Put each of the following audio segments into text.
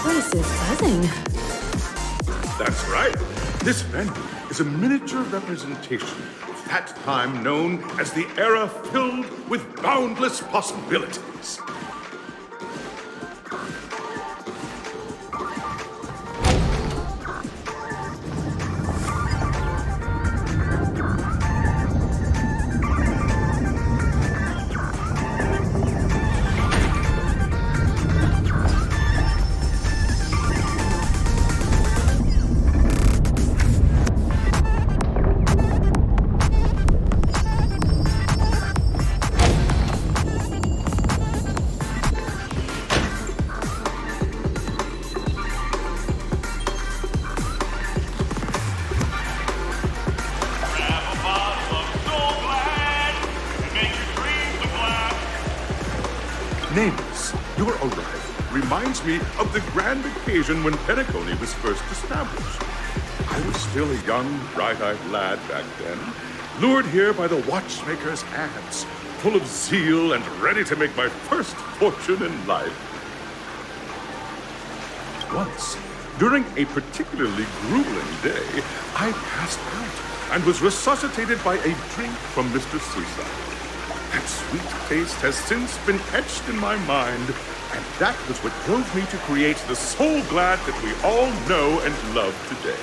place is buzzing. That's right. This venue is a miniature representation of that time known as the era filled with boundless possibilities. Nameless, your arrival reminds me of the grand occasion when Penacony was first established. I was still a young, bright-eyed lad back then, lured here by the watchmaker's ads, full of zeal and ready to make my first fortune in life. Once, during a particularly grueling day, I passed out and was resuscitated by a drink from Mr. Seaside. That sweet taste has since been etched in my mind, and that was what drove me to create the Soul Glad that we all know and love today.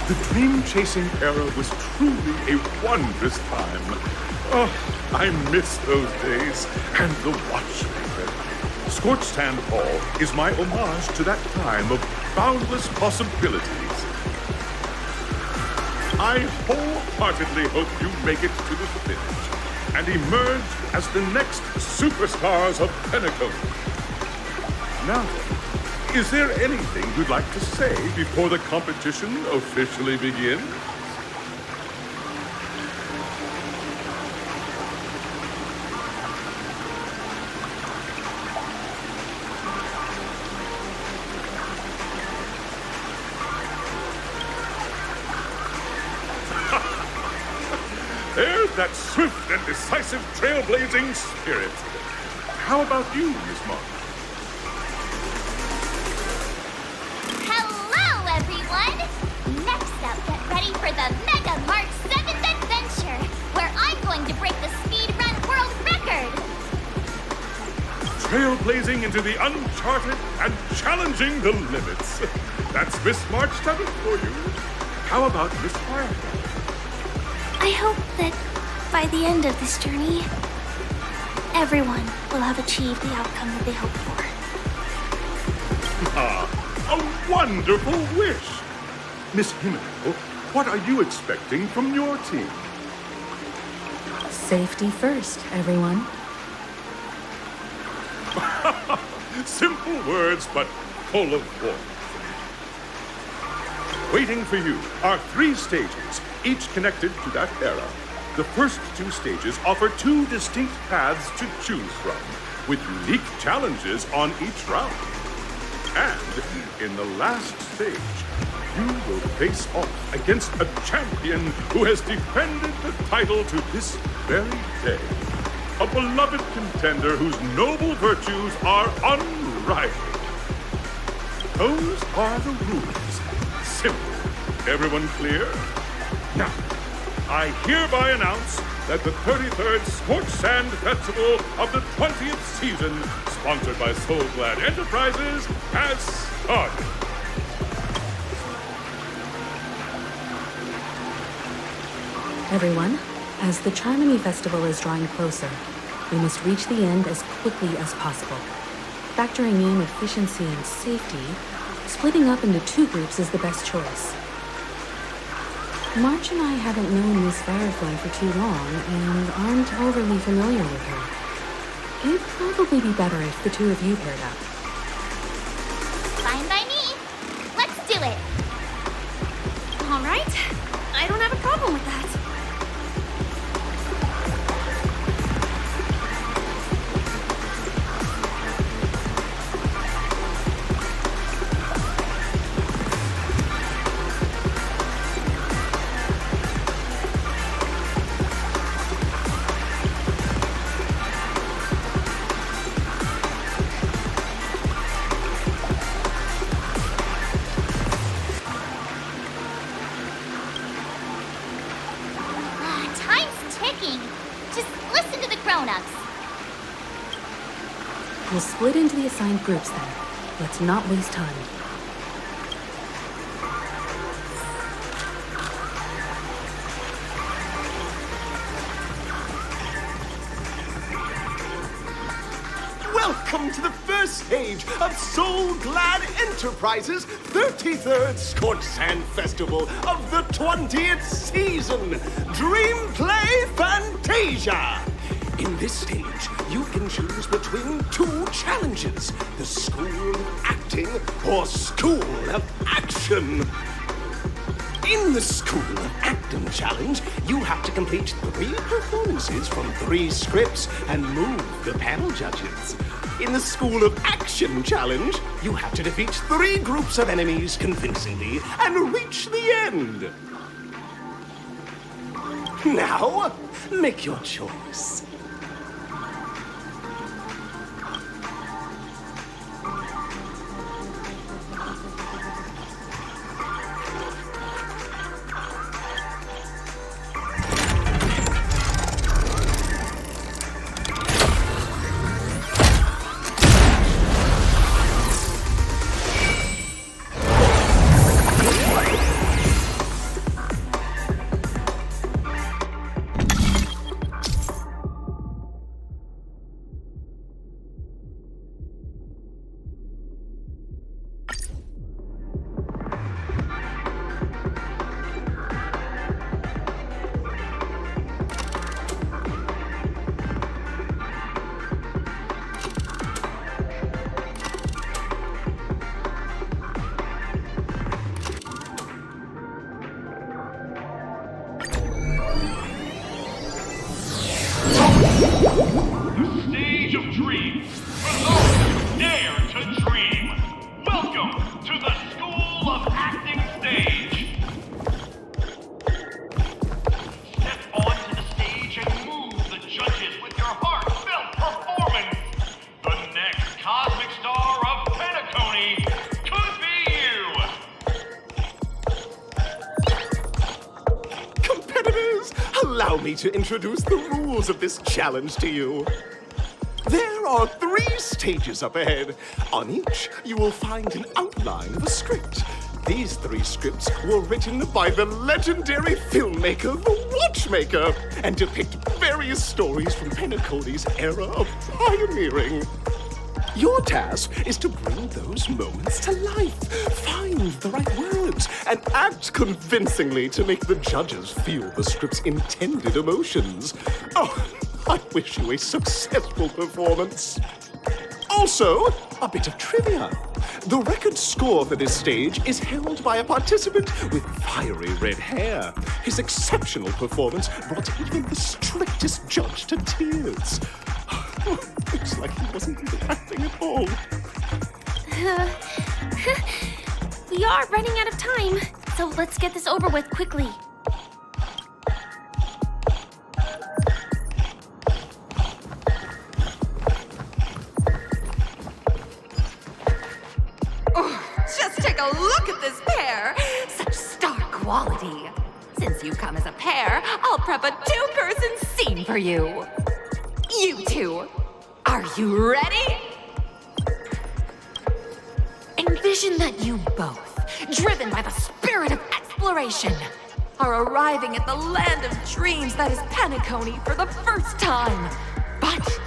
The dream-chasing era was truly a wondrous time. Oh, I miss those days, and the watchmaker. Scorched Sand Hall is my homage to that time of boundless possibilities. I wholeheartedly hope you make it to the finish and emerge as the next superstars of Penacony. Now then, is there anything you'd like to say before the competition officially begins? There's that swift and decisive trailblazing spirit. How about you, Miss Martin? Hello, everyone! Next up, get ready for the Mega Mart 7th Adventure, where I'm going to break the speed run world record! Trailblazing into the uncharted and challenging the limits. That's Miss March 7th for you. How about Miss Firefly? I hope that by the end of this journey, everyone will have achieved the outcome that they hoped for. Ah, a wonderful wish! Miss Himiko, what are you expecting from your team? Safety first, everyone. Simple words, but full of warmth. Waiting for you are 3 stages, each connected to that era. The first 2 stages offer 2 distinct paths to choose from, with unique challenges on each round. And in the last stage, you will face off against a champion who has defended the title to this very day. A beloved contender whose noble virtues are unrivaled. Those are the rules. Simple. Everyone clear? Now, I hereby announce that the 33rd Scorched Sand Festival of the 20th season, sponsored by Soul Glad Enterprises, has started. Everyone, as the Charmony Festival is drawing closer, we must reach the end as quickly as possible. Factoring in efficiency and safety, splitting up into 2 groups is the best choice. March and I haven't known Miss Firefly for too long and aren't overly familiar with her. It'd probably be better if the 2 of you paired up. Fine by me. Let's do it. All right. I don't have a problem with that. grown-ups. We'll split into the assigned groups then. Let's not waste time. Welcome to the first stage of Soul Glad Enterprises' 33rd Scorched Sand Festival of the 20th season, Dream Play Fantasia! In this stage, you can choose between two challenges, the School of Acting or School of Action. In the School of Acting challenge, you have to complete 3 performances from 3 scripts and move the panel judges. In the School of Action challenge, you have to defeat 3 groups of enemies convincingly and reach the end. Now, make your choice. Stage of dreams. For those who dare to dream. Welcome to the School of Acting stage. Step onto the stage and move the judges with your heartfelt performance. The next cosmic star of Penacony could be you. Competitors, allow me to introduce the rules of this challenge to you. There are 3 stages up ahead. On each, you will find an outline of a script. These 3 scripts were written by the legendary filmmaker, The Watchmaker, and depict various stories from Penacony's era of pioneering. Your task is to bring those moments to life, find the right words, and act convincingly to make the judges feel the script's intended emotions. Oh, I wish you a successful performance. Also, a bit of trivia. The record score for this stage is held by a participant with fiery red hair. His exceptional performance brought even the strictest judge to tears. Looks like he wasn't even acting at all. We are running out of time, so let's get this over with quickly. Just take a look at this pair! Such star quality. Since you've come as a pair, I'll prep a 2-person scene for you. You two, are you ready? Envision that you both, driven by the spirit of exploration, are arriving at the land of dreams that is Penacony for the first time. But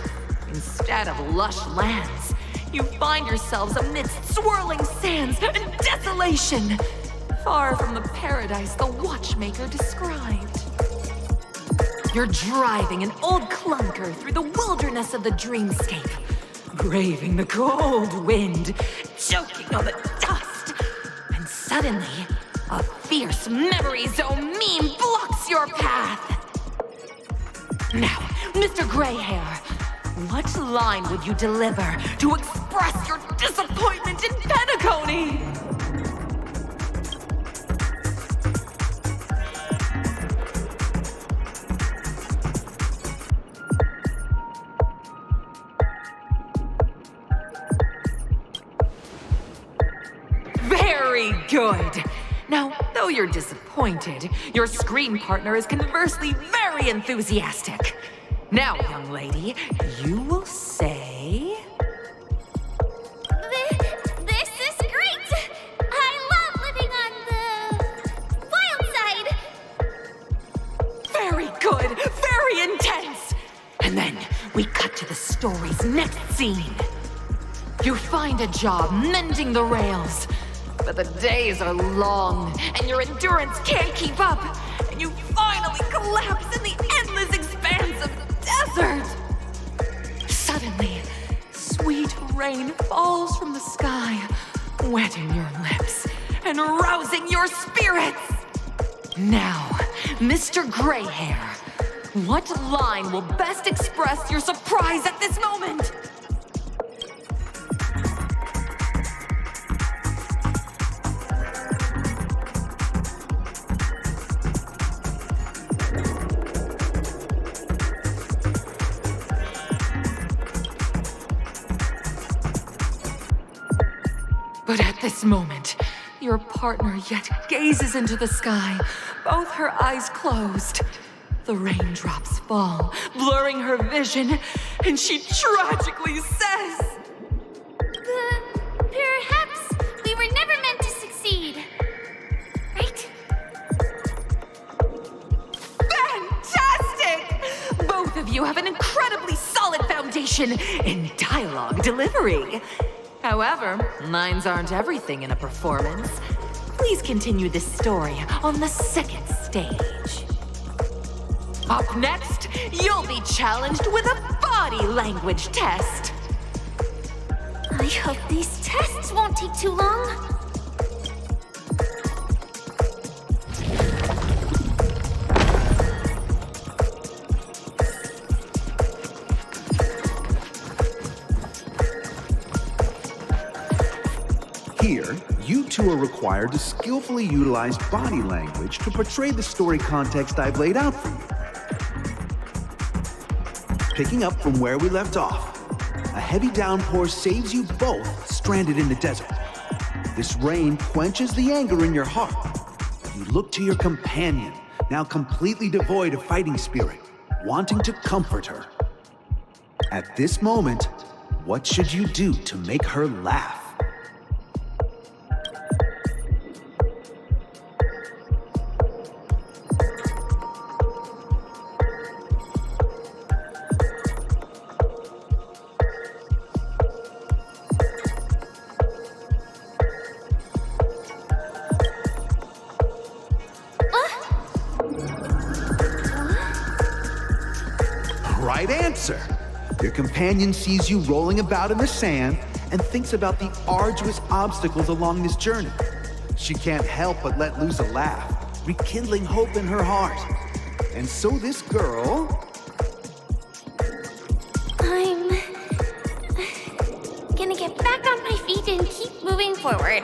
instead of lush lands, you find yourselves amidst swirling sands and desolation, far from the paradise the Watchmaker described. You're driving an old clunker through the wilderness of the dreamscape, braving the cold wind, choking on the dust, and suddenly, a fierce memory zone meme blocks your path. Now, Mr. Greyhair, what line would you deliver to express your disappointment in Penacony? Very good. Now, though you're disappointed, your screen partner is conversely very enthusiastic. Now, young lady, you will say... This is great! I love living on the wild side! Very good, very intense! And then we cut to the story's next scene. You find a job mending the rails, but the days are long and your endurance can't keep up, and you finally collapse in the endless expanse of desert. Suddenly, sweet rain falls from the sky, wetting your lips and rousing your spirits. Now, Mr. Greyhair, what line will best express your surprise at this moment? But at this moment, your partner yet gazes into the sky, both her eyes closed. The raindrops fall, blurring her vision, and she tragically says, Perhaps we were never meant to succeed. Right? Fantastic! Both of you have an incredibly solid foundation in dialogue delivery. However, lines aren't everything in a performance. Please continue this story on the second stage. Up next, you'll be challenged with a body language test. I hope these tests won't take too long. Here, you two are required to skillfully utilize body language to portray the story context I've laid out for you. Picking up from where we left off, a heavy downpour saves you both stranded in the desert. This rain quenches the anger in your heart. You look to your companion, now completely devoid of fighting spirit, wanting to comfort her. At this moment, what should you do to make her laugh? Right answer. Your companion sees you rolling about in the sand and thinks about the arduous obstacles along this journey. She can't help but let loose a laugh, rekindling hope in her heart. And so this girl... I'm gonna get back on my feet and keep moving forward.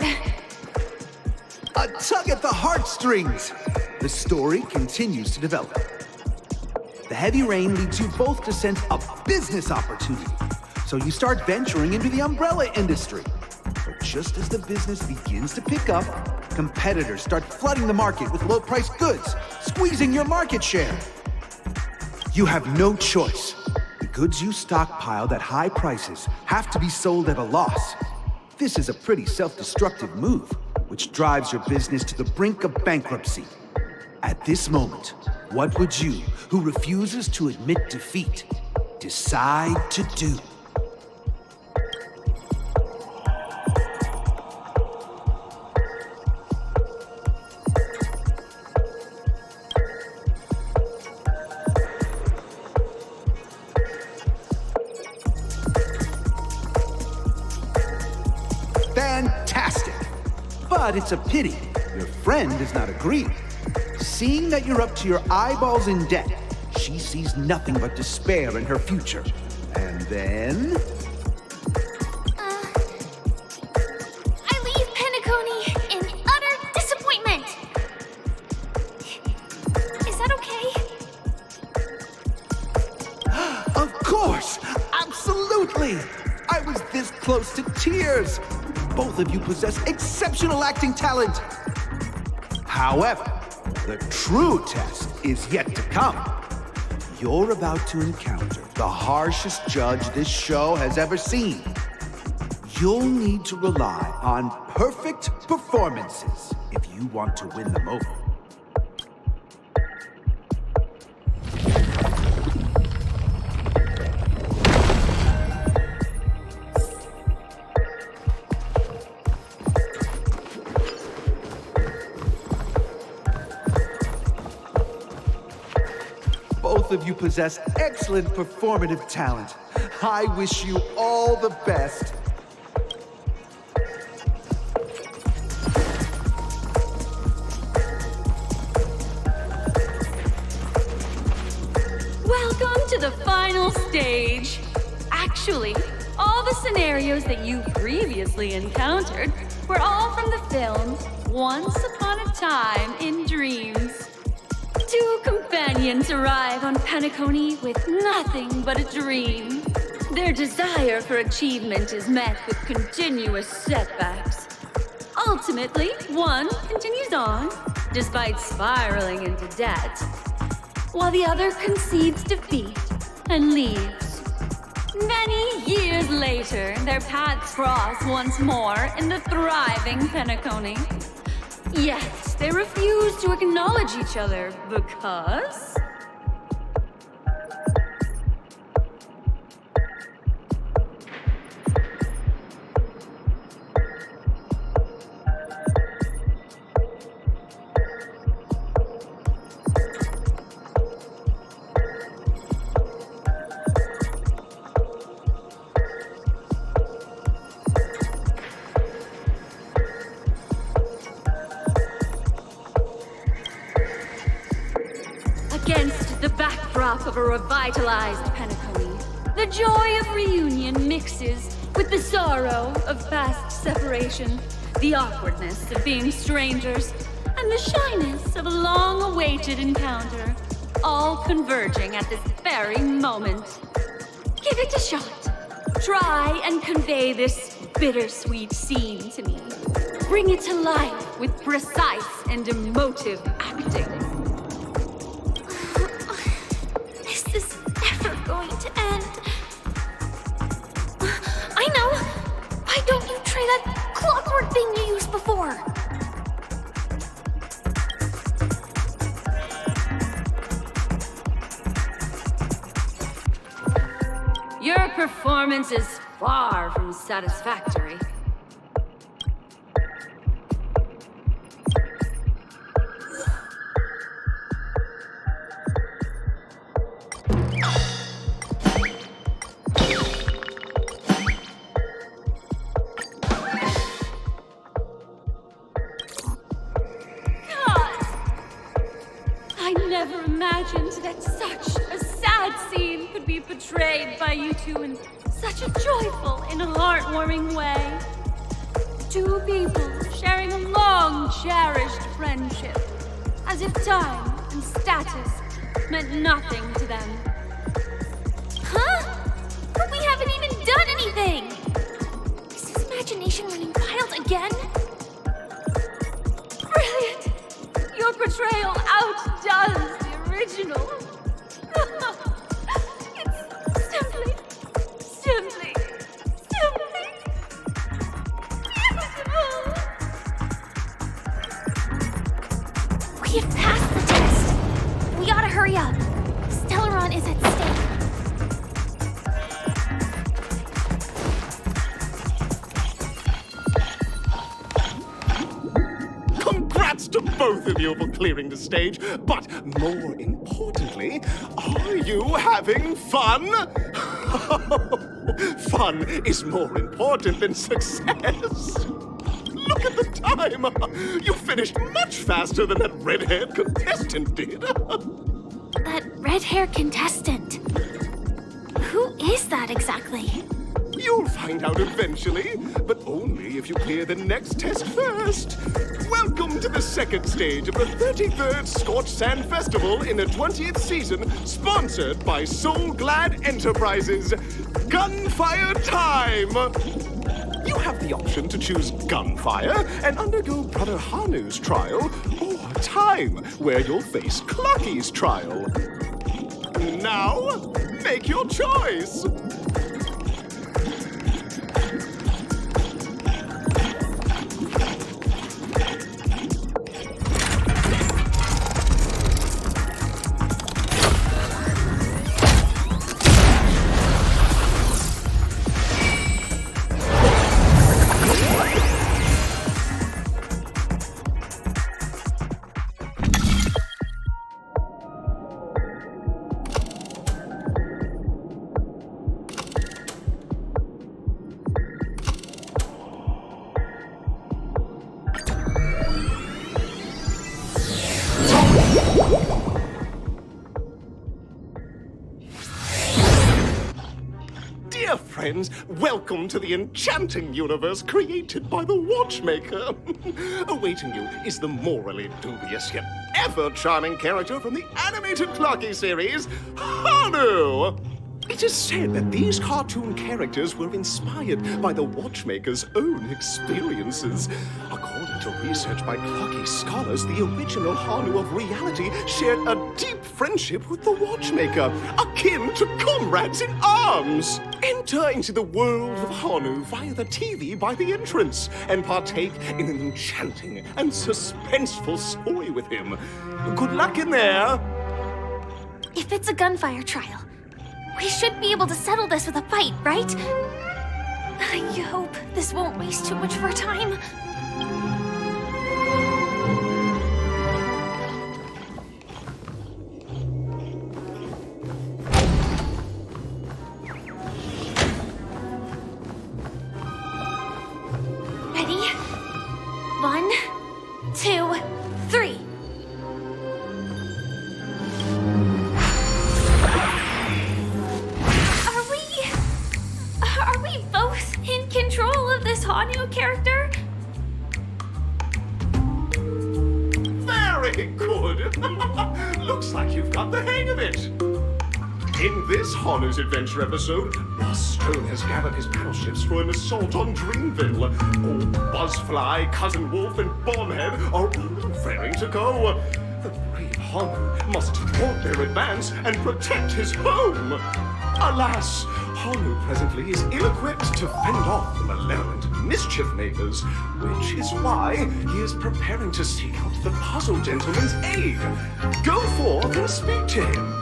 A tug at the heartstrings! The story continues to develop. The heavy rain leads you both to sense a business opportunity, so you start venturing into the umbrella industry. But just as the business begins to pick up, competitors start flooding the market with low-priced goods, squeezing your market share. You have no choice. The goods you stockpiled at high prices have to be sold at a loss. This is a pretty self-destructive move, which drives your business to the brink of bankruptcy. At this moment, what would you, who refuses to admit defeat, decide to do? Fantastic! But it's a pity your friend does not agree. Seeing that you're up to your eyeballs in debt, she sees nothing but despair in her future. And then... I leave Penacony in utter disappointment. Is that okay? Of course! Absolutely! I was this close to tears! Both of you possess exceptional acting talent! However, the true test is yet to come. You're about to encounter the harshest judge this show has ever seen. You'll need to rely on perfect performances if you want to win them over. Both of you possess excellent performative talent. I wish you all the best. Welcome to the final stage. Actually, all the scenarios that you previously encountered were all from the film Once Upon a Time in Dreams. Two companions arrive on Penacony with nothing but a dream. Their desire for achievement is met with continuous setbacks. Ultimately, one continues on, despite spiraling into debt, while the other concedes defeat and leaves. Many years later, their paths cross once more in the thriving Penacony. Yet, they refuse to acknowledge each other because... Against the backdrop of a revitalized Penacony, the joy of reunion mixes with the sorrow of past separation, the awkwardness of being strangers, and the shyness of a long-awaited encounter, all converging at this very moment. Give it a shot. Try and convey this bittersweet scene to me. Bring it to life with precise and emotive acting. Is this ever going to end? I know! Why don't you try that clockwork thing you used before? Your performance is far from satisfactory. I never imagined that such a sad scene could be portrayed by you two in such a joyful and heartwarming way. Two people sharing a long, cherished friendship, as if time and status meant nothing to them. Huh? But we haven't even done anything! Is his imagination running wild again? Brilliant! Your portrayal outdoes the original. It's simply beautiful! We have passed the test! We gotta hurry up! Stellaron is at stake. Congrats to both of you for clearing the stage, but more importantly, are you having fun? Fun is more important than success. Look at the time! You finished much faster than that red-haired contestant did. That red-haired contestant. Who is that exactly? You'll find out eventually, but only if you clear the next test first. Welcome to the second stage of the 33rd Scorched Sand Festival in the 20th season, sponsored by Soul Glad Enterprises. Gunfire time! You have the option to choose Gunfire and undergo Brother Hanu's trial, or Time, where you'll face Clocky's trial. Now, make your choice. Dear friends, welcome to the enchanting universe created by the Watchmaker. Awaiting you is the morally dubious yet ever-charming character from the animated Clocky series, Hanu! It is said that these cartoon characters were inspired by the Watchmaker's own experiences. According to research by Clocky scholars, the original Hanu of reality shared a deep friendship with the Watchmaker, akin to comrades in arms. Enter into the world of Hanu via the TV by the entrance and partake in an enchanting and suspenseful story with him. Good luck in there. If it's a gunfire trial, we should be able to settle this with a fight, right? I hope this won't waste too much of our time. Ready? 1, 2, 3. Are we both in control of this Hanu character? Very good. Looks like you've got the hang of it. In this Hanu's Adventure episode, Boss Stone has gathered his battleships for an assault on Dreamville. Old Buzzfly, Cousin Wolf, and Bombhead are all raring to go. The brave Hanu must thwart their advance and protect his home. Alas, Hanu presently is ill-equipped to fend off the malevolent mischief makers, which is why he is preparing to seek out the Puzzle Gentleman's aid. Go forth and speak to him.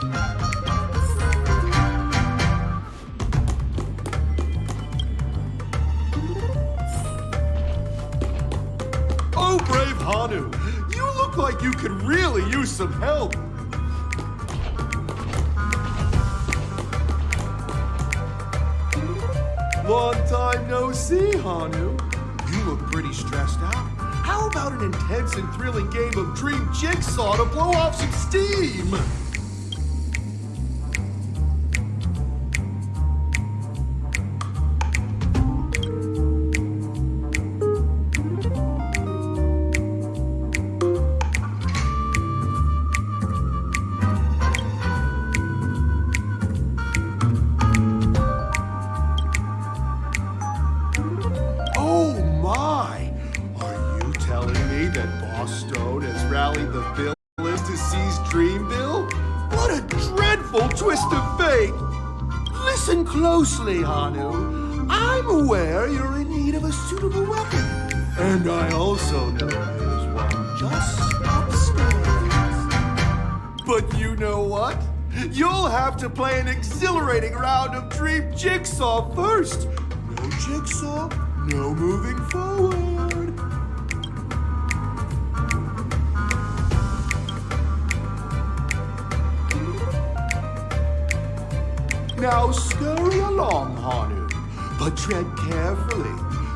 Oh, brave Hanu, you look like you could really use some help. Long time no see, Hanu. You look pretty stressed out. How about an intense and thrilling game of Dream Jigsaw to blow off some steam? Oh my! Are you telling me that Boss Stone has rallied the villains to seize Dreamville? What a dreadful twist of fate! Listen closely, Hanu. I'm aware you're in need of a suitable weapon. And I also know there's one just upstairs. But you know what? You'll have to play an exhilarating round of Dream Jigsaw first. No Jigsaw, no moving forward. Now scurry along, Hanu, but tread carefully.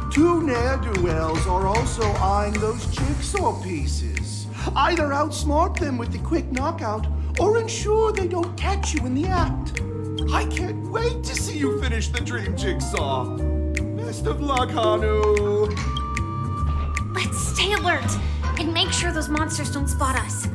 Two ne'er-do-wells are also eyeing those jigsaw pieces. Either outsmart them with the quick knockout, or ensure they don't catch you in the act. I can't wait to see you finish the dream jigsaw. Best of luck, Hanu. Let's stay alert and make sure those monsters don't spot us.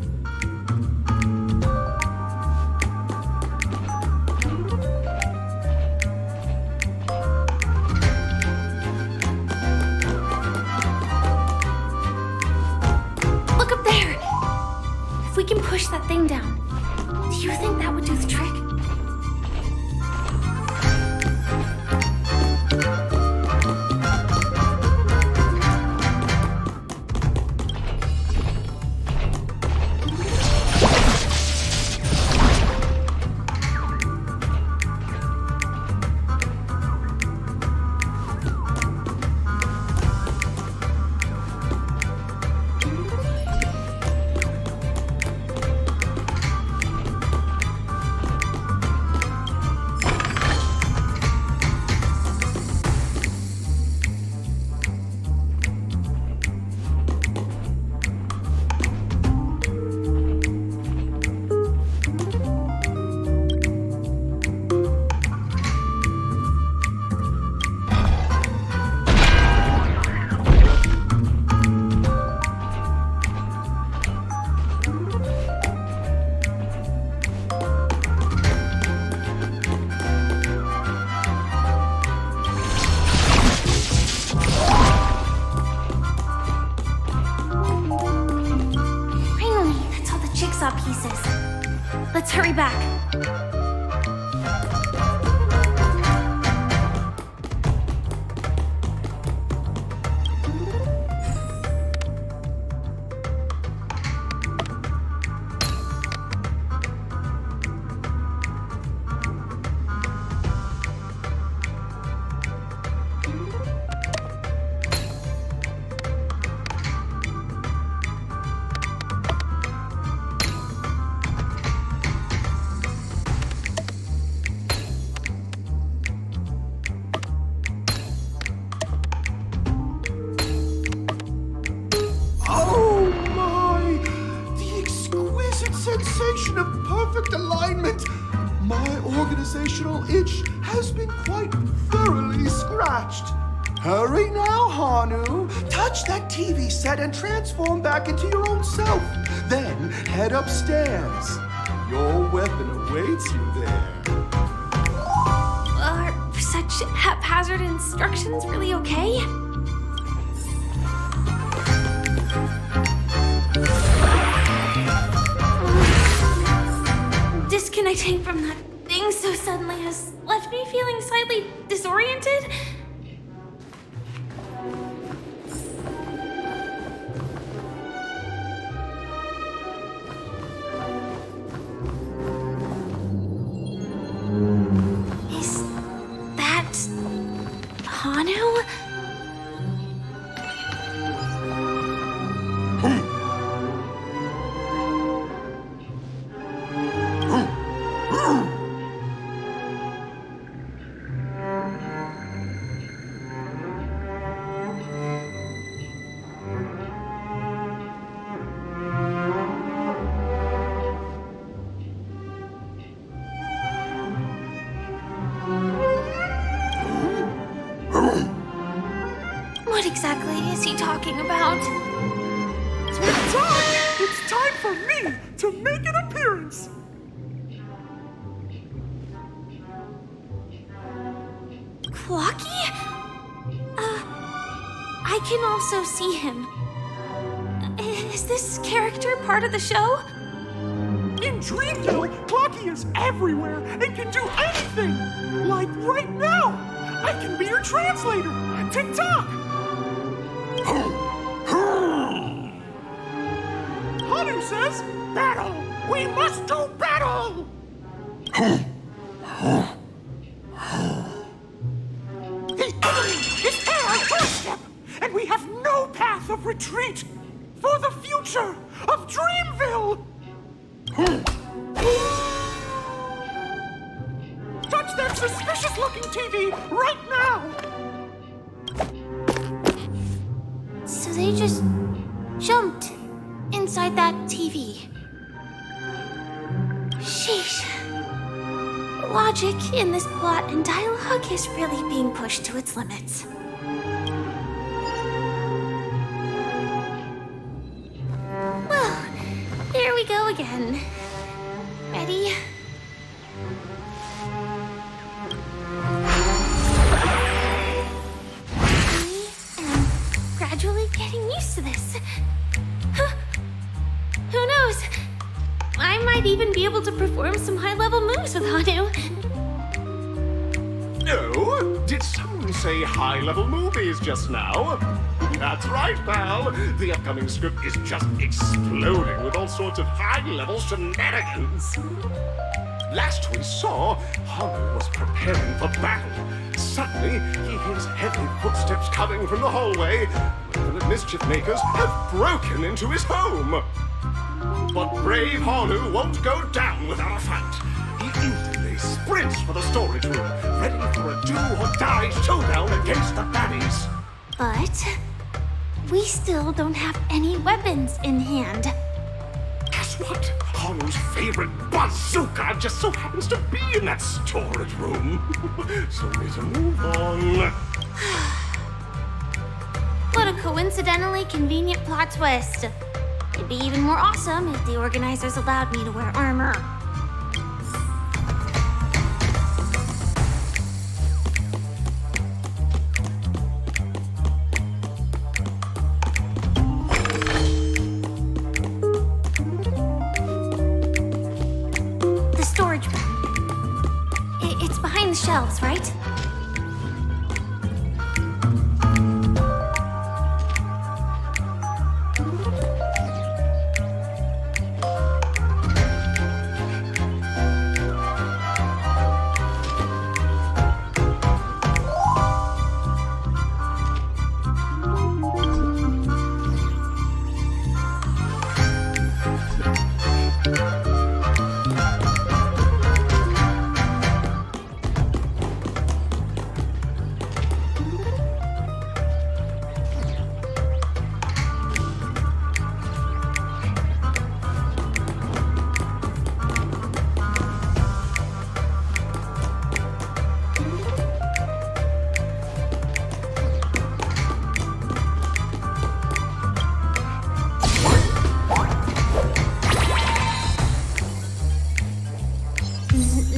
Look up there. If we can push that thing down, do you think that would do the trick? hurry back. Oh my! The exquisite sensation of perfect alignment! My organizational itch has been quite thoroughly scratched. Hurry now, Hanu. Touch that TV set and transform back into your own self. Then head upstairs. Your weapon awaits you there. Are such haphazard instructions really okay? Disconnecting from that thing so suddenly has left me feeling slightly disoriented. Is that Hanu? What exactly is he talking about? It's time for me to make an appearance! Clocky? I can also see him. Is this character part of the show? In Dreamville, Clocky is everywhere and can do anything! Like right now! I can be your translator! Tick-tock! Hanu says, battle! We must do battle! The enemy is at our doorstep, and we have no path of retreat for the future of Dreamville! Touch that suspicious-looking TV right now! So they just jumped inside that TV. Sheesh. Logic in this plot and dialogue is really being pushed to its limits. Well, here we go again. Ready? Gradually getting used to this. Huh. Who knows? I might even be able to perform some high-level moves with Hanu. Oh, did someone say high-level movies just now? That's right, pal. The upcoming script is just exploding with all sorts of high-level shenanigans. Last we saw, Hanu was preparing for battle. Suddenly, he hears heavy footsteps coming from the hallway. The mischief makers have broken into his home. But brave Hanu won't go down without a fight. He instantly sprints for the storage room, ready for a do-or-die showdown against the baddies. But we still don't have any weapons in hand. Guess what? Hanu's favorite bazooka just so happens to be in that storage room. So we need to move on. What a coincidentally convenient plot twist. It'd be even more awesome if the organizers allowed me to wear armor. shelves, right?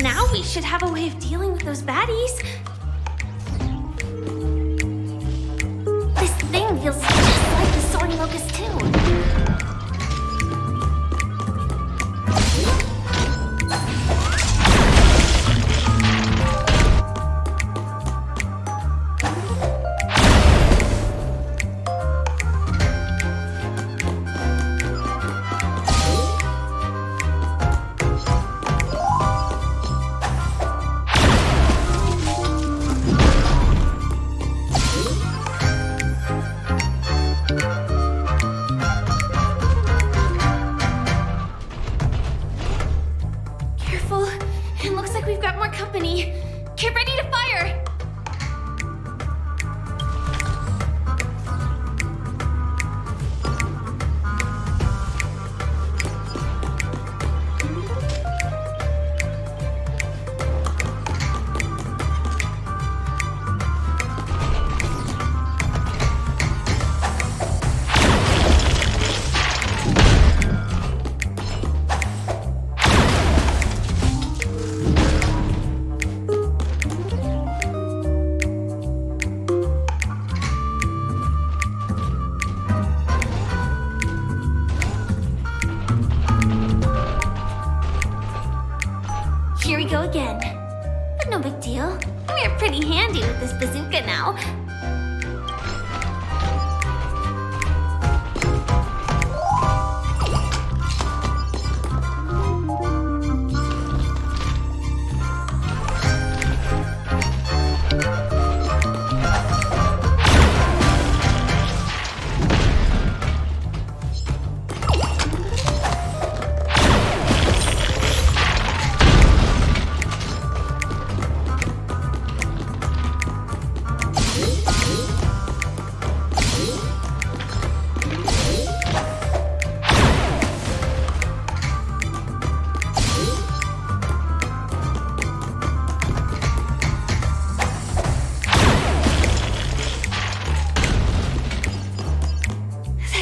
Now we should have a way of dealing with those baddies. This thing feels just like the soaring locust too. Careful. It looks like we've got more company. Get ready to fire! Here we go again. But no big deal. We're pretty handy with this bazooka now.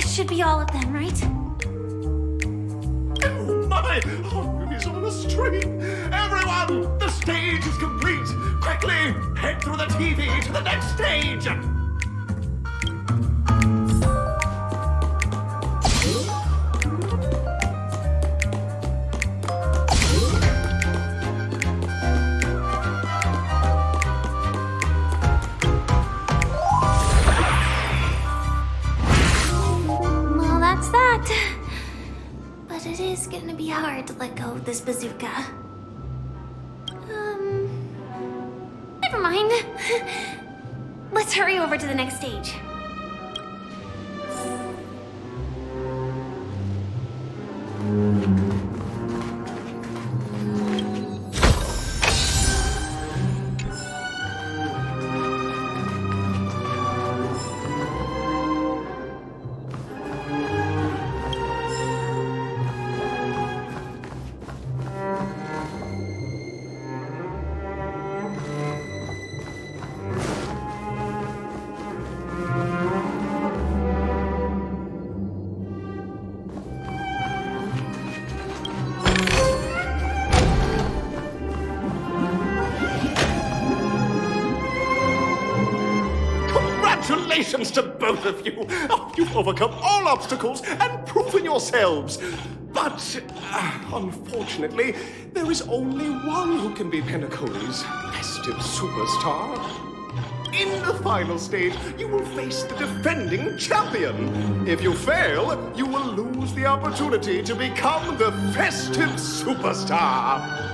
Should be all of them, right? Oh my! Oh, he's on a string! Everyone! The stage is complete! Quickly! Head through the TV to the next stage! Well, that's that. But it is gonna be hard to let go of this bazooka. Never mind. Let's hurry over to the next stage. Congratulations to both of you! Oh, you've overcome all obstacles and proven yourselves. But, unfortunately, there is only one who can be Penacony's festive superstar. In the final stage, you will face the defending champion. If you fail, you will lose the opportunity to become the festive superstar.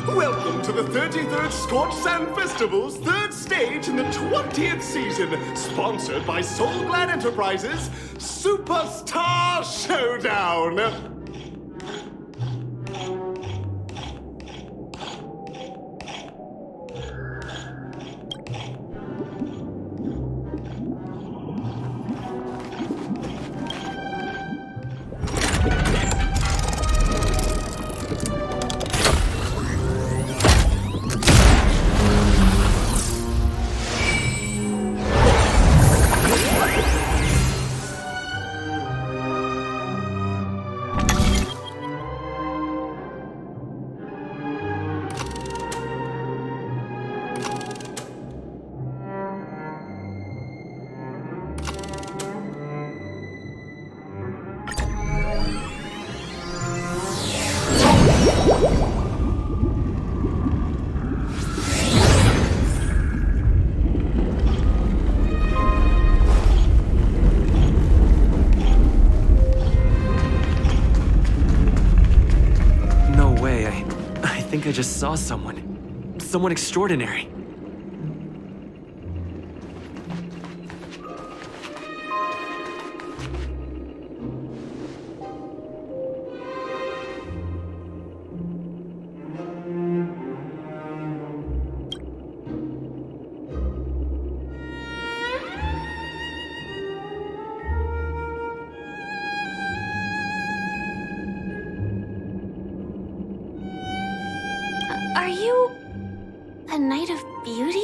Welcome to the 33rd Scorched Sand Festival's third stage in the 20th season, sponsored by Soul Glad Enterprises, Superstar Showdown. I just saw someone. Someone extraordinary. Are you a Knight of Beauty?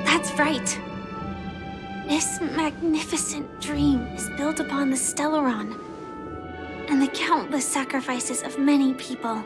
That's right. This magnificent dream is built upon the Stellaron and the countless sacrifices of many people.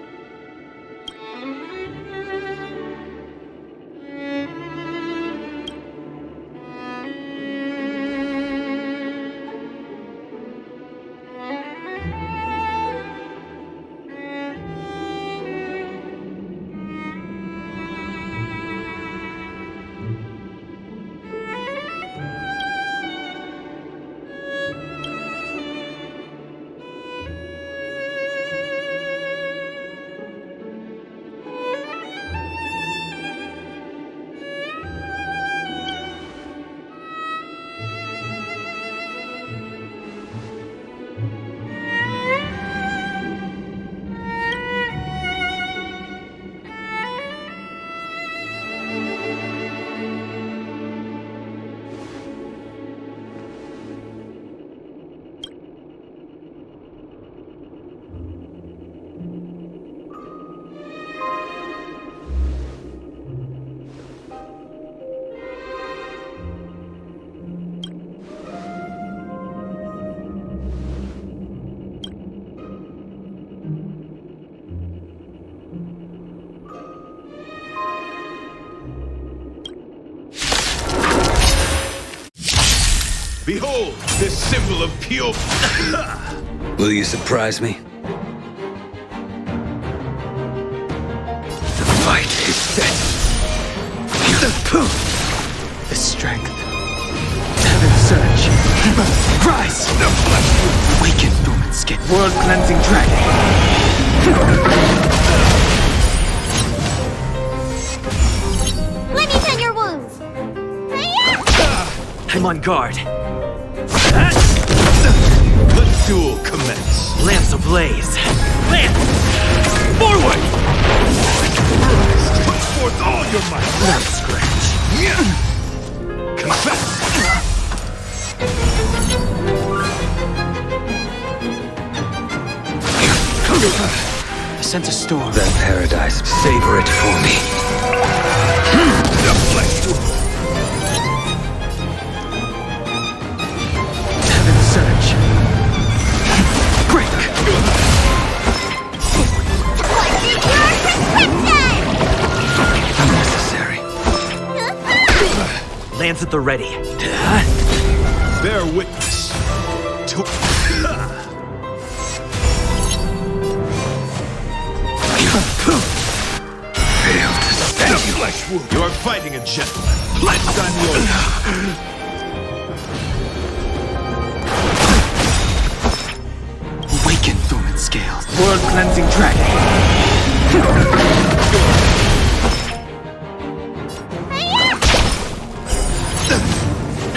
Behold, this symbol of pure... Will you surprise me? The fight Rise! Awaken, dormant skin. World-cleansing dragon. Let me tend your wounds. I'm on guard. The duel commence. Lance ablaze. Lance! Forward! Put forth all your might. Not a scratch. Confess. I sense a storm. That paradise, savor it for me. The flesh wound. Heaven surge. Break! Unnecessary. Lance at the ready. Bear witness to. Fail to stand The flesh wound. You are fighting a gentleman. Pledged on your. Awaken, dormant scales. World-cleansing dragon.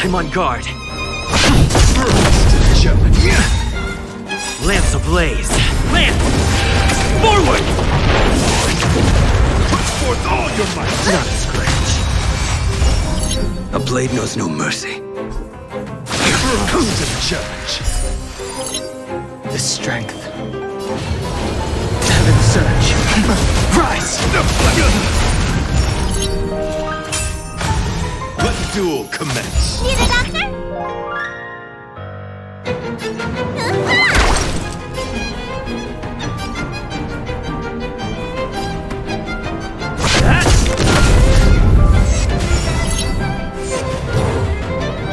I'm on guard. Challenge. Lance ablaze. Lance! Forward! Put forth all your might. Not a scratch. A blade knows no mercy. To the challenge. The strength. Heaven surge. Rise! Let the duel commence. Need a doctor?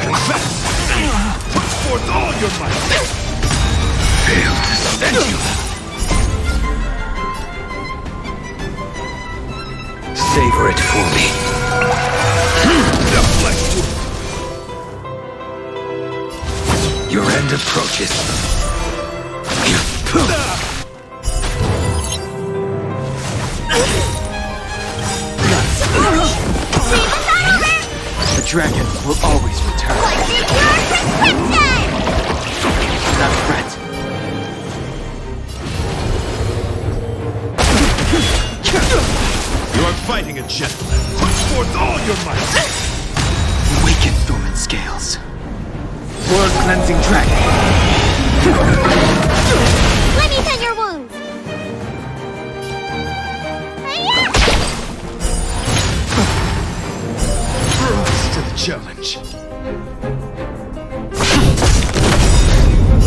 Confess. Put forth all your might. Fail to stand you. Savor it for me. The flesh wound. Your end approaches. The dragon will always return. Not a threat. You are fighting a gentleman. Put forth all your might. Awaken, dormant scales. World-cleansing dragon. Let me tend your wounds. Rise to the challenge.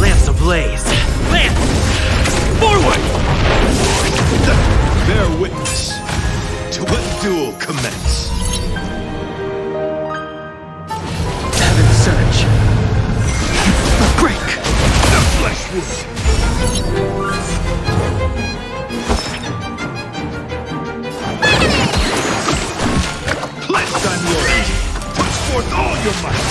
Lance ablaze. Lance! Forward! Bear witness to what duel commence. Heaven surge. Break! The flesh wound. Pledged on your end. Put forth all your might.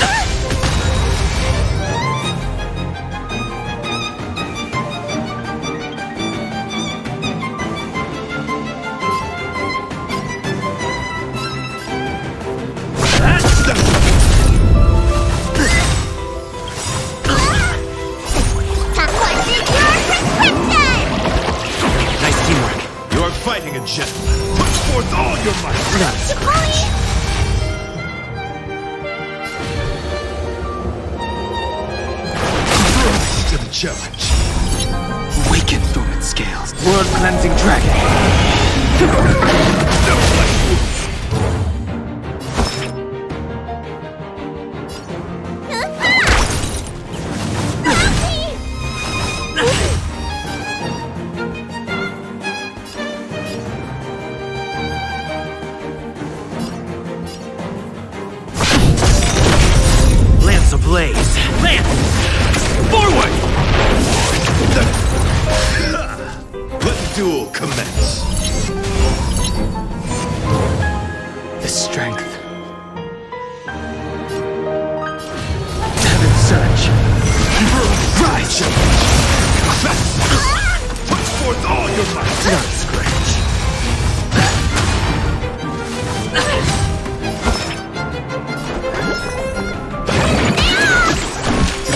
Nice teamwork. You are fighting a gentleman. Put forth all your might. Not a scratch. Rise to the challenge. Awaken, dormant scales. World-cleansing dragon. The flesh wound. Lance ablaze. Lance! Forward! Let the duel commence. challenge. Confess. Put forth all your might. Not a scratch.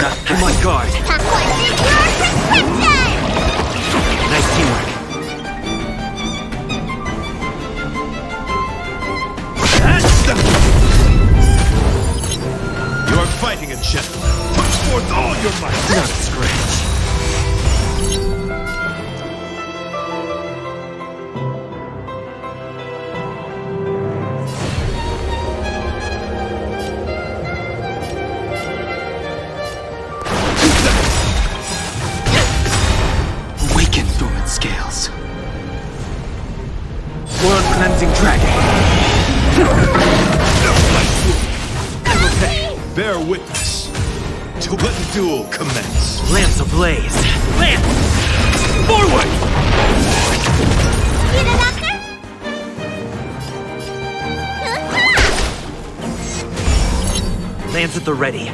Not on my guard. Nice teamwork. You are fighting a gentleman. Put forth all your might. Not a scratch. Weaken dormant scales. World cleansing dragon. Bear witness to let the duel commence. Lance ablaze. Lance! Forward! Lance at the ready.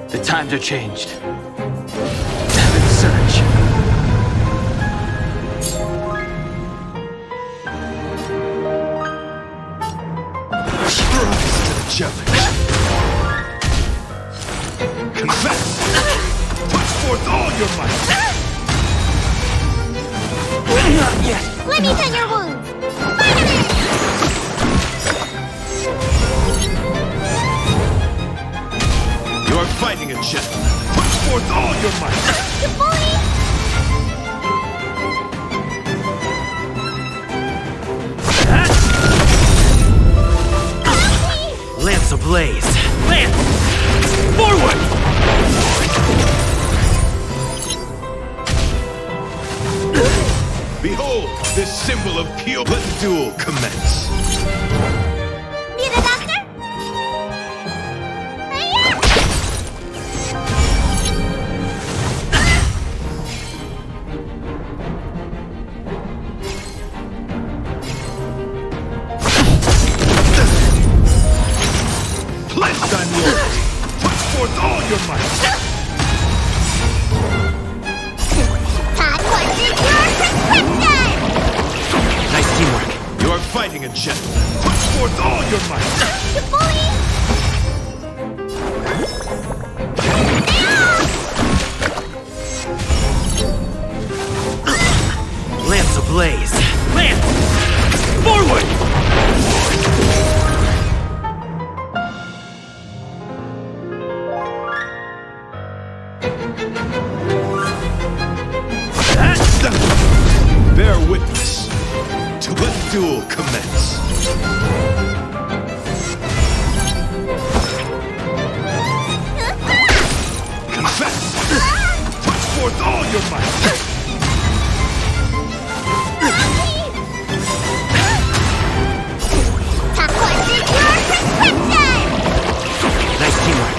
The times are changed. Heaven surge. Rise to the challenge. Confess. Put forth all your might. Not yet. Let me tend your wounds. You are fighting a gentleman. Put forth all your might. Lance ablaze. Lance! Forward! Behold, this symbol of pure. Let the duel commence. Need a doctor? Pledge thine loyalty. Put forth all your might. Nice teamwork. You are fighting a gentleman. Put forth all your might. Lance ablaze. Lance! Forward! Bear witness to let the duel commence. Confess. Put forth all your might. Nice teamwork.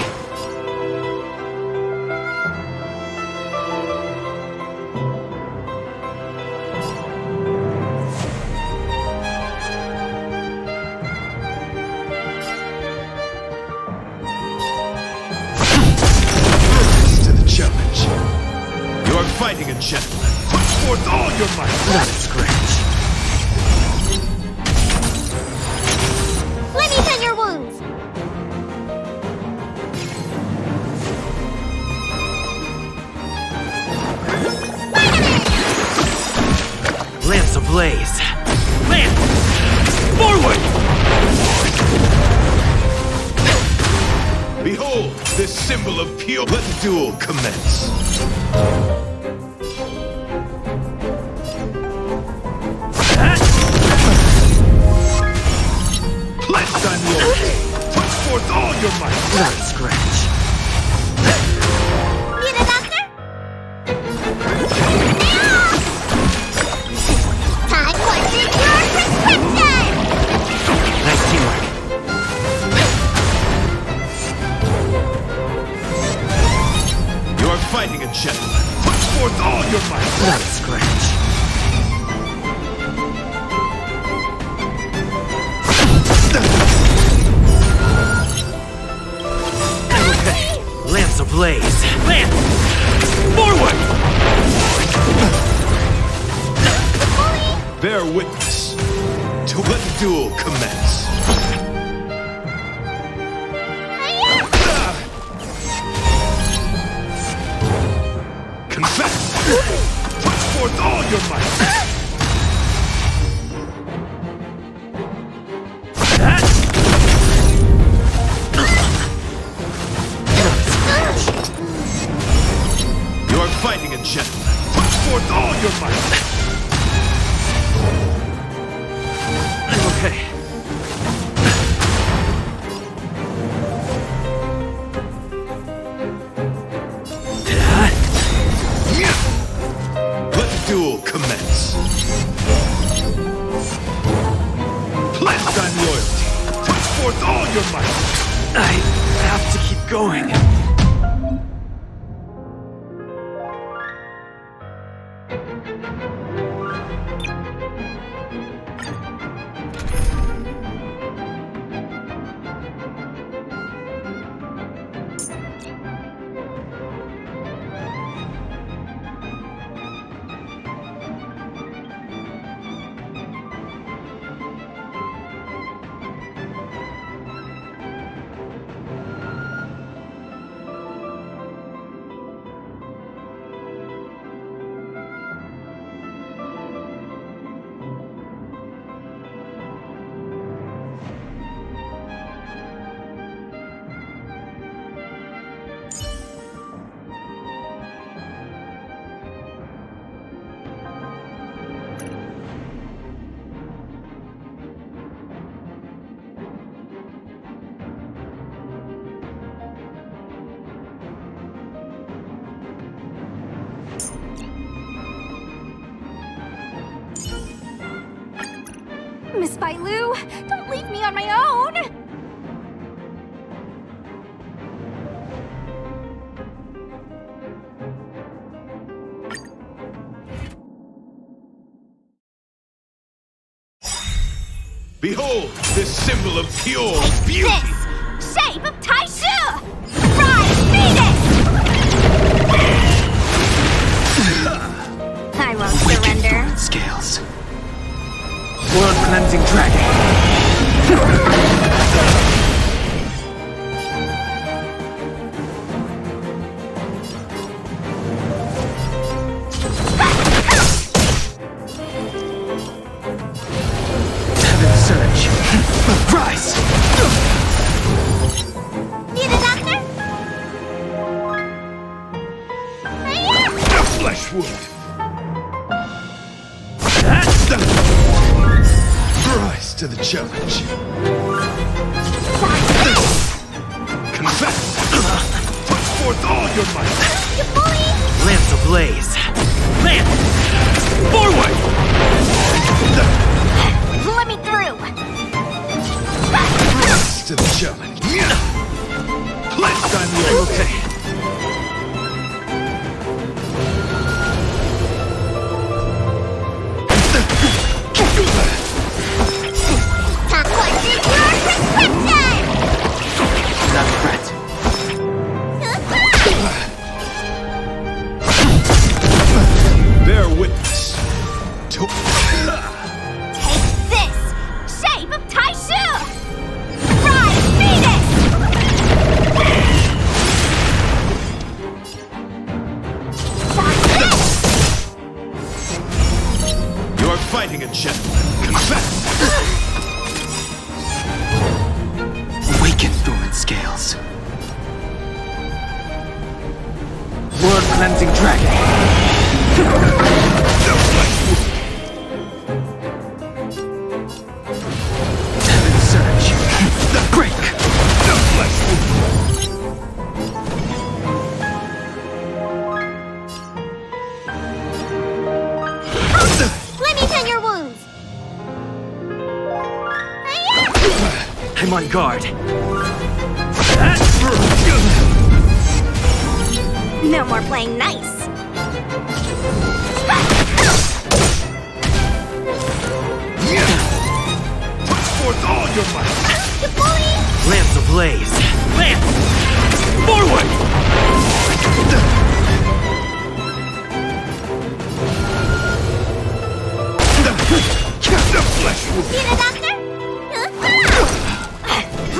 Rise to the challenge. You are fighting a gentleman. Put forth all your might. Not a scratch. Let me tend your wounds. Lance ablaze. Lance! Forward! Behold, this symbol of pure. Let the duel commence. Pledge thine loyalty. Put forth all your might. Not a scratch. Need a doctor? Time for your prescription! Nice teamwork. You are fighting a gentleman. Put forth all your might. Not a scratch. ablaze. Lance! Forward! Bear witness to let the duel commence. Confess! Put forth all your might! You are fighting a gentleman. Put forth all your might! I'm okay. Let the duel commence. Pledge thy loyalty. Put forth all your might. I have to keep going. Miss Bailu, don't leave me on my own! Behold this symbol of pure beauty! This shape of Taishu! Rise, Venus! I won't surrender. Scales. World cleansing dragon. Heaven surge. Rise! Need a doctor? A flesh wound! Rise to the challenge. Confess! Put forth all your might! You bully! Lance ablaze. Lance! Forward! Let me through! Rise to the challenge. Pledge thy loyalty. Okay. Not a threat. Bear witness to... Take this! Shape of Taishu! Rise, Venus! You are fighting a gentleman. Confess! Awaken, Thorn Scales. World cleansing dragon. No flesh wound. Heaven surge. Break. No flesh wound. Let me tend your wounds! I'm on guard. No more playing nice! Put forth all your might! You bully! Lance ablaze. Lance! Forward! The flesh wound! See the doctor?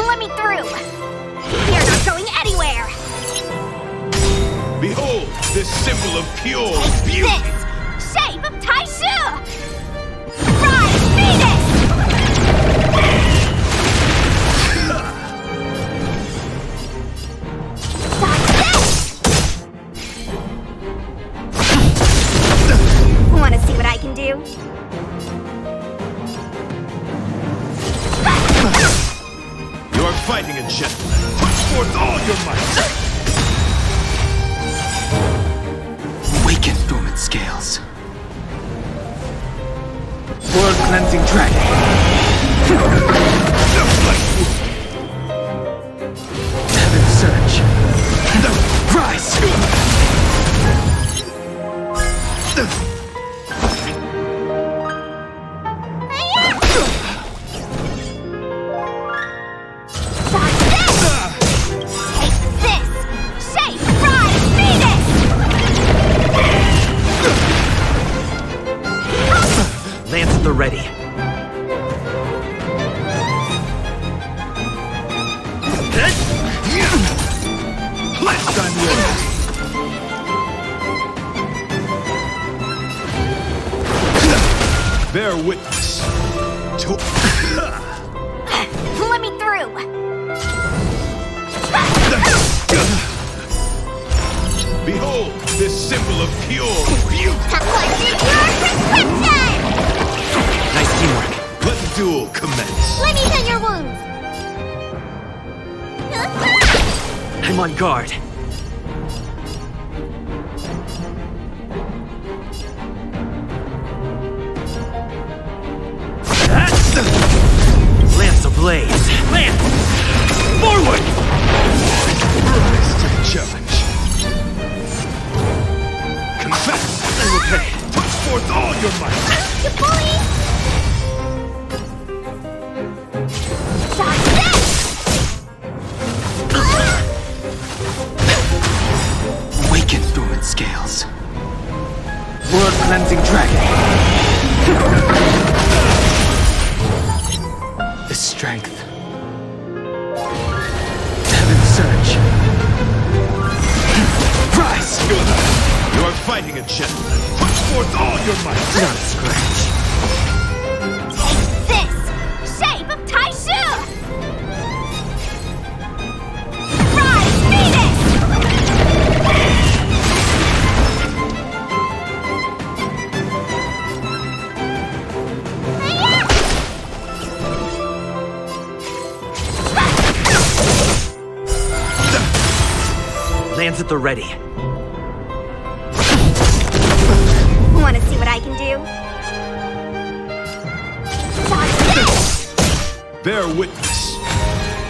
Let me through. You're not going anywhere. Behold, this symbol of pure Take beauty! this shape of Taishu. Rise, Venus. Want to see what I can do? You are fighting a gentleman. Put forth all your might! Awaken dormant scales. World cleansing dragon. The flesh wound! Heaven surge. Rise! Lance at the ready. Blast on yours! Bear witness to... Let me through. Behold, this symbol of pure beauty! Nice teamwork. Let the duel commence. Let me tend your wounds. I'm on guard. Lance ablaze. Lance! Forward! Rise to the challenge. Confess and repay. Put forth all your might. You bully! Shot this! Awaken dormant scales. World cleansing dragon. The strength. Heaven surge. Rise! You are fighting a gentleman. Put forth all your might. Not a scratch. Take this shape of Taishu! Rise, Venus! Lance at the ready. Want to see what I can do? Shot this! Bear witness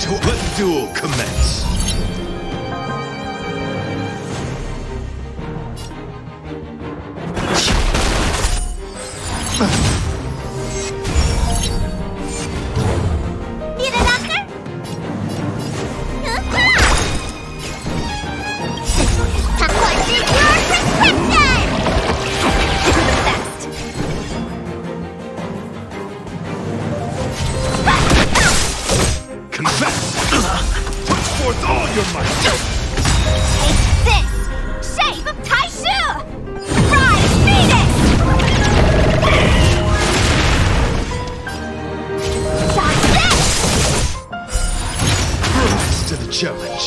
to let the duel commence. See the doctor? According to your prescription! The best. Confess! Put forth all your might! Take this shape of Taishu! Rise, Venus! Shot this! Rise to the challenge.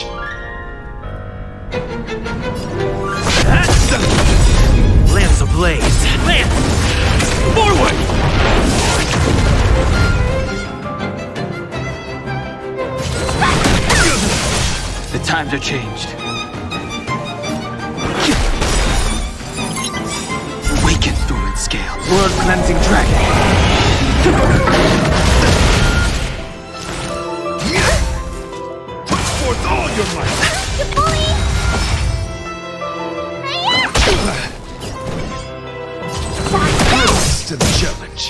Lance ablaze. Lance! Forward! The times are changed. Awaken dormant scale. World cleansing dragon. Put forth all your might! You bully! Rise to the challenge.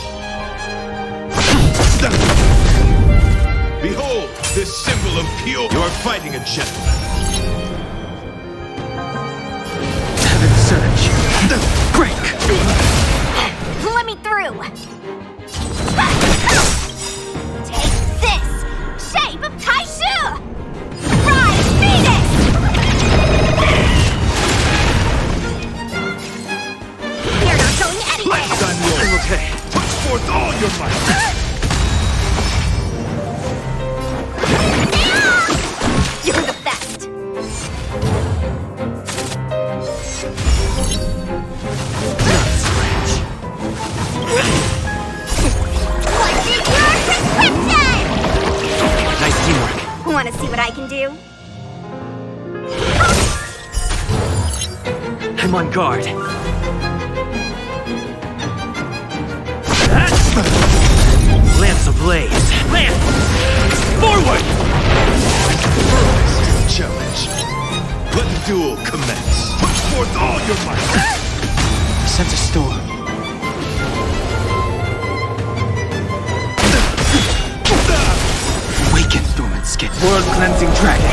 Behold, This symbol of pure... You're fighting a gentleman. Heaven surge. Break! Let me through! Take this! Shape of Kaishu! Rise, Phoenix! You're not going anywhere! Let's unroll. I'm okay. Put forth all your might. You're the best! What's your prescription? Nice teamwork. Wanna see what I can do? I'm on guard. Lance ablaze. Lance! Forward! Rise to the challenge. Let the duel commence. Put forth all your might. Sense a storm. Awaken, dormant skin. World cleansing dragon.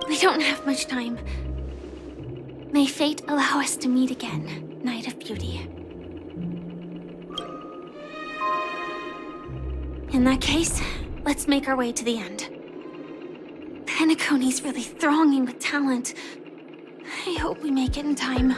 We don't have much time. May fate allow us to meet again, Night of Beauty. In that case, let's make our way to the end. Penacony's really thronging with talent. I hope we make it in time.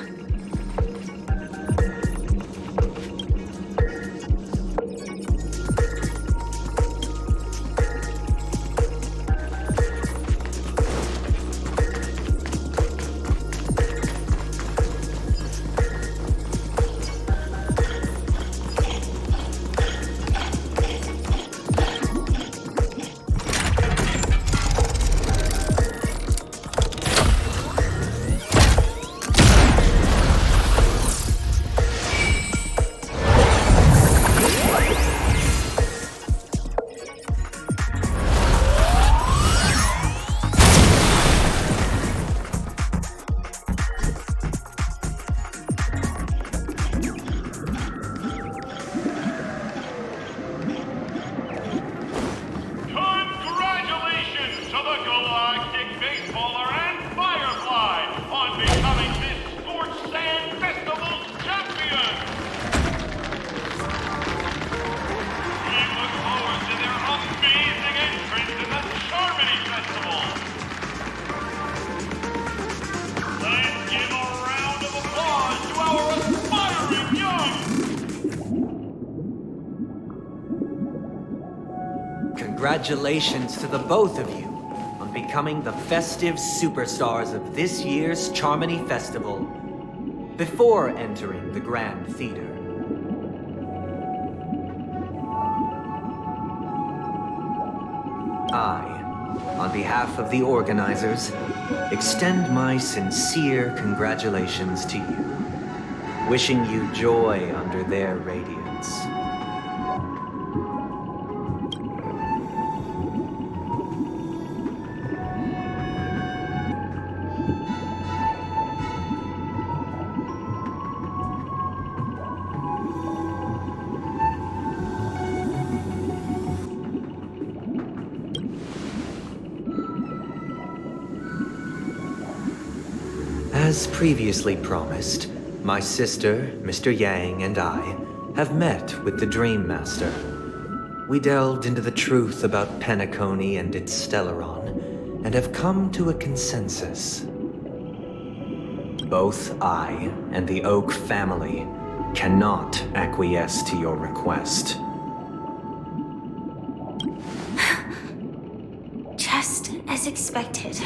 Congratulations to the both of you on becoming the festive superstars of this year's Charmony Festival before entering the Grand Theater. I, on behalf of the organizers, extend my sincere congratulations to you, wishing you joy under their radiance. As previously promised, my sister, Mr. Yang, and I have met with the Dream Master. We delved into the truth about Penacony and its Stellaron, and have come to a consensus. Both I and the Oak family cannot acquiesce to your request. Just as expected.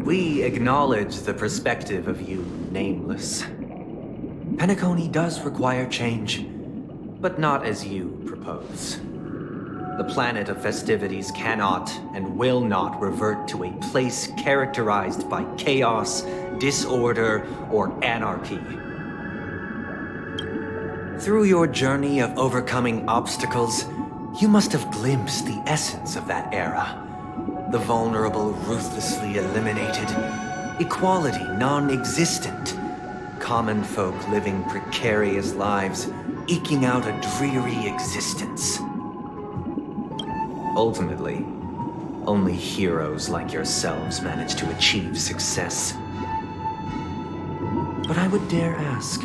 We acknowledge the perspective of you, Nameless. Penacony does require change, but not as you propose. The planet of festivities cannot and will not revert to a place characterized by chaos, disorder, or anarchy. Through your journey of overcoming obstacles, you must have glimpsed the essence of that era. The vulnerable ruthlessly eliminated, equality non-existent, common folk living precarious lives, eking out a dreary existence. Ultimately, only heroes like yourselves manage to achieve success. But I would dare ask,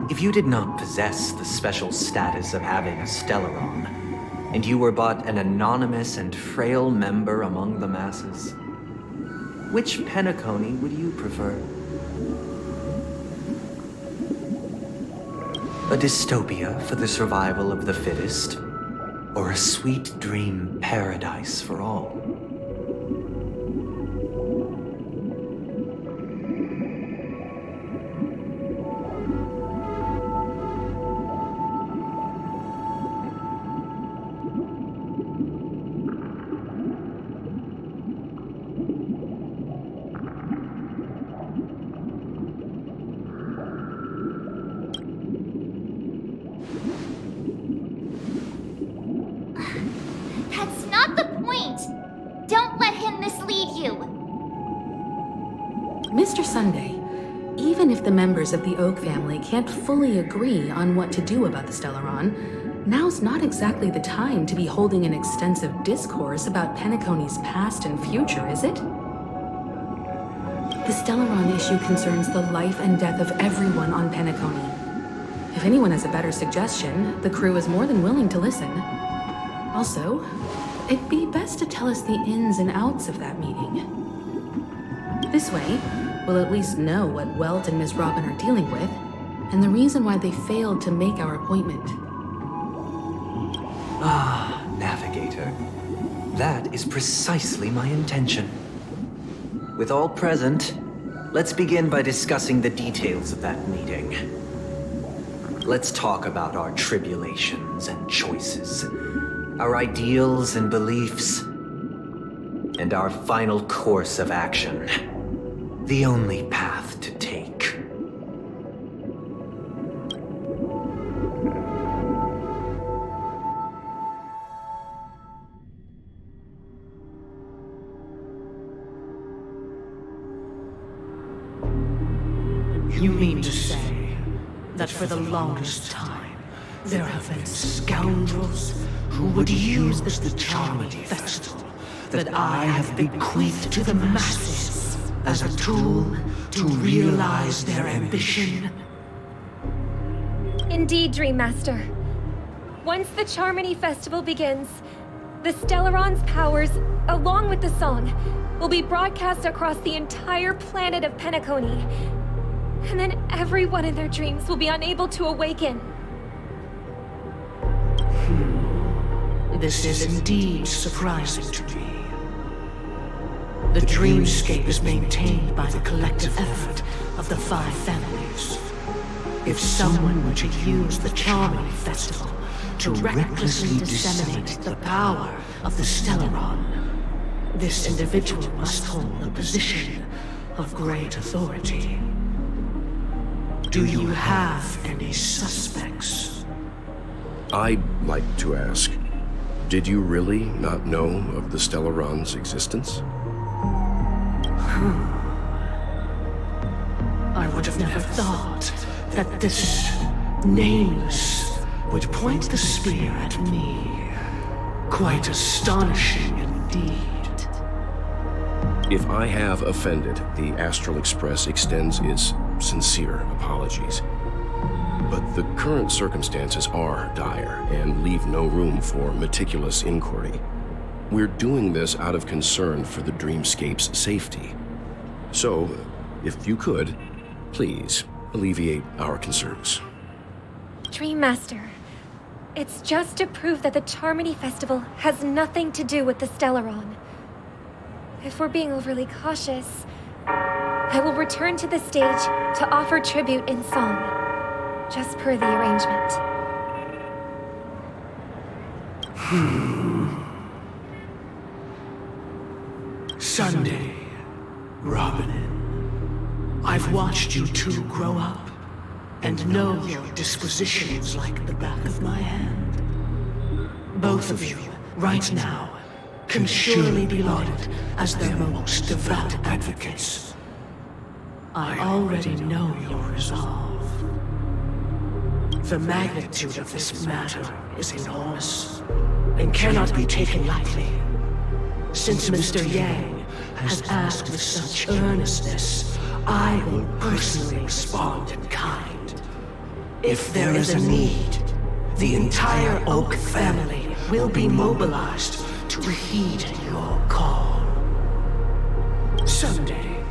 if you did not possess the special status of having a Stellaron, and you were but an anonymous and frail member among the masses, which Penacony would you prefer? A dystopia for the survival of the fittest, or a sweet dream paradise for all? That's not the point! Don't let him mislead you! Mr. Sunday, even if the members of the Oak family can't fully agree on what to do about the Stellaron, now's not exactly the time to be holding an extensive discourse about Penacony's past and future, is it? The Stellaron issue concerns the life and death of everyone on Penacony. If anyone has a better suggestion, the crew is more than willing to listen. Also, it'd be best to tell us the ins and outs of that meeting. This way, we'll at least know what Welt and Miss Robin are dealing with, and the reason why they failed to make our appointment. Ah, Navigator. That is precisely my intention. With all present, let's begin by discussing the details of that meeting. Let's talk about our tribulations and choices, our ideals and beliefs, and our final course of action. The only path to take. You mean to say that for the longest time, there have been scoundrels who would use this Charmity Festival that I have bequeathed to the masses as a tool to realize their ambition? Indeed, Dream Master. Once the Charmony Festival begins, the Stellaron's powers, along with the song, will be broadcast across the entire planet of Penacony. And then everyone in their dreams will be unable to awaken. This is indeed surprising to me. The dreamscape is maintained by the collective effort of the 5 families. If someone were to use the Charmony Festival to recklessly disseminate the power of the Stellaron, this individual must hold a position of great authority. Do you have any suspects? I'd like to ask, did you really not know of the Stellaron's existence? I would have never thought that this nameless would point the spear at me. Quite astonishing indeed. If I have offended, the Astral Express extends its sincere apologies. But the current circumstances are dire and leave no room for meticulous inquiry. We're doing this out of concern for the dreamscape's safety. So, if you could, please alleviate our concerns. Dream Master, it's just to prove that the Charmony Festival has nothing to do with the Stellaron. If we're being overly cautious, I will return to the stage to offer tribute in song, just per the arrangement. Sunday, Robin. I've watched you two grow up and know your dispositions like the back of my hand. Both of you, right now, can surely be lauded as their most devout advocates. I already know your resolve. The magnitude of this matter is enormous and cannot be taken lightly. Since Mr. Yang has asked with such earnestness, I will personally respond in kind. If there is a need, the entire Oak family will be mobilized to heed your call. Someday,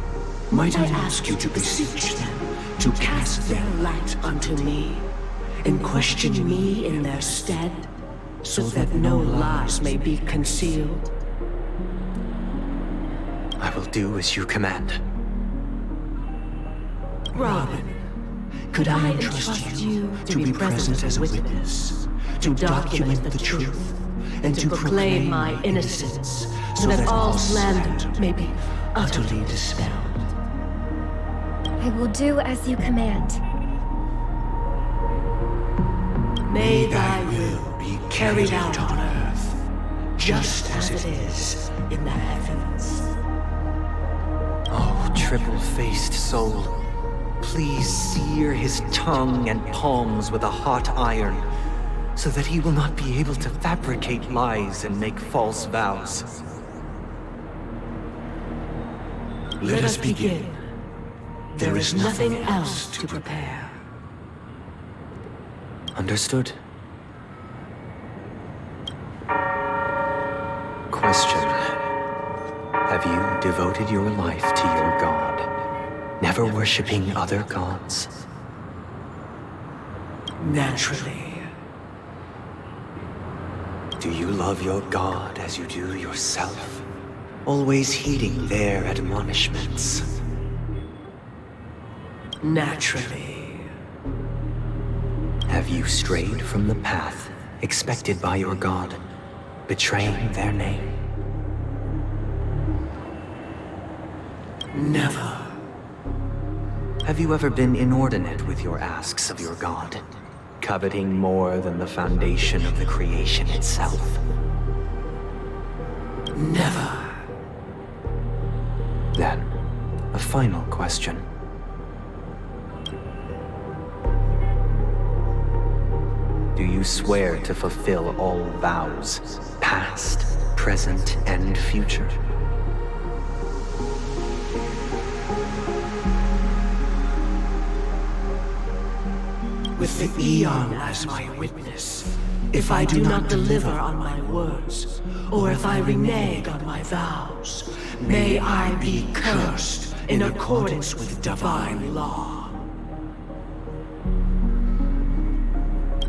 might I ask you to beseech them to cast their light unto me and question me in their stead, so that no lies may be concealed? I will do as you command. Robin, could I entrust you to be present as a witness, to document the truth, and to proclaim my innocence, so that all slander may be utterly dispelled? I will do as you command. May thy will be carried out on earth, just as it is in the heavens. Oh, triple-faced soul, please sear his tongue and palms with a hot iron, so that he will not be able to fabricate lies and make false vows. Let us begin. There is nothing else to prepare. Understood. Question. Have you devoted your life to your god, never worshipping other gods? Naturally. Do you love your god as you do yourself, always heeding their admonishments? Naturally. Have you strayed from the path expected by your god, betraying their name? Never. Have you ever been inordinate with your asks of your god, coveting more than the foundation of the creation itself? Never. Then, a final question. Do you swear to fulfill all vows, past, present, and future? With the Eon as my witness, if I do not deliver on my words, or if I renege on my vows, may I be cursed in accordance with divine law.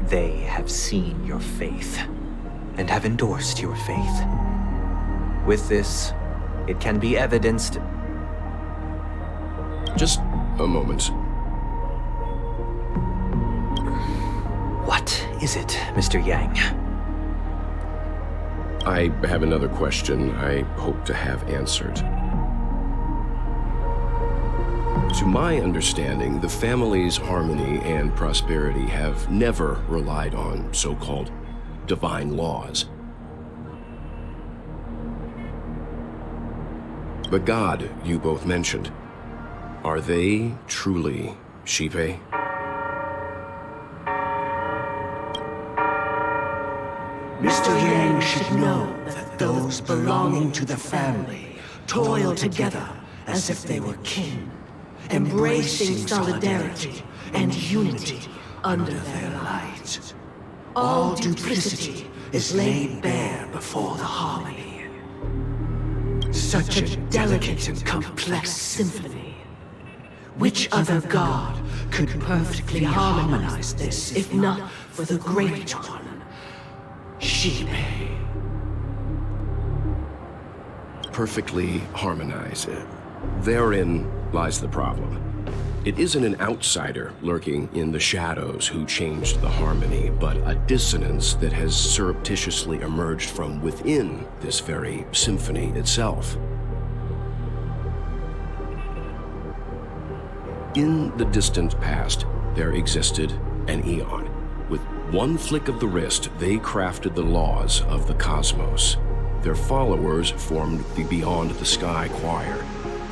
They have seen your faith, and have endorsed your faith. With this, it can be evidenced... Just a moment. What is it, Mr. Yang? I have another question I hope to have answered. To my understanding, the family's harmony and prosperity have never relied on so-called divine laws. The god you both mentioned, are they truly Shipe? Mr. Yang should know that those belonging to the family toil together as if they were kin, embracing solidarity and unity under their light. All duplicity is laid bare before the harmony. Such a delicate and complex symphony. Which other god could perfectly harmonize this, if not for the Great One, Shipe? Perfectly harmonize it. Therein lies the problem. It isn't an outsider lurking in the shadows who changed the harmony, but a dissonance that has surreptitiously emerged from within this very symphony itself. In the distant past, there existed an eon. With one flick of the wrist, they crafted the laws of the cosmos. Their followers formed the Beyond the Sky Choir,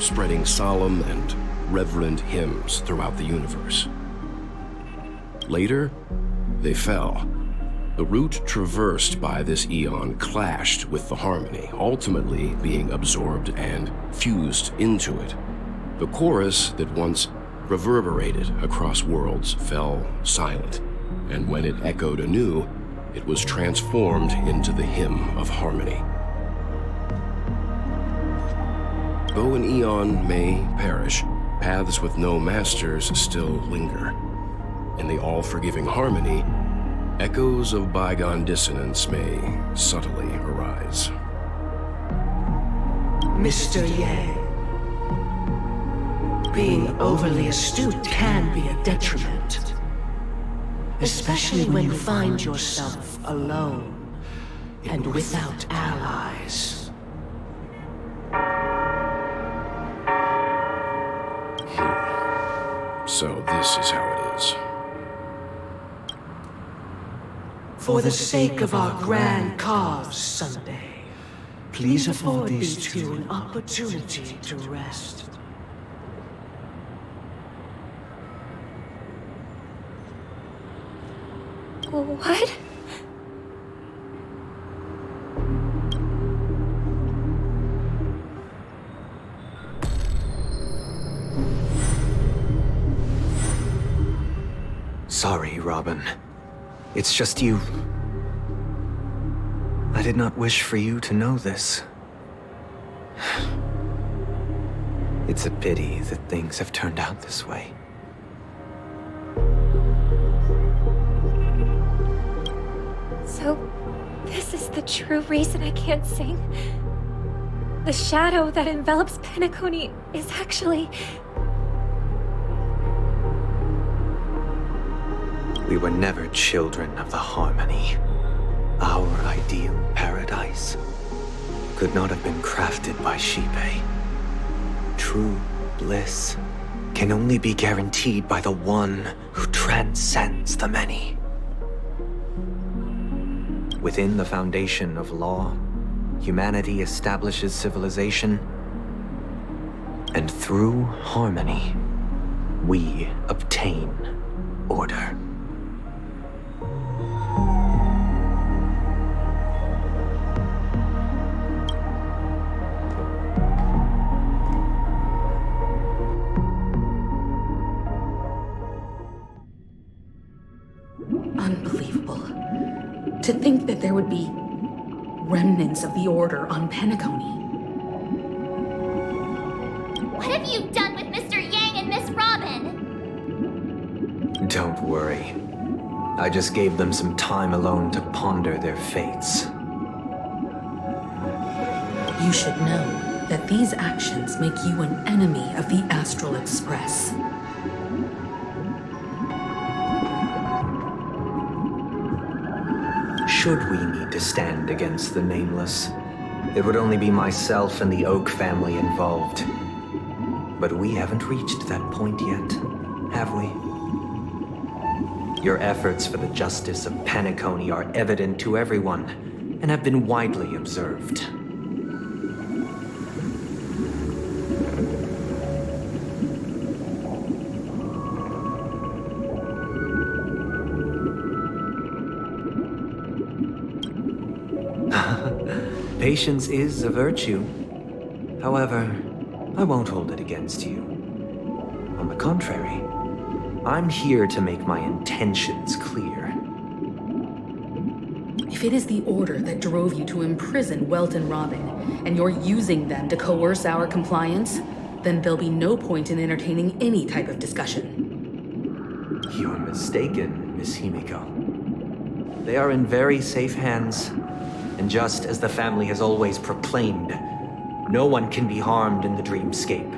spreading solemn and reverent hymns throughout the universe. Later, they fell. The route traversed by this eon clashed with the harmony, ultimately being absorbed and fused into it. The chorus that once reverberated across worlds fell silent, and when it echoed anew, it was transformed into the hymn of harmony. Though an eon may perish, paths with no masters still linger. In the all-forgiving harmony, echoes of bygone dissonance may subtly arise. Mr. Yang, being overly astute can be a detriment. Especially when you find yourself alone and without allies. So this is how it is. For the sake of our grand cause someday, please afford these two an opportunity to rest. What? Sorry, Robin. It's just you. I did not wish for you to know this. It's a pity that things have turned out this way. So, this is the true reason I can't sing? The shadow that envelops Penacony is actually... We were never children of the harmony. Our ideal paradise could not have been crafted by Shipe. True bliss can only be guaranteed by the one who transcends the many. Within the foundation of law, humanity establishes civilization, and through harmony, we obtain order. Unbelievable. To think that there would be remnants of the Order on Penacony. What have you done with Mr. Yang and Miss Robin? Don't worry. I just gave them some time alone to ponder their fates. You should know that these actions make you an enemy of the Astral Express. Should we need to stand against the Nameless, it would only be myself and the Oak family involved. But we haven't reached that point yet, have we? Your efforts for the justice of Penacony are evident to everyone, and have been widely observed. Patience is a virtue. However, I won't hold it against you. On the contrary, I'm here to make my intentions clear. If it is the Order that drove you to imprison Welt and Robin, and you're using them to coerce our compliance, then there'll be no point in entertaining any type of discussion. You're mistaken, Miss Himiko. They are in very safe hands. And just as the family has always proclaimed, no one can be harmed in the dreamscape.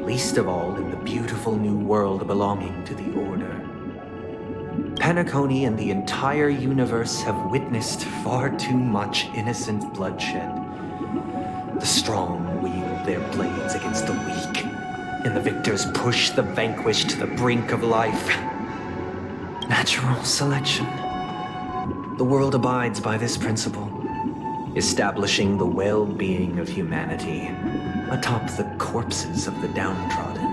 least of all in the beautiful new world belonging to the Order. Penacony and the entire universe have witnessed far too much innocent bloodshed. The strong wield their blades against the weak, and the victors push the vanquished to the brink of life. Natural selection. The world abides by this principle, establishing the well-being of humanity atop the corpses of the downtrodden.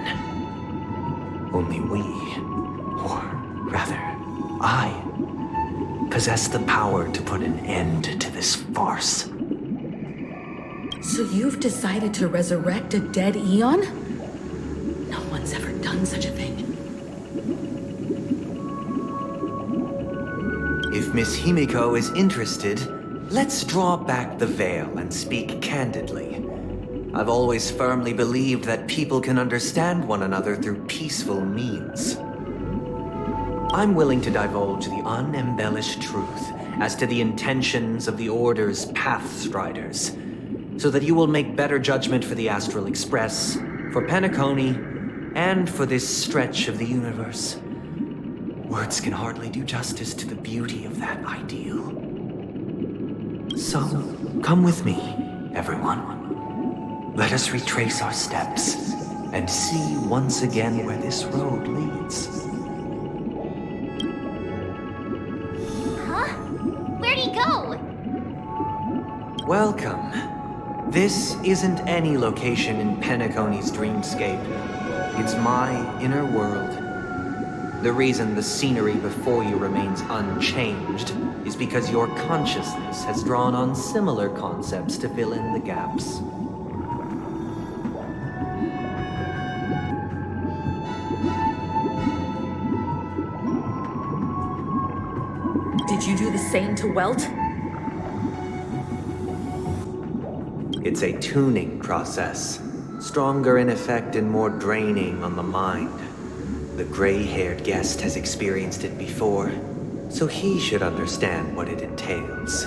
Only we, or rather, I, possess the power to put an end to this farce. So you've decided to resurrect a dead Eon? No one's ever done such a thing. If Miss Himiko is interested, let's draw back the veil and speak candidly. I've always firmly believed that people can understand one another through peaceful means. I'm willing to divulge the unembellished truth as to the intentions of the Order's Pathstriders, so that you will make better judgment for the Astral Express, for Penacony, and for this stretch of the universe. Words can hardly do justice to the beauty of that ideal. So, come with me, everyone. Let us retrace our steps and see once again where this road leads. Huh? Where'd he go? Welcome. This isn't any location in Penacony's dreamscape. It's my inner world. The reason the scenery before you remains unchanged is because your consciousness has drawn on similar concepts to fill in the gaps. Did you do the same to Welt? It's a tuning process, stronger in effect and more draining on the mind. The gray-haired guest has experienced it before, so he should understand what it entails.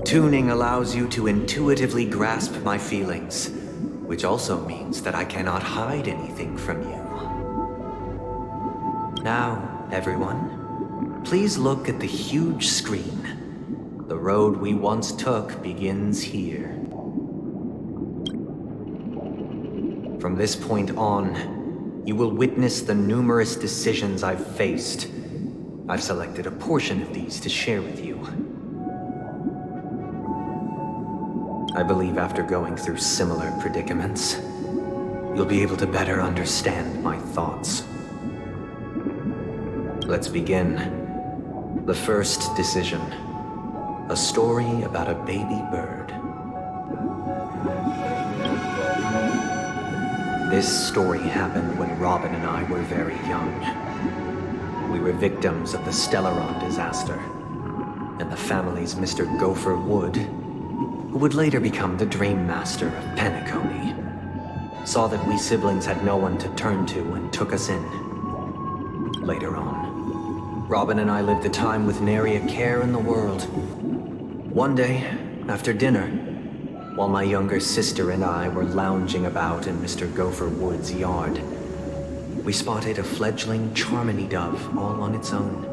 Tuning allows you to intuitively grasp my feelings, which also means that I cannot hide anything from you. Now, everyone, please look at the huge screen. The road we once took begins here. From this point on, you will witness the numerous decisions I've faced. I've selected a portion of these to share with you. I believe after going through similar predicaments, you'll be able to better understand my thoughts. Let's begin. The first decision. A story about a baby bird. This story happened when Robin and I were very young. We were victims of the Stellaron disaster, and the family's Mr. Gopher Wood, who would later become the Dream Master of Penacony, saw that we siblings had no one to turn to and took us in. Later on, Robin and I lived a time with nary a care in the world. One day, after dinner, while my younger sister and I were lounging about in Mr. Gopher Wood's yard, we spotted a fledgling Charmony dove all on its own.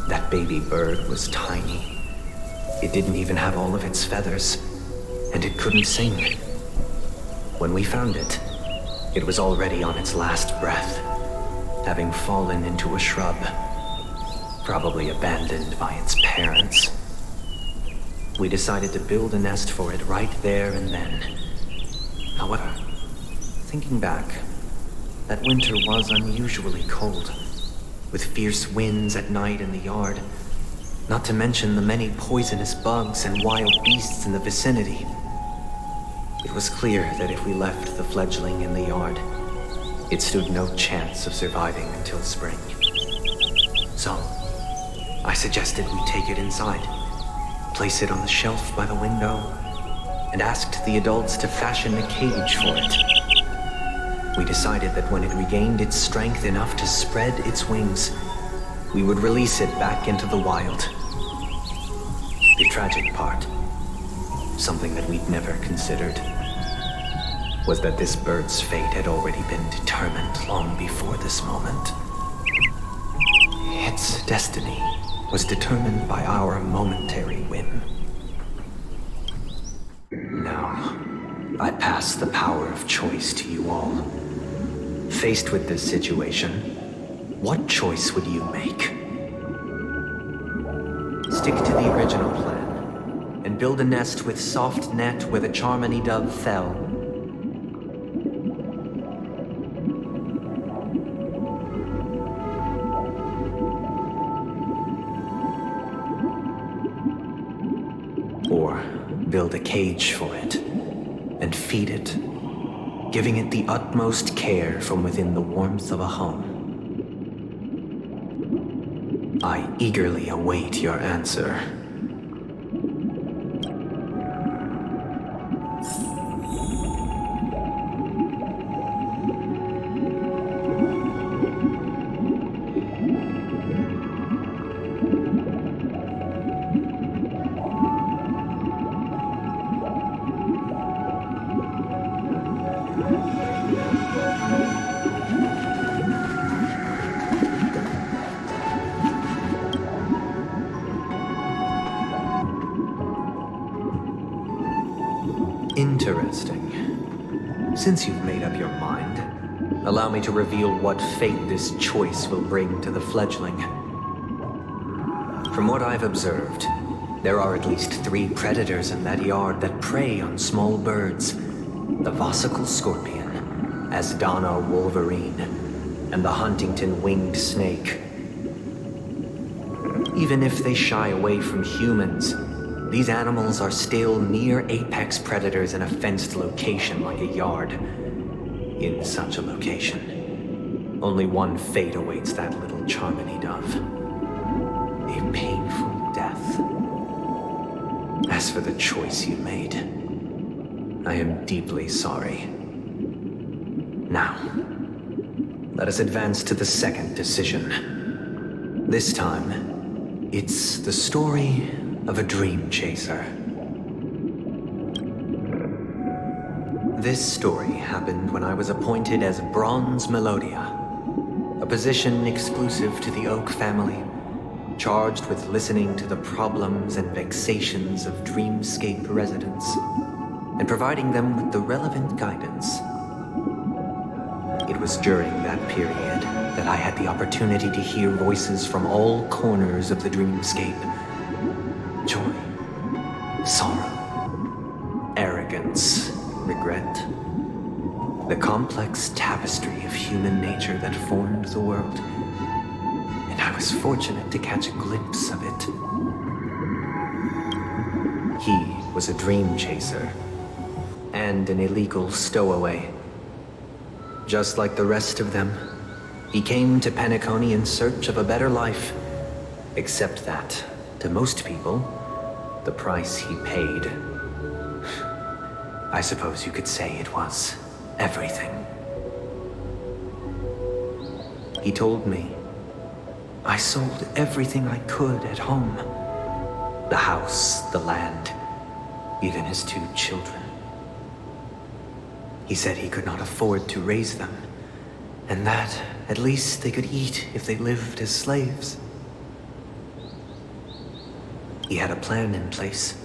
That baby bird was tiny. It didn't even have all of its feathers, and it couldn't sing. When we found it, it was already on its last breath, having fallen into a shrub, probably abandoned by its parents. We decided to build a nest for it right there and then. However, thinking back, that winter was unusually cold, with fierce winds at night in the yard, not to mention the many poisonous bugs and wild beasts in the vicinity. It was clear that if we left the fledgling in the yard, it stood no chance of surviving until spring. So, I suggested we take it inside, place it on the shelf by the window, and asked the adults to fashion a cage for it. We decided that when it regained its strength enough to spread its wings, we would release it back into the wild. The tragic part, something that we'd never considered, was that this bird's fate had already been determined long before this moment. Its destiny was determined by our momentary whim. Now, I pass the power of choice to you all. Faced with this situation, what choice would you make? Stick to the original plan, and build a nest with soft net where the Charmony dove fell. Or build a cage for it, and feed it, giving it the utmost care from within the warmth of a home. I eagerly await your answer. Interesting. Since you've made up your mind, allow me to reveal what fate this choice will bring to the fledgling. From what I've observed, there are at least 3 predators in that yard that prey on small birds. The Vossicle scorpion, Asdana wolverine, and the Huntington winged snake. Even if they shy away from humans, these animals are still near apex predators in a fenced location like a yard. In such a location, only one fate awaits that little Charmony dove. A painful death. As for the choice you made, I am deeply sorry. Now, let us advance to the second decision. This time, it's the story of a dream chaser. This story happened when I was appointed as Bronze Melodia, a position exclusive to the Oak family, charged with listening to the problems and vexations of dreamscape residents, and providing them with the relevant guidance. It was during that period that I had the opportunity to hear voices from all corners of the dreamscape. Joy, sorrow, arrogance, regret. The complex tapestry of human nature that formed the world. And I was fortunate to catch a glimpse of it. He was a dream chaser and an illegal stowaway. Just like the rest of them, he came to Penacony in search of a better life. Except that, to most people, the price he paid, I suppose you could say it was everything. He told me, I sold everything I could at home. The house, the land, even his 2 children. He said he could not afford to raise them, and that at least they could eat if they lived as slaves. He had a plan in place.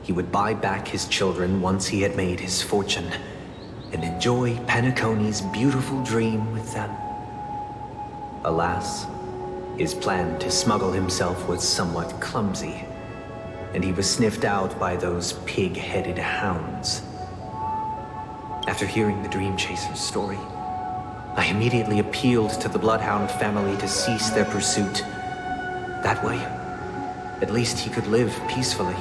He would buy back his children once he had made his fortune, and enjoy Penacony's beautiful dream with them. Alas, his plan to smuggle himself was somewhat clumsy, and he was sniffed out by those pig-headed hounds. After hearing the Dream Chaser's story, I immediately appealed to the Bloodhound family to cease their pursuit. That way, at least he could live peacefully.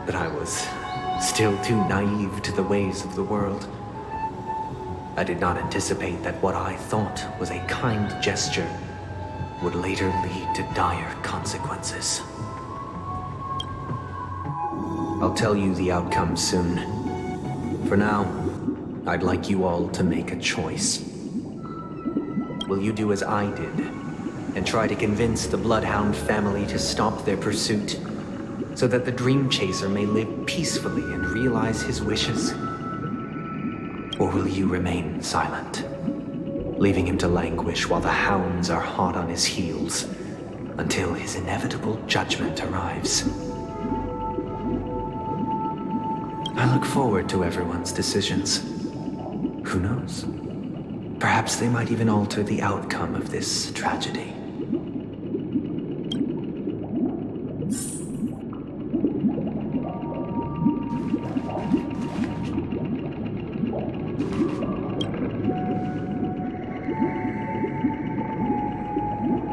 But I was still too naive to the ways of the world. I did not anticipate that what I thought was a kind gesture would later lead to dire consequences. I'll tell you the outcome soon. For now, I'd like you all to make a choice. Will you do as I did and try to convince the Bloodhound family to stop their pursuit? so that the Dream Chaser may live peacefully and realize his wishes? Or will you remain silent, leaving him to languish while the hounds are hot on his heels until his inevitable judgment arrives? I look forward to everyone's decisions. Who knows? Perhaps they might even alter the outcome of this tragedy.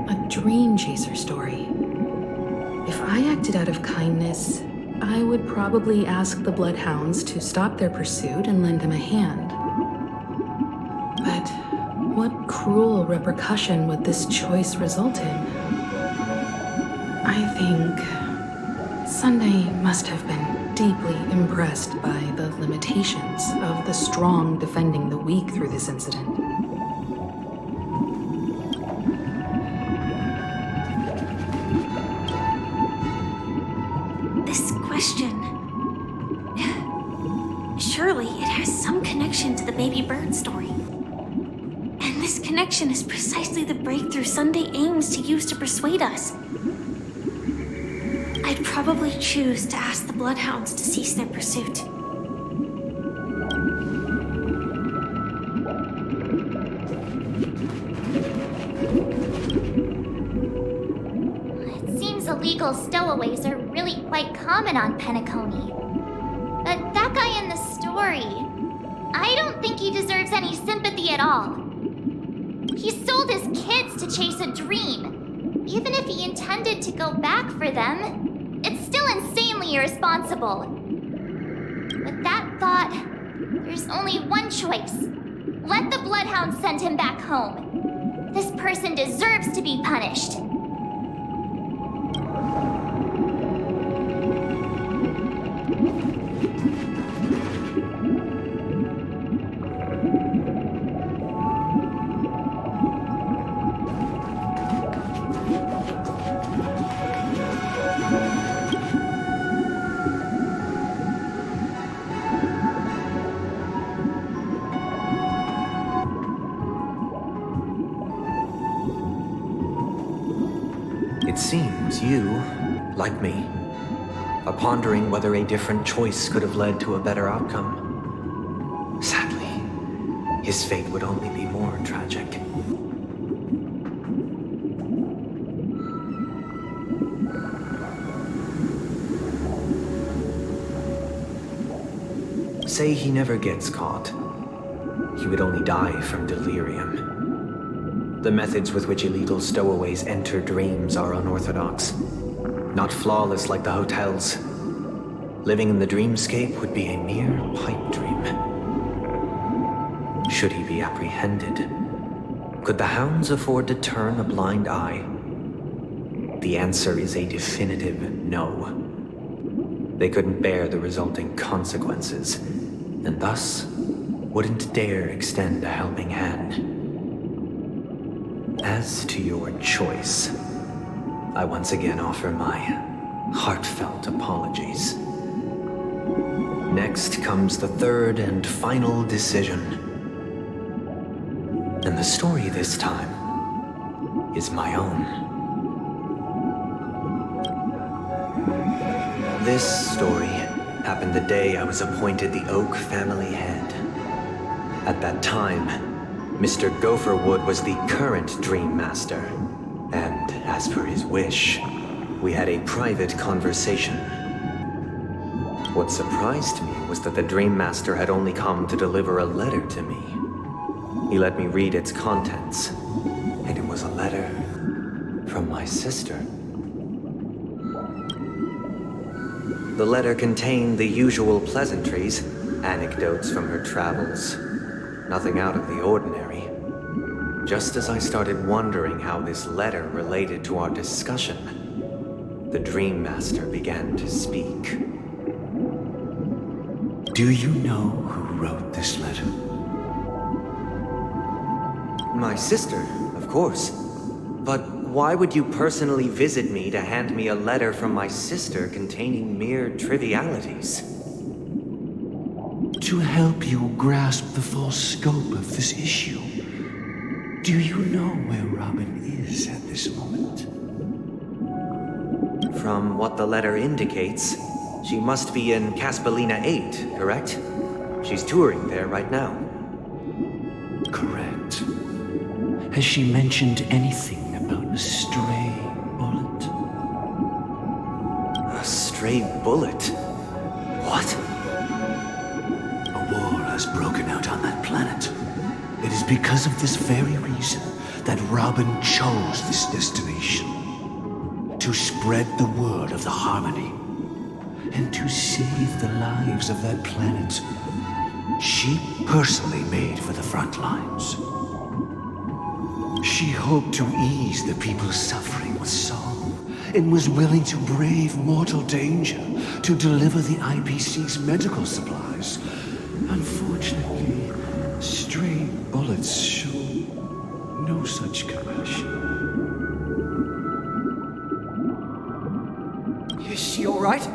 A Dream Chaser story. If I acted out of kindness, I would probably ask the Bloodhounds to stop their pursuit and lend him a hand. But what cruel repercussion would this choice result in? I think Sunday must have been deeply impressed by the limitations of the strong defending the weak through this incident. This question... Surely it has some connection to the baby bird story. And this connection is precisely the breakthrough Sunday aims to use to persuade us. I'd probably choose to ask the Bloodhounds to cease their pursuit. It seems illegal stowaways are really quite common on Penacony. But that guy in the story, I don't think he deserves any sympathy at all. He sold his kids to chase a dream. Even if he intended to go back for them, it's still insanely irresponsible. With that thought, there's only one choice. Let the Bloodhounds send him back home. This person deserves to be punished. It seems you, like me, are pondering whether a different choice could have led to a better outcome. Sadly, his fate would only be more tragic. Say he never gets caught. He would only die from delirium. The methods with which illegal stowaways enter dreams are unorthodox, not flawless like the hotels. Living in the dreamscape would be a mere pipe dream. Should he be apprehended? Could the hounds afford to turn a blind eye? The answer is a definitive no. They couldn't bear the resulting consequences, and thus wouldn't dare extend a helping hand. As to your choice, I once again offer my heartfelt apologies. Next comes the third and final decision. And the story this time is my own. This story happened the day I was appointed the Oak family head. At that time, Mr. Gopherwood was the current Dream Master, and as per his wish, we had a private conversation. What surprised me was that the Dream Master had only come to deliver a letter to me. He let me read its contents, and it was a letter from my sister. The letter contained the usual pleasantries, anecdotes from her travels. Nothing out of the ordinary. Just as I started wondering how this letter related to our discussion, the Dream Master began to speak. Do you know who wrote this letter? My sister, of course. But why would you personally visit me to hand me a letter from my sister containing mere trivialities? To help you grasp the full scope of this issue. Do you know where Robin is at this moment? From what the letter indicates, she must be in Caspelina 8, correct? She's touring there right now. Correct. Has she mentioned anything about a stray bullet? A stray bullet? What? A war has broken out on that planet. It is because of this very reason that Robin chose this destination. To spread the word of the Harmony. And to save the lives of that planet she personally made for the front lines. She hoped to ease the people's suffering with song, and was willing to brave mortal danger to deliver the IPC's medical supplies. Unfortunately, stray bullets show no such compassion. Is she all right?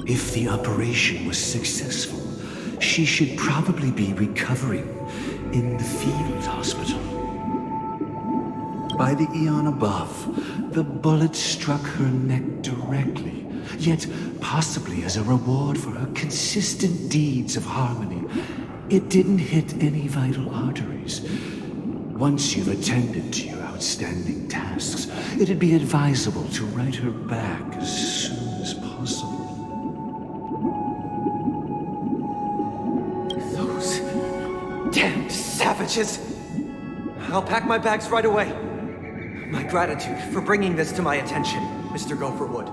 If the operation was successful, she should probably be recovering in the field hospital. By the eon above, the bullet struck her neck directly, yet possibly as a reward for her consistent deeds of harmony, it didn't hit any vital arteries. Once you've attended to your outstanding tasks, it'd be advisable to write her back as soon as possible. Those damned savages! I'll pack my bags right away. My gratitude for bringing this to my attention, Mr. Gopherwood.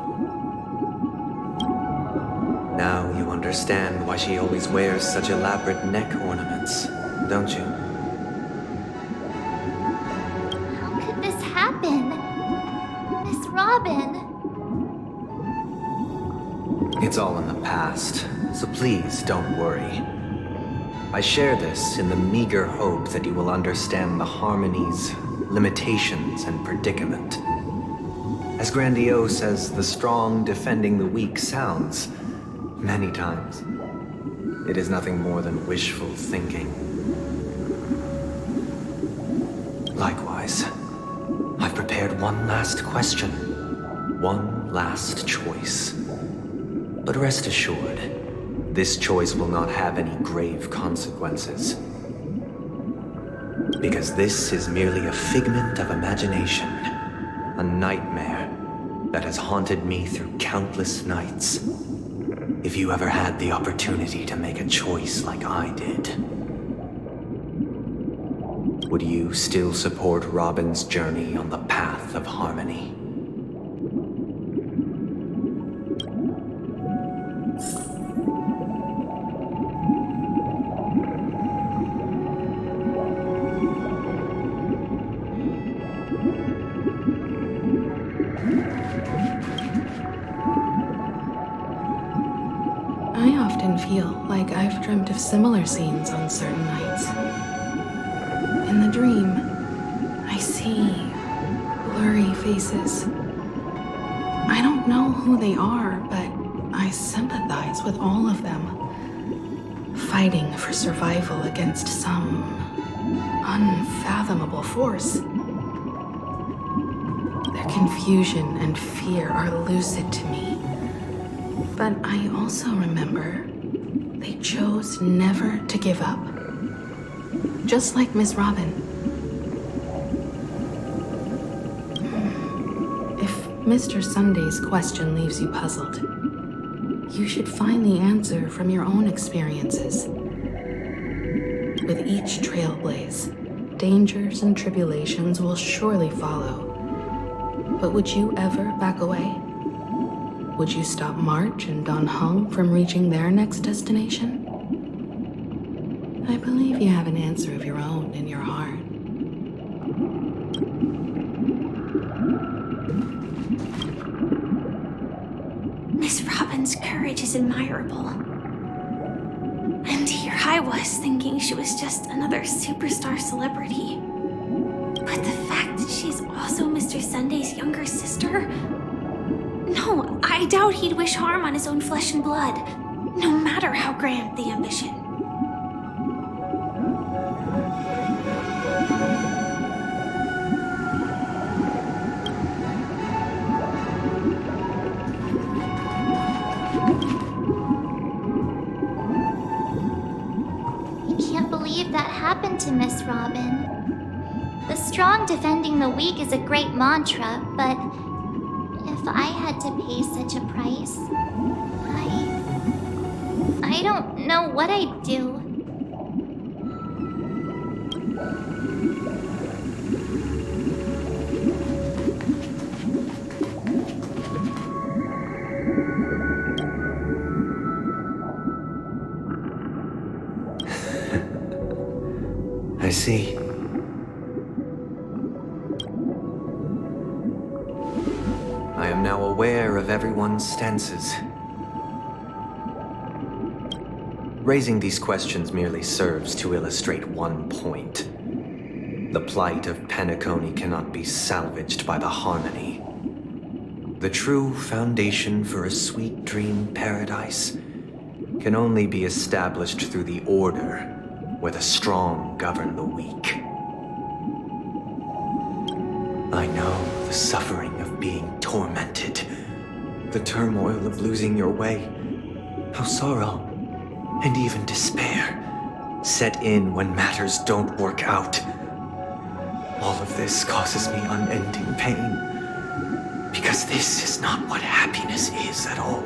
Now you understand why she always wears such elaborate neck ornaments, don't you? How could this happen? Miss Robin. It's all in the past, so please don't worry. I share this in the meager hope that you will understand the Harmony's limitations and predicament. As grandiose as the strong defending the weak sounds, many times, it is nothing more than wishful thinking. Likewise, I've prepared one last question, one last choice. But rest assured, this choice will not have any grave consequences. Because this is merely a figment of imagination, a nightmare that has haunted me through countless nights. If you ever had the opportunity to make a choice like I did, would you still support Robin's journey on the path of harmony? I often feel like I've dreamt of similar scenes on certain nights. In the dream, I see blurry faces. I don't know who they are, but I sympathize with all of them, fighting for survival against some unfathomable force. Their confusion and fear are lucid to me. But I also remember they chose never to give up. Just like Miss Robin. If Mr. Sunday's question leaves you puzzled, you should find the answer from your own experiences. With each trailblaze, dangers and tribulations will surely follow. But would you ever back away? Would you stop March and Don Hung from reaching their next destination? I believe you have an answer of your own in your heart. Miss Robin's courage is admirable. And here I was thinking she was just another superstar celebrity. But the fact that she's also Mr. Sunday's younger sister? No, I doubt he'd wish harm on his own flesh and blood, no matter how grand the ambition. I can't believe that happened to Miss Robin. The strong defending the weak is a great mantra, but if I had to pay such a price, I don't know what I'd do. I see. I am now aware of everyone's stances. Raising these questions merely serves to illustrate one point. The plight of Penacony cannot be salvaged by the Harmony. The true foundation for a sweet dream paradise can only be established through the order where the strong govern the weak. I know the suffering of being tormented, the turmoil of losing your way, how sorrow and even despair set in when matters don't work out. All of this causes me unending pain, because this is not what happiness is at all.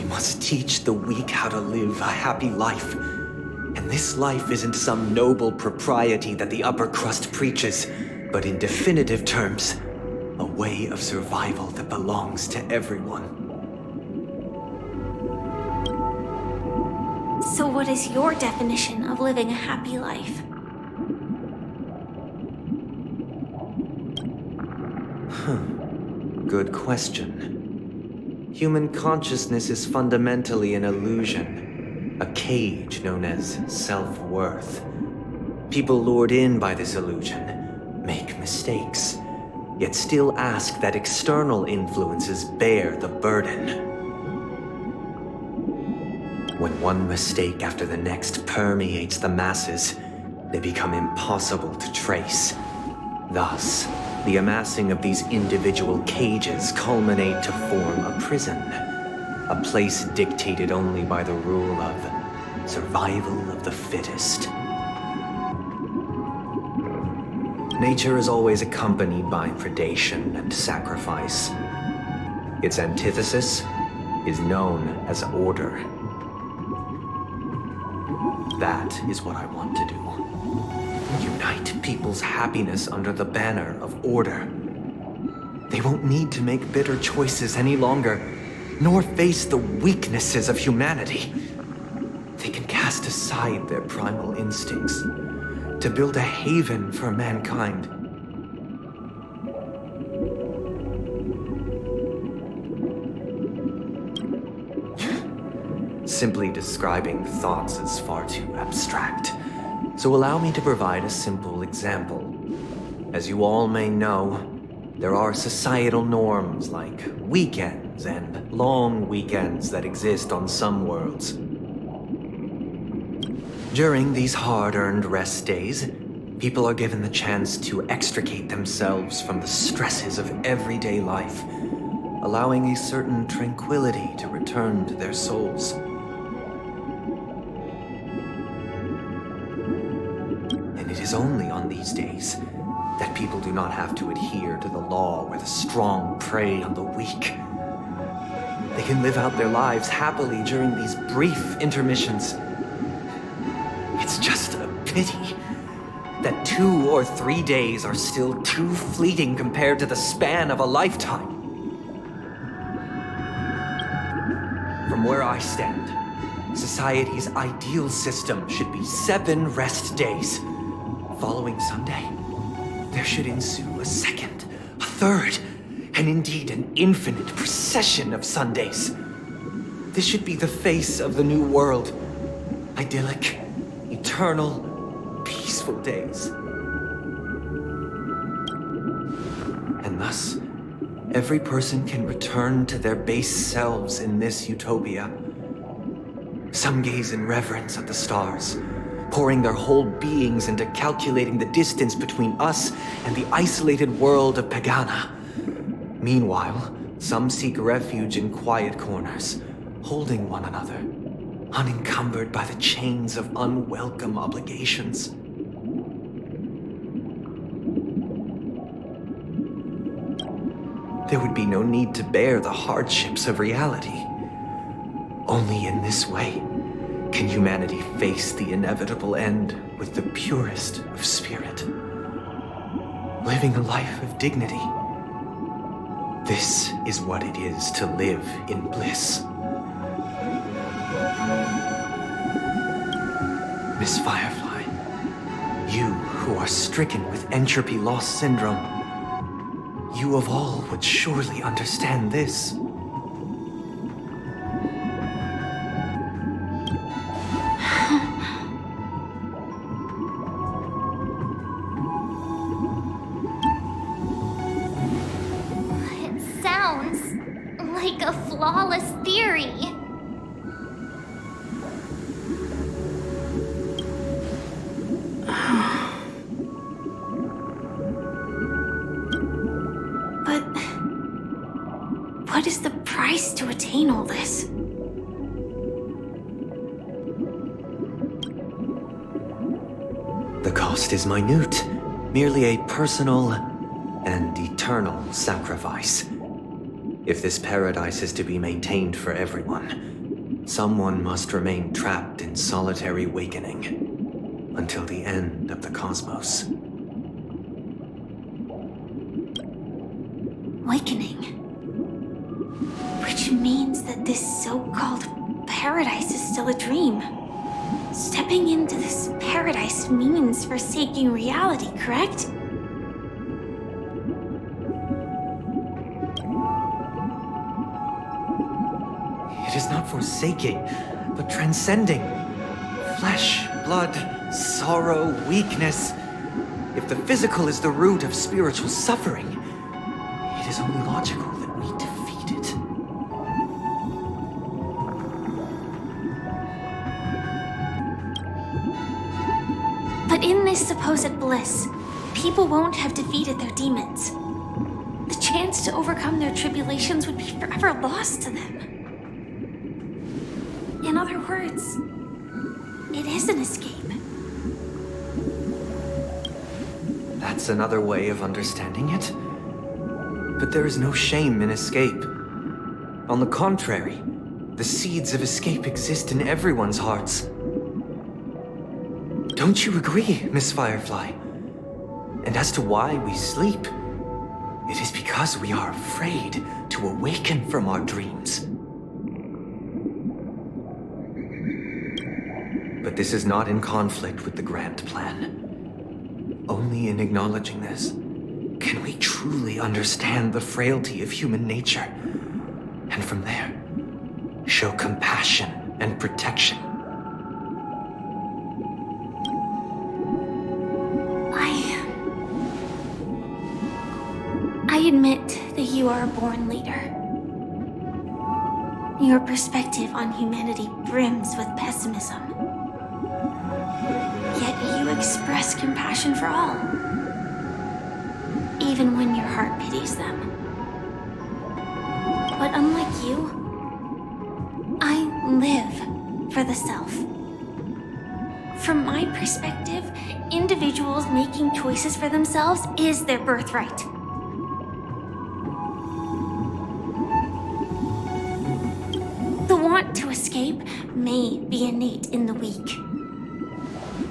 Must teach the weak how to live a happy life. And this life isn't some noble propriety that the upper crust preaches, but in definitive terms, a way of survival that belongs to everyone. So what is your definition of living a happy life? Good question. Human consciousness is fundamentally an illusion, a cage known as self-worth. People lured in by this illusion make mistakes, yet still ask that external influences bear the burden. When one mistake after the next permeates the masses, they become impossible to trace. Thus, the amassing of these individual cages culminate to form a prison, a place dictated only by the rule of survival of the fittest. Nature is always accompanied by predation and sacrifice. Its antithesis is known as order. That is what I want to do. Unite people's happiness under the banner of order. They won't need to make bitter choices any longer, nor face the weaknesses of humanity. They can cast aside their primal instincts to build a haven for mankind. Simply describing thoughts is far too abstract. So allow me to provide a simple example. As you all may know, there are societal norms like weekends and long weekends that exist on some worlds. During these hard-earned rest days, people are given the chance to extricate themselves from the stresses of everyday life, allowing a certain tranquility to return to their souls. And it is only on these days that people do not have to adhere to the law where the strong prey on the weak. They can live out their lives happily during these brief intermissions. It's just a pity that 2 or 3 days are still too fleeting compared to the span of a lifetime. From where I stand, society's ideal system should be 7 rest days. Following Sunday, there should ensue a second, a third, and indeed an infinite procession of Sundays. This should be the face of the new world. Idyllic, eternal, peaceful days. And thus, every person can return to their base selves in this utopia. Some gaze in reverence at the stars, pouring their whole beings into calculating the distance between us and the isolated world of Pagana. Meanwhile, some seek refuge in quiet corners, holding one another, unencumbered by the chains of unwelcome obligations. There would be no need to bear the hardships of reality. Only in this way can humanity face the inevitable end with the purest of spirit, living a life of dignity. This is what it is to live in bliss. Miss Firefly, you who are stricken with entropy loss syndrome, you of all would surely understand this. It sounds like a flawless theory. But what is the price to attain all this? The cost is minute, merely a personal and eternal sacrifice. If this paradise is to be maintained for everyone, someone must remain trapped in solitary awakening until the end of the cosmos. Awakening. Which means that this so-called paradise is still a dream. Stepping into this paradise means forsaking reality, correct? It is not forsaking, but transcending. Flesh, blood, sorrow, weakness. If the physical is the root of spiritual suffering, it is only logical that we defeat it. But in this supposed bliss, people won't have defeated their demons. The chance to overcome their tribulations would be forever lost to them. In other words, it is an escape. That's another way of understanding it. But there is no shame in escape. On the contrary, the seeds of escape exist in everyone's hearts. Don't you agree, Miss Firefly? And as to why we sleep, it is because we are afraid to awaken from our dreams. But this is not in conflict with the grand plan. Only in acknowledging this can we truly understand the frailty of human nature, and from there, show compassion and protection. I admit that you are a born leader. Your perspective on humanity brims with pessimism. Yet you express compassion for all, even when your heart pities them. But unlike you, I live for the self. From my perspective, individuals making choices for themselves is their birthright. The want to escape may be innate in the weak.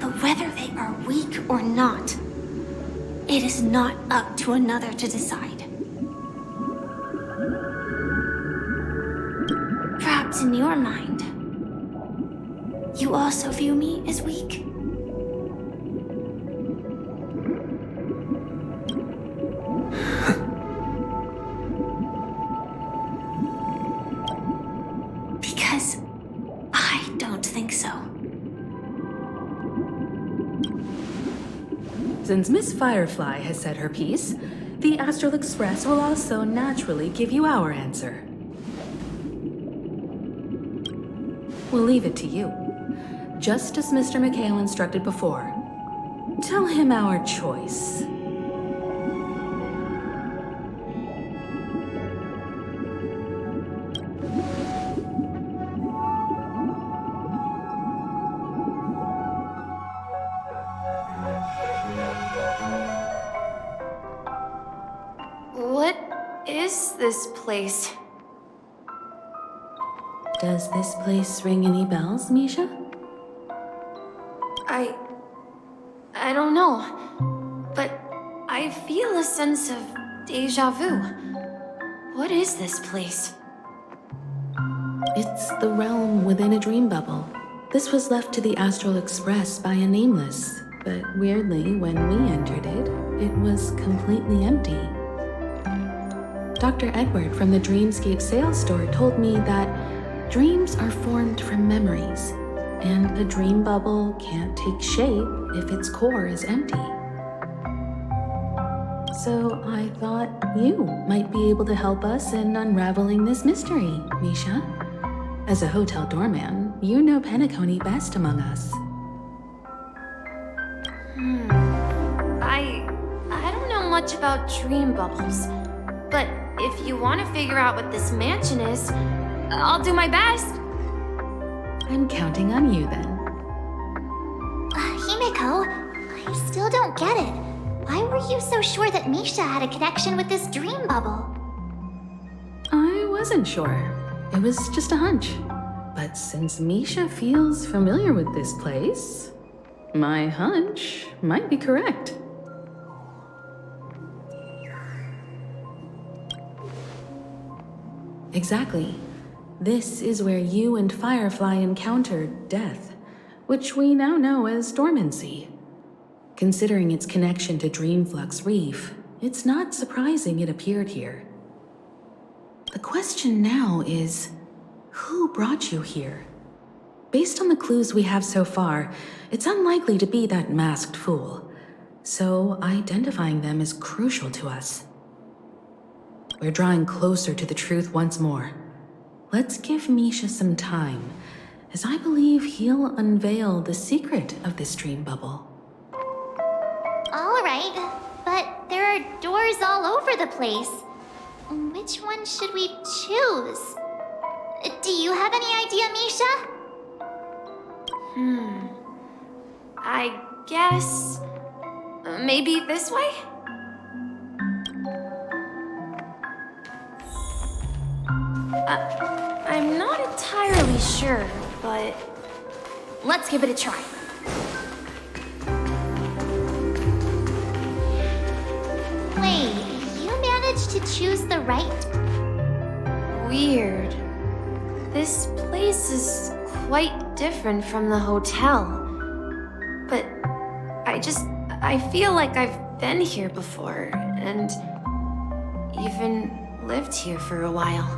But whether they are weak or not, it is not up to another to decide. Perhaps in your mind, you also view me as weak? Because I don't think so. Since Miss Firefly has said her piece, the Astral Express will also naturally give you our answer. We'll leave it to you. Just as Mr. McHale instructed before. Tell him our choice. What is this place? Does this place ring any bells, Misha? I don't know, but I feel a sense of déjà vu. What is this place? It's the realm within a dream bubble. This was left to the Astral Express by a nameless, but weirdly, when we entered it, it was completely empty. Dr. Edward from the Dreamscape sales store told me that dreams are formed from memories, and a dream bubble can't take shape if its core is empty. So I thought you might be able to help us in unraveling this mystery, Misha. As a hotel doorman, you know Penacony best among us. I don't know much about dream bubbles, but if you want to figure out what this mansion is, I'll do my best. I'm counting on you then. Himiko, I still don't get it. Why were you so sure that Misha had a connection with this dream bubble? I wasn't sure. It was just a hunch. But since Misha feels familiar with this place, my hunch might be correct. Exactly. This is where you and Firefly encountered death, which we now know as dormancy. Considering its connection to Dreamflux Reef, it's not surprising it appeared here. The question now is, who brought you here? Based on the clues we have so far, it's unlikely to be that masked fool, so identifying them is crucial to us. We're drawing closer to the truth once more. Let's give Misha some time, as I believe he'll unveil the secret of this dream bubble. All right, but there are doors all over the place. Which one should we choose? Do you have any idea, Misha? I guess... maybe this way? I'm not entirely sure, but let's give it a try. Wait, you managed to choose the right? Weird. This place is quite different from the hotel. But I feel like I've been here before, and even lived here for a while.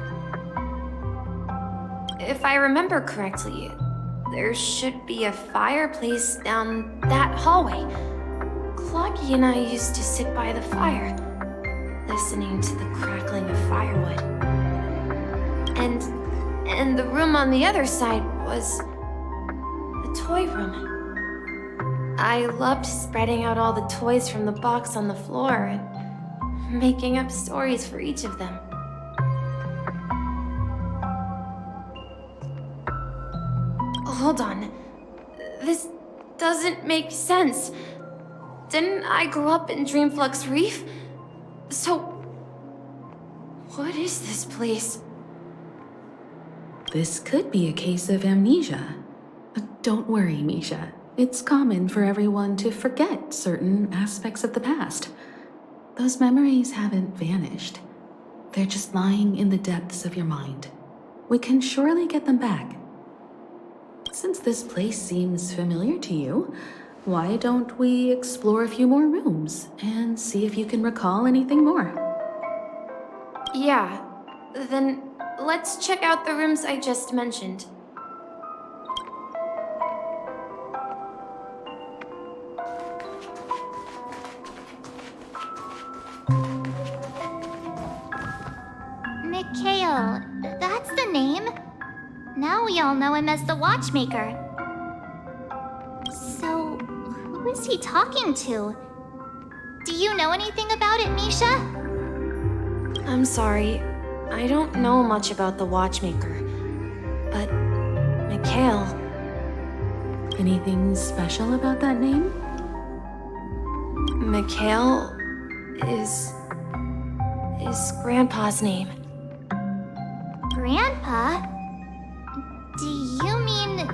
If I remember correctly, there should be a fireplace down that hallway. Cloggy and I used to sit by the fire, listening to the crackling of firewood. And the room on the other side was the toy room. I loved spreading out all the toys from the box on the floor and making up stories for each of them. Hold on. This doesn't make sense. Didn't I grow up in Dreamflux Reef? So, what is this place? This could be a case of amnesia. Don't worry, Misha. It's common for everyone to forget certain aspects of the past. Those memories haven't vanished. They're just lying in the depths of your mind. We can surely get them back. Since this place seems familiar to you, why don't we explore a few more rooms and see if you can recall anything more? Yeah, then let's check out the rooms I just mentioned. Mikhail, that's the name. Now we all know him as the Watchmaker. So, who is he talking to? Do you know anything about it, Misha? I'm sorry, I don't know much about the Watchmaker. But, Mikhail... Anything special about that name? Mikhail is Grandpa's name. Grandpa? Do you mean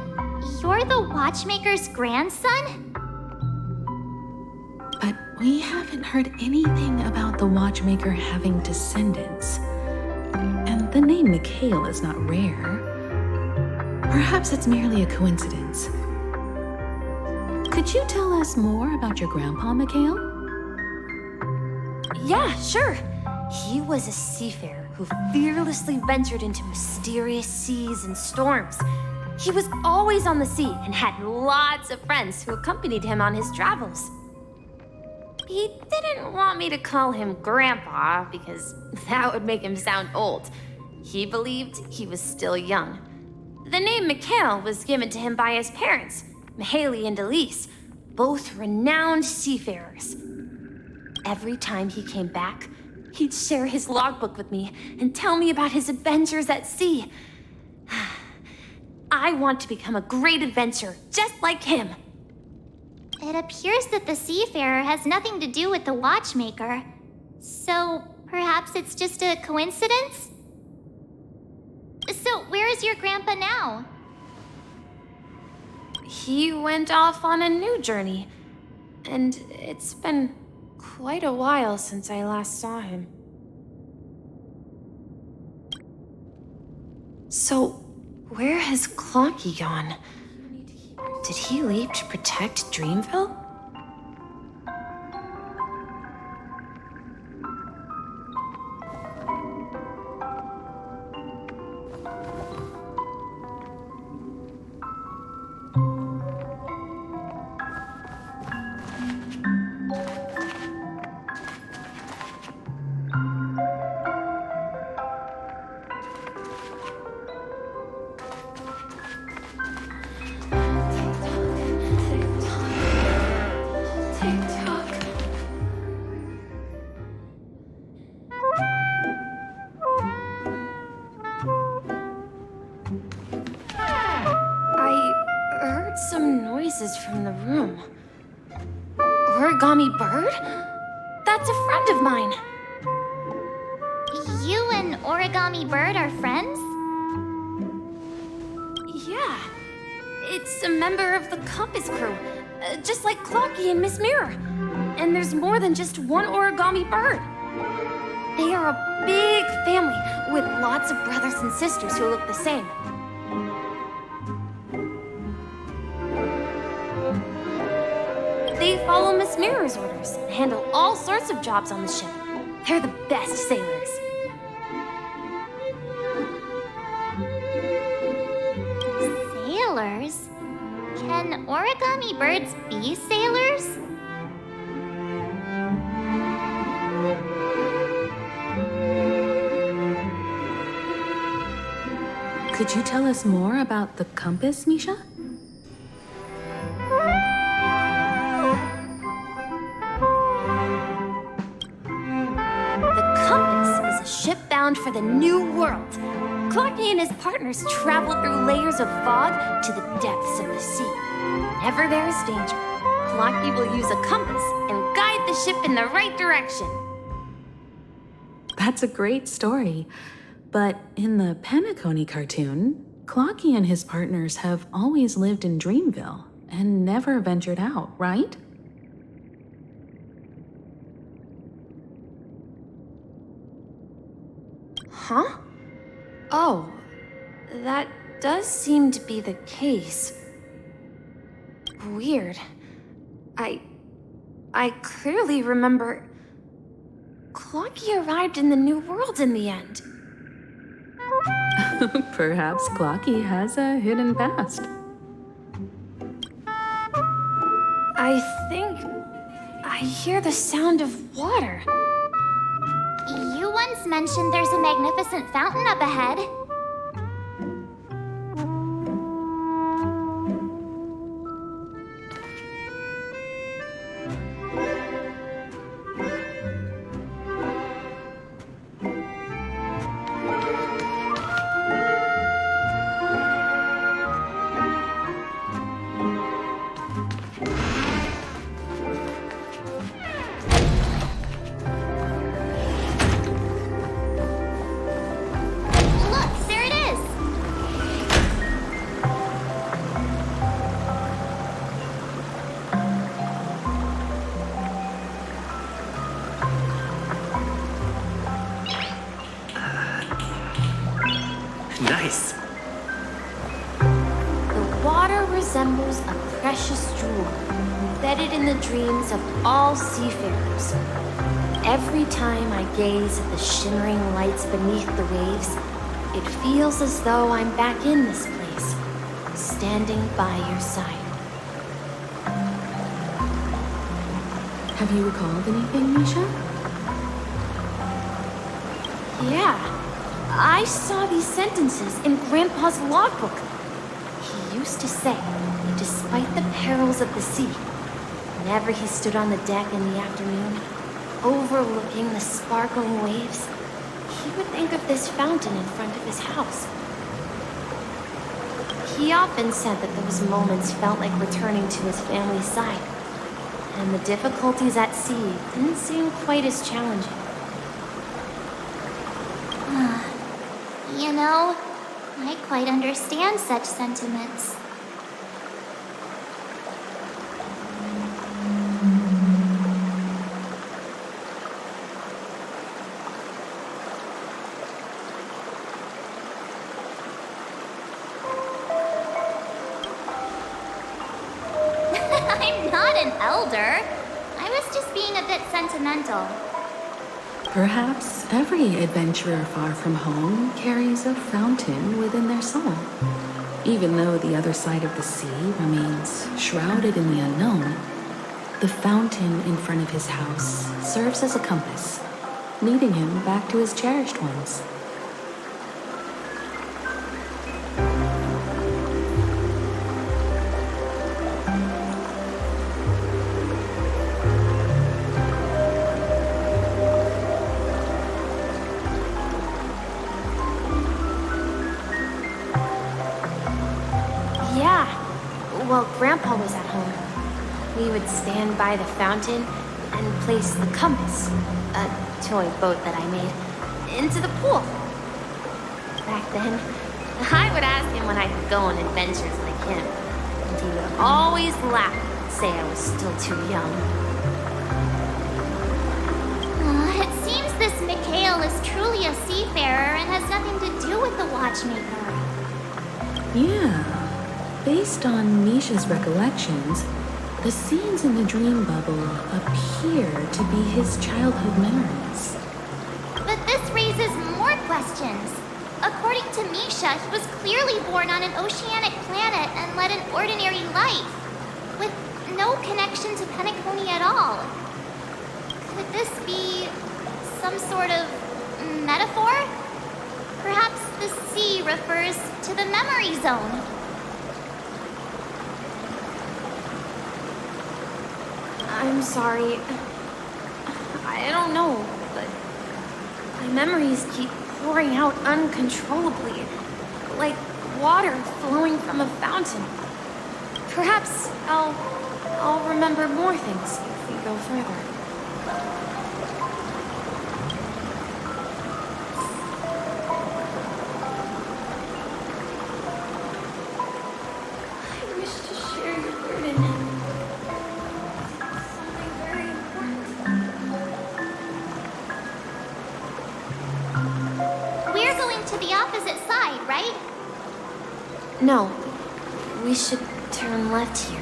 you're the Watchmaker's grandson? But we haven't heard anything about the Watchmaker having descendants. And the name Mikhail is not rare. Perhaps it's merely a coincidence. Could you tell us more about your grandpa, Mikhail? Yeah, sure. He was a seafarer who fearlessly ventured into mysterious seas and storms. He was always on the sea and had lots of friends who accompanied him on his travels. He didn't want me to call him Grandpa because that would make him sound old. He believed he was still young. The name Mikhail was given to him by his parents, Mihaly and Elise, both renowned seafarers. Every time he came back, he'd share his logbook with me and tell me about his adventures at sea. I want to become a great adventurer, just like him. It appears that the Seafarer has nothing to do with the Watchmaker. So, perhaps it's just a coincidence? So, where is your grandpa now? He went off on a new journey, and it's been quite a while since I last saw him. So, where has Clonky gone? Did he leave to protect Dreamville? From the room. Origami Bird? That's a friend of mine. You and Origami Bird are friends? Yeah. It's a member of the Compass crew, just like Clocky and Miss Mirror. And there's more than just one Origami Bird. They are a big family with lots of brothers and sisters who look the same. They follow Miss Mirror's orders and handle all sorts of jobs on the ship. They're the best sailors. Sailors? Can origami birds be sailors? Could you tell us more about the compass, Misha? Bound for the new world. Clarky and his partners traveled through layers of fog to the depths of the sea. Whenever there is danger, Clocky will use a compass and guide the ship in the right direction. That's a great story. But in the Penacony cartoon, Clocky and his partners have always lived in Dreamville and never ventured out, right? Huh? Oh, that does seem to be the case. Weird. I clearly remember... Clocky arrived in the New World in the end. Perhaps Clocky has a hidden past. I think... I hear the sound of water. You once mentioned there's a magnificent fountain up ahead. Nice. The water resembles a precious jewel, embedded in the dreams of all seafarers. Every time I gaze at the shimmering lights beneath the waves, it feels as though I'm back in this place, standing by your side. Have you recalled anything, Misha? Yeah. I saw these sentences in Grandpa's logbook. He used to say that despite the perils of the sea, whenever he stood on the deck in the afternoon, overlooking the sparkling waves, he would think of this fountain in front of his house. He often said that those moments felt like returning to his family's side, and the difficulties at sea didn't seem quite as challenging. You know, I quite understand such sentiments. I'm not an elder. I was just being a bit sentimental. Perhaps every adventurer far from home carries a fountain within their soul. Even though the other side of the sea remains shrouded in the unknown, the fountain in front of his house serves as a compass, leading him back to his cherished ones. While Grandpa was at home, we would stand by the fountain and place the compass, a toy boat that I made, into the pool. Back then, I would ask him when I could go on adventures like him, and he would always laugh and say I was still too young. It seems this Mikhail is truly a seafarer and has nothing to do with the watchmaker. Yeah. Based on Misha's recollections, the scenes in the dream bubble appear to be his childhood memories. But this raises more questions. According to Misha, he was clearly born on an oceanic planet and led an ordinary life, with no connection to Penacony at all. Could this be some sort of metaphor? Perhaps the sea refers to the memory zone. I'm sorry. I don't know, but my memories keep pouring out uncontrollably, like water flowing from a fountain. Perhaps I'll remember more things if we go further. I wish to share your burden. Something very important. We're going to the opposite side, right? No, we should turn left here.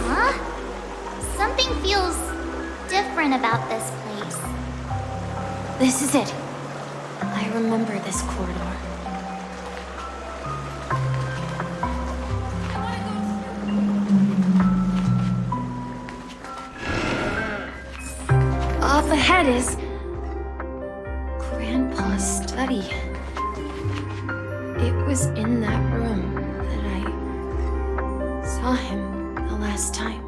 Huh? Something feels different about this place. This is it. I remember this corridor. Up ahead is Grandpa's study. It was in that room that I saw him the last time.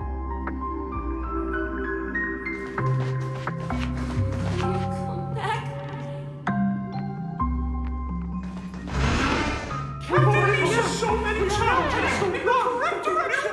Come back. So many challenges in the correct direction!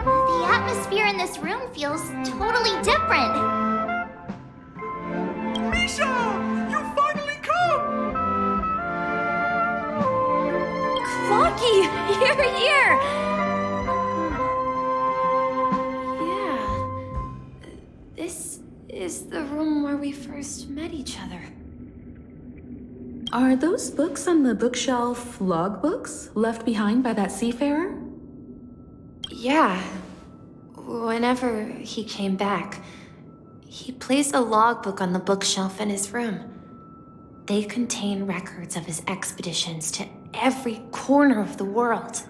The atmosphere in this room feels totally different. Misha! You finally come! Clocky! You're here! Yeah. This is the room where we first met each other. Are those books on the bookshelf logbooks left behind by that seafarer? Yeah. Whenever he came back, he placed a logbook on the bookshelf in his room. They contain records of his expeditions to every corner of the world.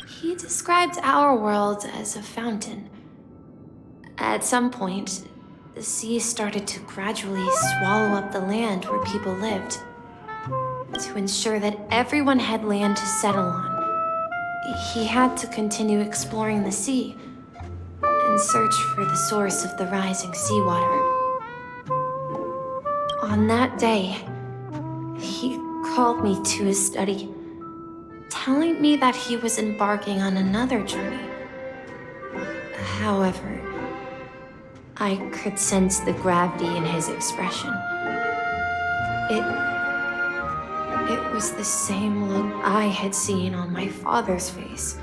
He described our world as a fountain. At some point, the sea started to gradually swallow up the land where people lived. To ensure that everyone had land to settle on, he had to continue exploring the sea and search for the source of the rising seawater. On that day, he called me to his study, telling me that he was embarking on another journey. However, I could sense the gravity in his expression. It was the same look I had seen on my father's face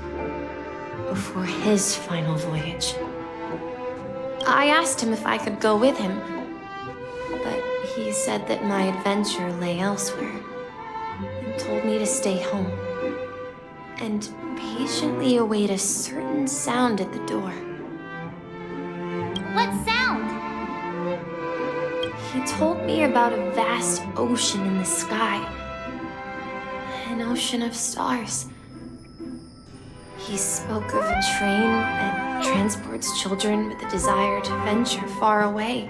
before his final voyage. I asked him if I could go with him, but he said that my adventure lay elsewhere and told me to stay home and patiently await a certain sound at the door. What sound? He told me about a vast ocean in the sky. An ocean of stars. He spoke of a train that transports children with a desire to venture far away,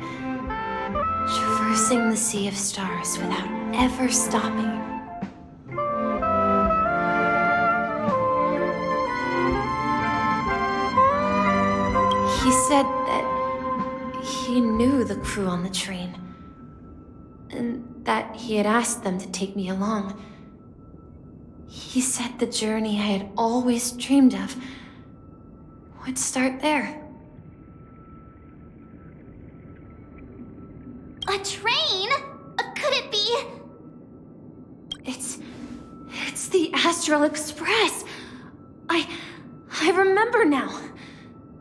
traversing the sea of stars without ever stopping. He said that he knew the crew on the train, and that he had asked them to take me along. He said the journey I had always dreamed of would start there. A train? Could it be? It's the Astral Express. I remember now.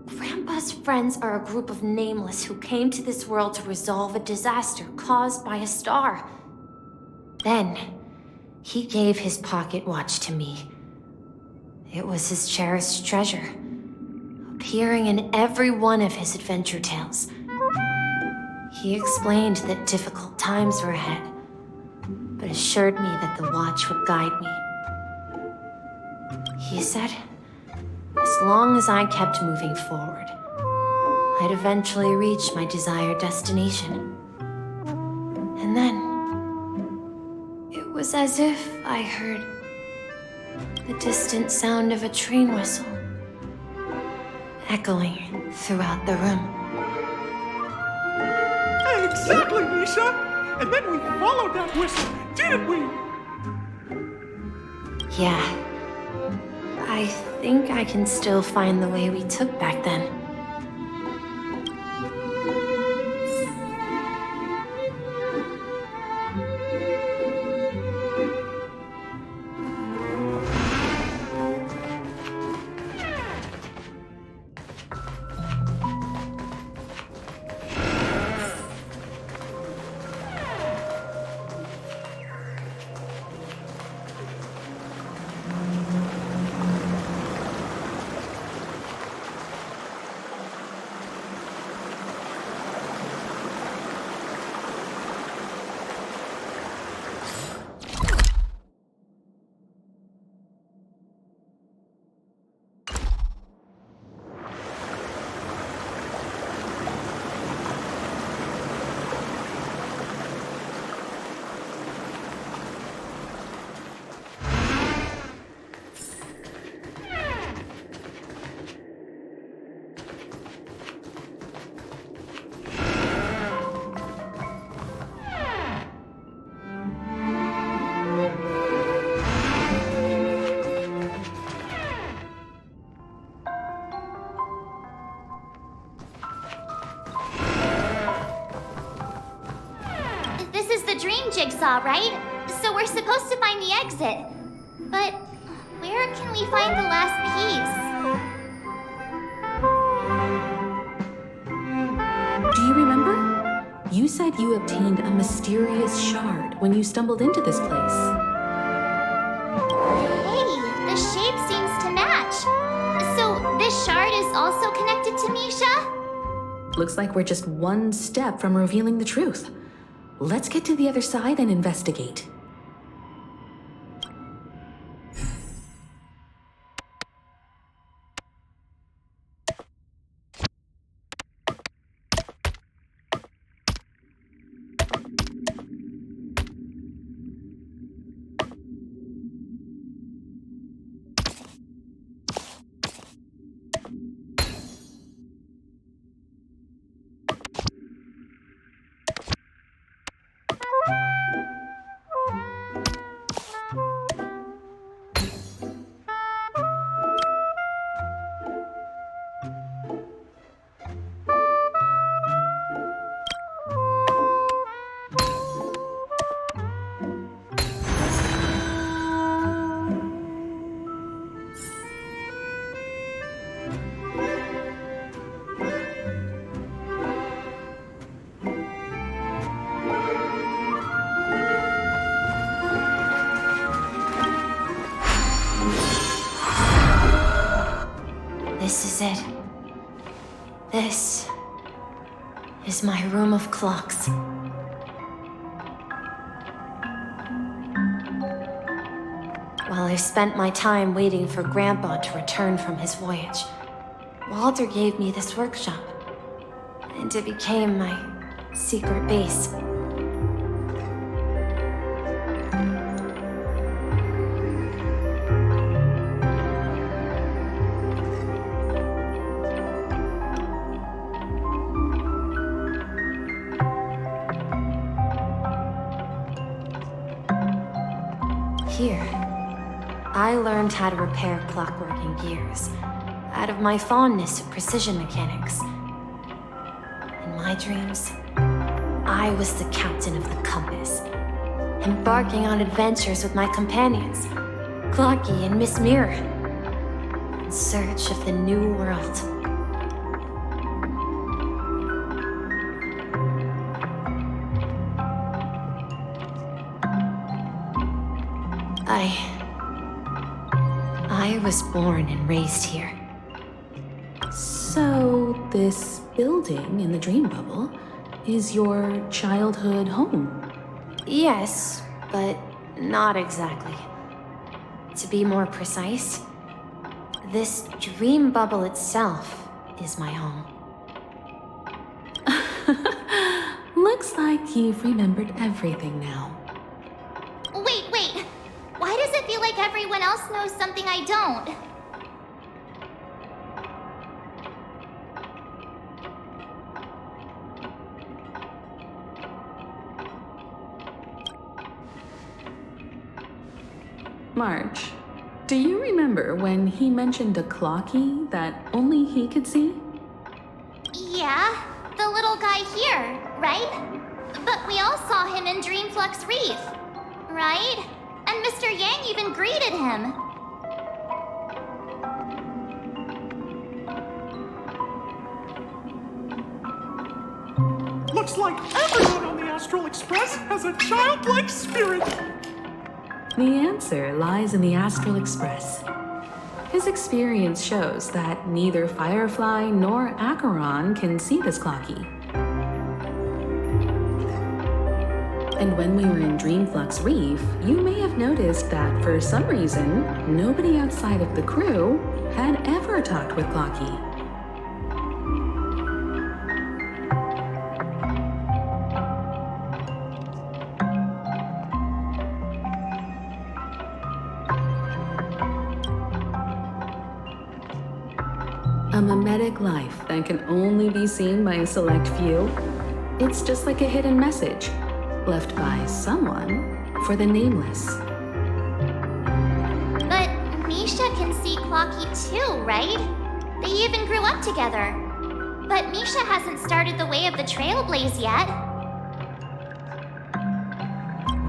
Grandpa's friends are a group of nameless who came to this world to resolve a disaster caused by a star. Then, he gave his pocket watch to me. It was his cherished treasure, appearing in every one of his adventure tales. He explained that difficult times were ahead, but assured me that the watch would guide me. He said, as long as I kept moving forward, I'd eventually reach my desired destination. And then, it was as if I heard the distant sound of a train whistle echoing throughout the room. Exactly, Misha! And then we followed that whistle, didn't we? Yeah. I think I can still find the way we took back then. Jigsaw, right? So we're supposed to find the exit. But where can we find the last piece? Do you remember? You said you obtained a mysterious shard when you stumbled into this place. Hey, the shape seems to match. So this shard is also connected to Misha? Looks like we're just one step from revealing the truth. Let's get to the other side and investigate. This is it. This is my room of clocks. While I spent my time waiting for Grandpa to return from his voyage, Walter gave me this workshop, and it became my secret base. Here, I learned how to repair clockwork and gears out of my fondness of precision mechanics. In my dreams, I was the captain of the compass, embarking on adventures with my companions, Clocky and Miss Mirror, in search of the new world. I was born and raised here. So, this building in the dream bubble is your childhood home? Yes, but not exactly. To be more precise, this dream bubble itself is my home. Looks like you've remembered everything now. Wait. Why does it feel like everyone else knows something I don't? March, do you remember when he mentioned a clocky that only he could see? Yeah, the little guy here, right? But we all saw him in Dreamflux Reef, right? And Mr. Yang even greeted him. Looks like everyone on the Astral Express has a childlike spirit. The answer lies in the Astral Express. His experience shows that neither Firefly nor Acheron can see this clocky. And when we were in Dreamflux Reef, you may have noticed that for some reason, nobody outside of the crew had ever talked with Clocky. A mimetic life that can only be seen by a select few. It's just like a hidden message left by someone for the nameless. But Misha can see Clocky too, right? They even grew up together. But Misha hasn't started the way of the Trailblaze yet.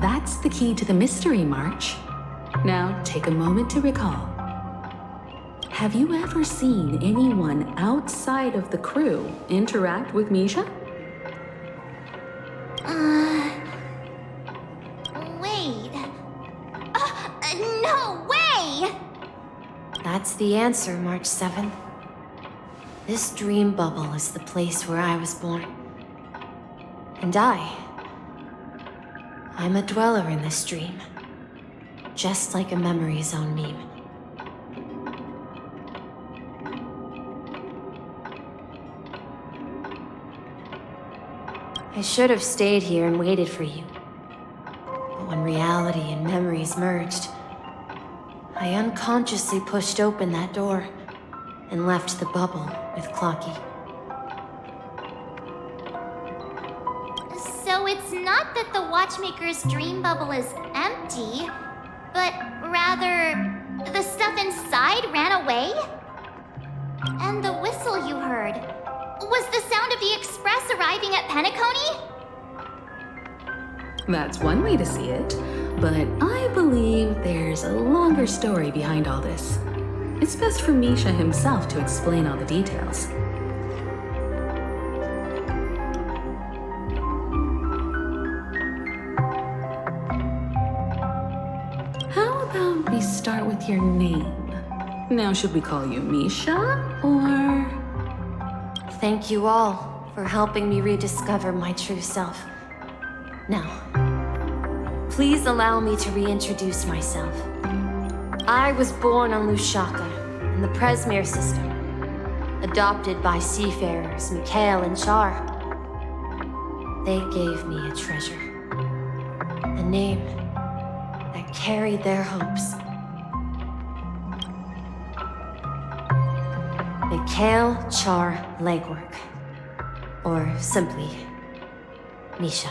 That's the key to the mystery, March. Now take a moment to recall. Have you ever seen anyone outside of the crew interact with Misha? Wait. No way! That's the answer, March 7th. This dream bubble is the place where I was born. And I'm a dweller in this dream. Just like a memory zone meme. I should have stayed here and waited for you. But when reality and memories merged, I unconsciously pushed open that door and left the bubble with Clocky. So it's not that the Watchmaker's dream bubble is empty, but rather the stuff inside ran away? And the whistle you heard was the sound of the Express arriving at Penacony? That's one way to see it, but I believe there's a longer story behind all this. It's best for Misha himself to explain all the details. How about we start with your name? Now, should we call you Misha, or... Thank you all for helping me rediscover my true self. Now, please allow me to reintroduce myself. I was born on Lushaka, in the Presmere system, adopted by seafarers Mikhail and Char. They gave me a treasure, a name that carried their hopes. Mikhail Char Legwork, or simply, Misha.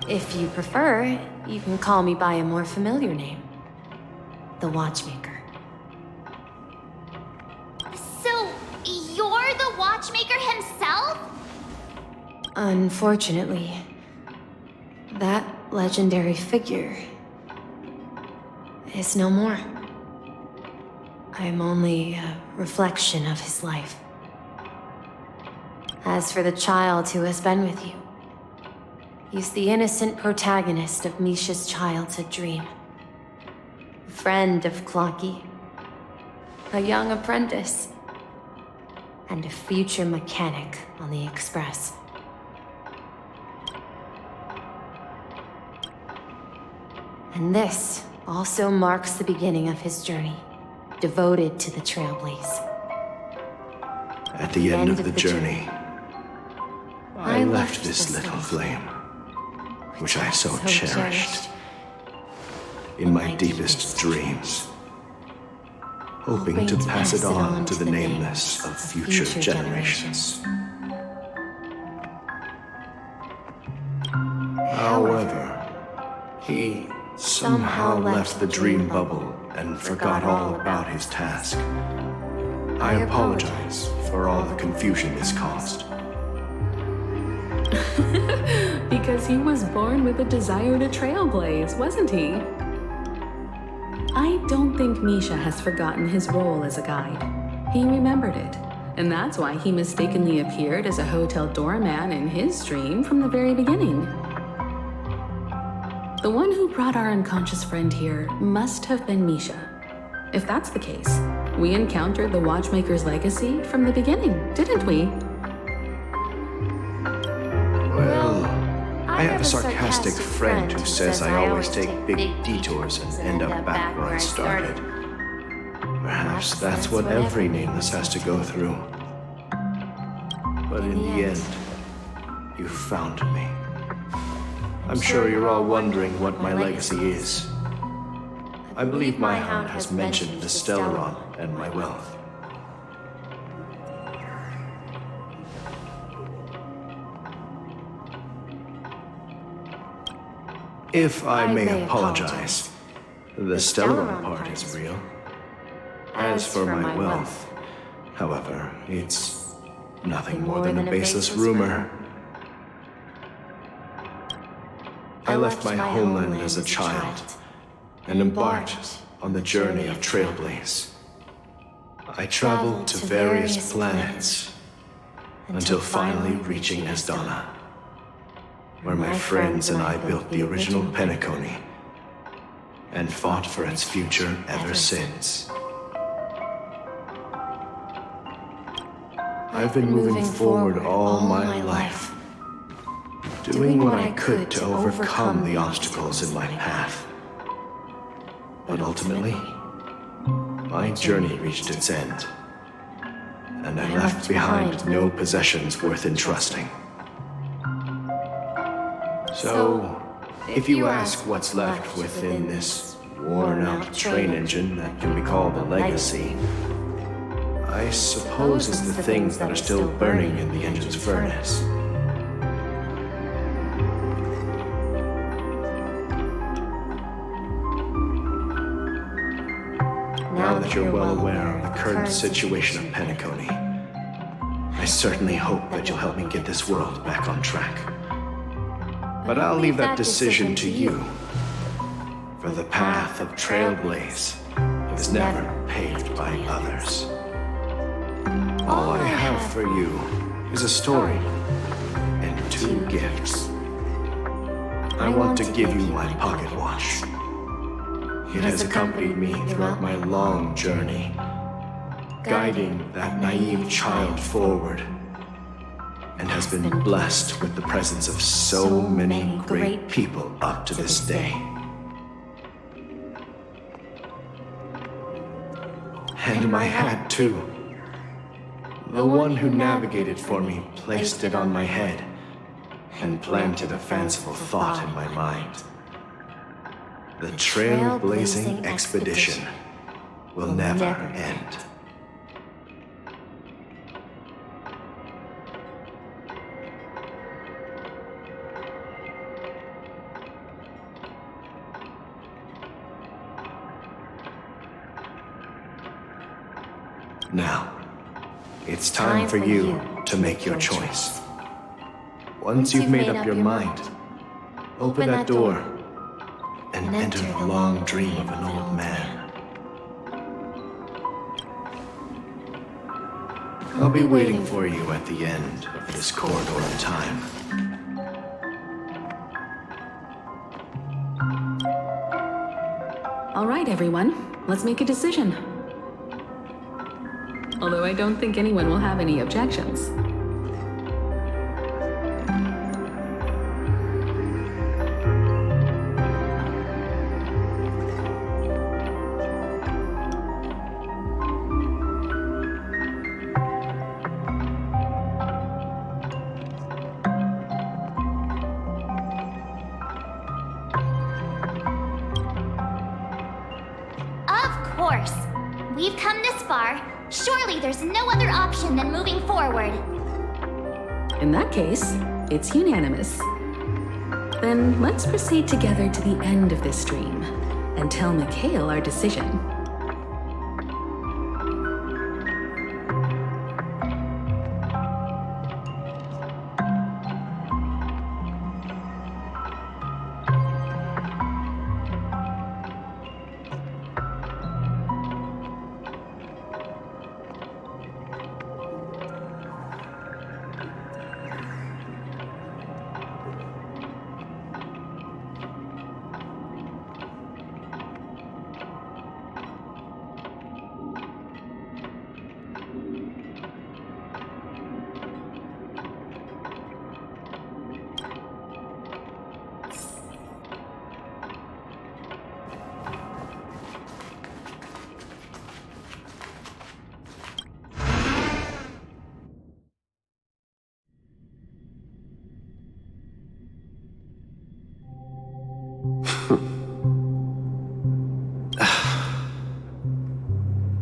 If you prefer, you can call me by a more familiar name, the Watchmaker. So, you're the Watchmaker himself? Unfortunately, that legendary figure is no more. I'm only a reflection of his life. As for the child who has been with you, he's the innocent protagonist of Misha's childhood dream. A friend of Clocky. a young apprentice, and a future mechanic on the Express. And this also marks the beginning of his journey, devoted to the Trailblaze. At the end of the journey, I left this little flame, which I so cherished, in my deepest dreams, hoping to pass it on to the nameless of future generations. However, he somehow left the dream bubble and forgot all about his task. I apologize for all the confusion this caused. Because he was born with a desire to trailblaze, wasn't he? I don't think Misha has forgotten his role as a guide. He remembered it, and that's why he mistakenly appeared as a hotel doorman in his dream from the very beginning. The one who brought our unconscious friend here must have been Misha. If that's the case, we encountered the Watchmaker's legacy from the beginning, didn't we? Well, I have a sarcastic friend who says I always take big detours and end up back where I started. Perhaps that's what every nameless has to go through. But in the end, you found me. I'm sure you're all wondering what my legacy is. I believe my hound has mentioned the Stellaron and my wealth. If I may apologize, the Stellaron part is real. As for my wealth, however, it's nothing more than a baseless rumor. I left my homeland as a child and embarked on the journey of Trailblaze. I traveled to various planets until finally reaching Asdana, where my friends and I built the original Penacony and fought for its future ever since. I've been moving forward all my life, doing what I could to overcome the obstacles in my path. But ultimately, my journey reached its end, and I left behind no possessions worth entrusting. So, if you ask what's left within this worn-out train engine that can be called a legacy, I suppose it's the things that are still burning in the engine's furnace. Now that you're well aware of the current situation of Penacony, I certainly hope that you'll help me get this world back on track. But I'll leave that decision to you, for the path of Trailblaze is never paved by others. All I have for you is a story and 2 gifts. I want to give you my pocket watch. It has accompanied me throughout my long journey, guiding that naive child forward, and has been blessed with the presence of so many great people up to this day. And my hat, too. The one who navigated for me placed it on my head and planted a fanciful thought in my mind. The trailblazing expedition will never end. Now, it's time for you to make your choice. Once you've made up your mind, open that door and enter the long dream of an old man. I'll be waiting for you at the end of this corridor of time. All right, everyone, let's make a decision. Although I don't think anyone will have any objections. Of course. We've come this far. Surely there's no other option than moving forward. In that case, it's unanimous. Then let's proceed together to the end of this dream and tell Mikhail our decision.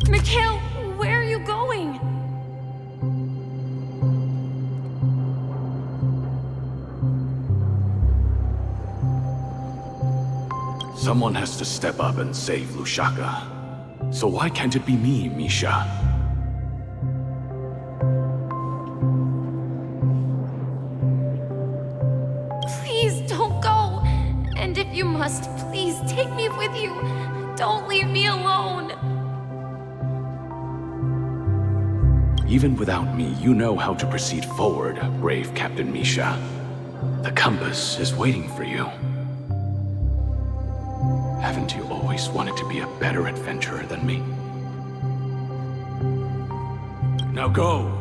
Mikhail, where are you going? Someone has to step up and save Lushaka. So why can't it be me, Misha? Please don't go. And if you must, please take me with you. Don't leave me alone. Even without me, you know how to proceed forward, brave Captain Misha. The compass is waiting for you. Haven't you always wanted to be a better adventurer than me? Now go,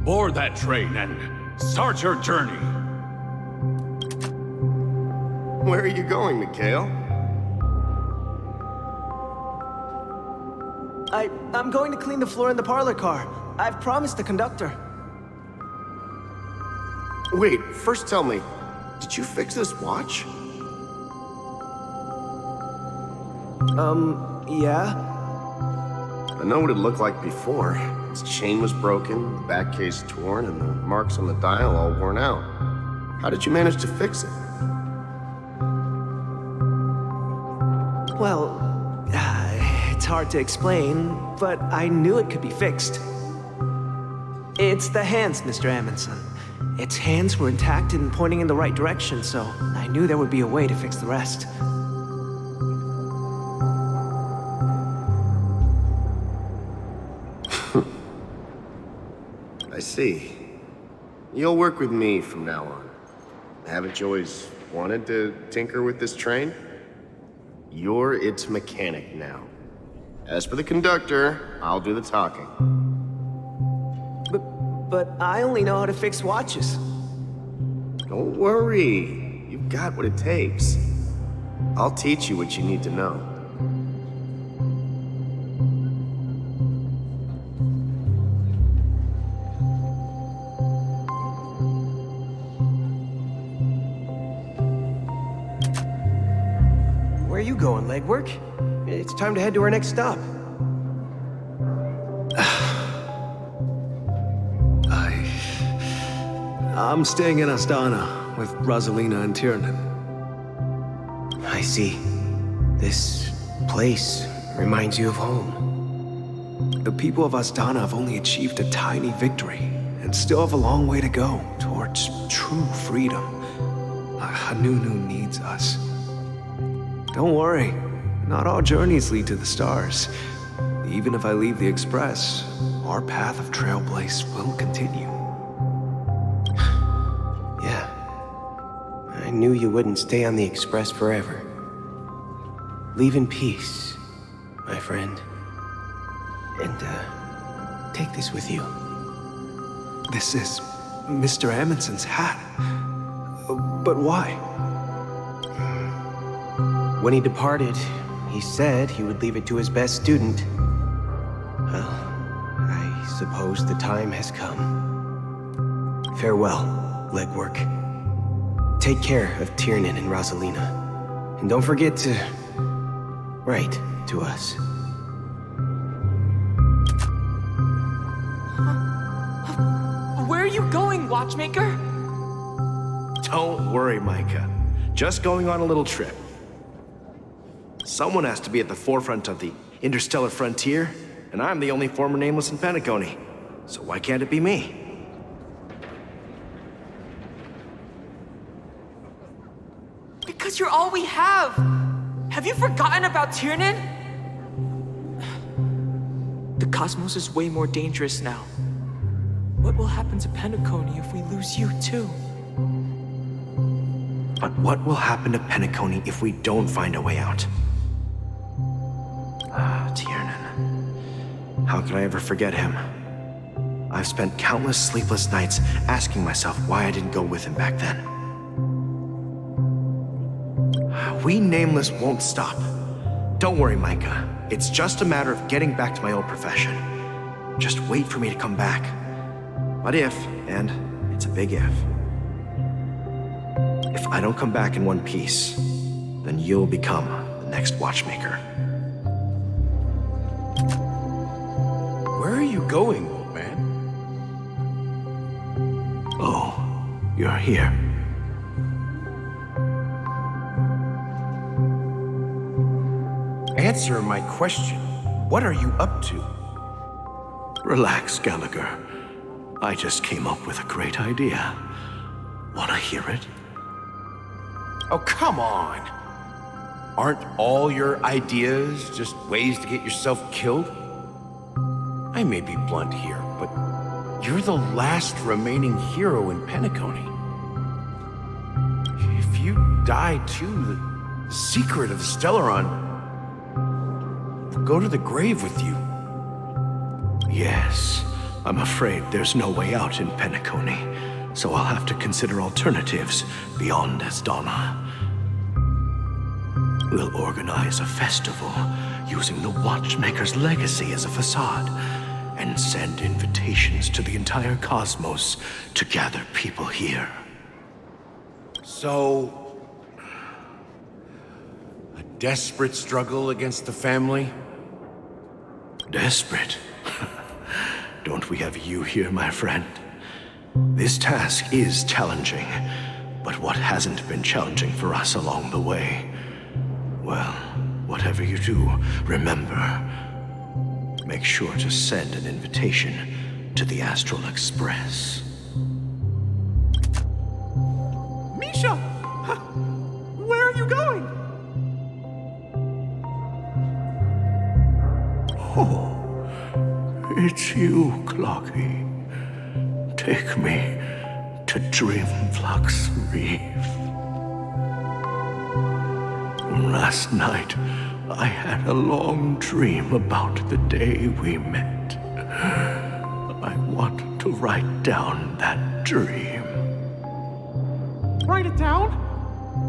board that train and start your journey. Where are you going, Mikhail? I'm going to clean the floor in the parlor car. I've promised the conductor. Wait, first tell me, did you fix this watch? Yeah? I know what it looked like before. Its chain was broken, the back case torn, and the marks on the dial all worn out. How did you manage to fix it? Well, it's hard to explain, but I knew it could be fixed. It's the hands, Mr. Amundsen. Its hands were intact and pointing in the right direction, so I knew there would be a way to fix the rest. I see. You'll work with me from now on. Haven't you always wanted to tinker with this train? You're its mechanic now. As for the conductor, I'll do the talking. But I only know how to fix watches. Don't worry. You've got what it takes. I'll teach you what you need to know. Where are you going, legwork? It's time to head to our next stop. I'm staying in Astana with Rosalina and Tiernan. I see. This place reminds you of home. The people of Astana have only achieved a tiny victory and still have a long way to go towards true freedom. Hanunu needs us. Don't worry, not all journeys lead to the stars. Even if I leave the Express, our path of trailblaze will continue. I knew you wouldn't stay on the Express forever. Leave in peace, my friend. And, Take this with you. This is Mr. Amundsen's hat. But why? When he departed, he said he would leave it to his best student. Well, I suppose the time has come. Farewell, legwork. Take care of Tiernan and Rosalina. And don't forget to write to us. Where are you going, Watchmaker? Don't worry, Micah. Just going on a little trip. Someone has to be at the forefront of the interstellar frontier, and I'm the only former nameless in Penacony. So why can't it be me? Because you're all we have! Have you forgotten about Tiernan? The cosmos is way more dangerous now. What will happen to Penacony if we lose you too? But what will happen to Penacony if we don't find a way out? Ah, Tiernan. How could I ever forget him? I've spent countless sleepless nights asking myself why I didn't go with him back then. We Nameless won't stop. Don't worry, Micah. It's just a matter of getting back to my old profession. Just wait for me to come back. But if, and it's a big if I don't come back in one piece, then you'll become the next Watchmaker. Where are you going, old man? Oh, you're here. Answer my question. What are you up to? Relax, Gallagher. I just came up with a great idea. Wanna hear it? Oh, come on. Aren't all your ideas just ways to get yourself killed? I may be blunt here, but you're the last remaining hero in Penacony. If you die too, the secret of the Stellaron will go to the grave with you. Yes, I'm afraid there's no way out in Penacony, so I'll have to consider alternatives beyond Asdana. We'll organize a festival using the Watchmaker's legacy as a facade and send invitations to the entire cosmos to gather people here. So, a desperate struggle against the family? Desperate? Don't we have you here, my friend? This task is challenging, but what hasn't been challenging for us along the way? Well, whatever you do, remember, make sure to send an invitation to the Astral Express. Misha! Where are you going? Oh, it's you, Clocky. Take me to Dreamflux Reef. Last night, I had a long dream about the day we met. I want to write down that dream. Write it down?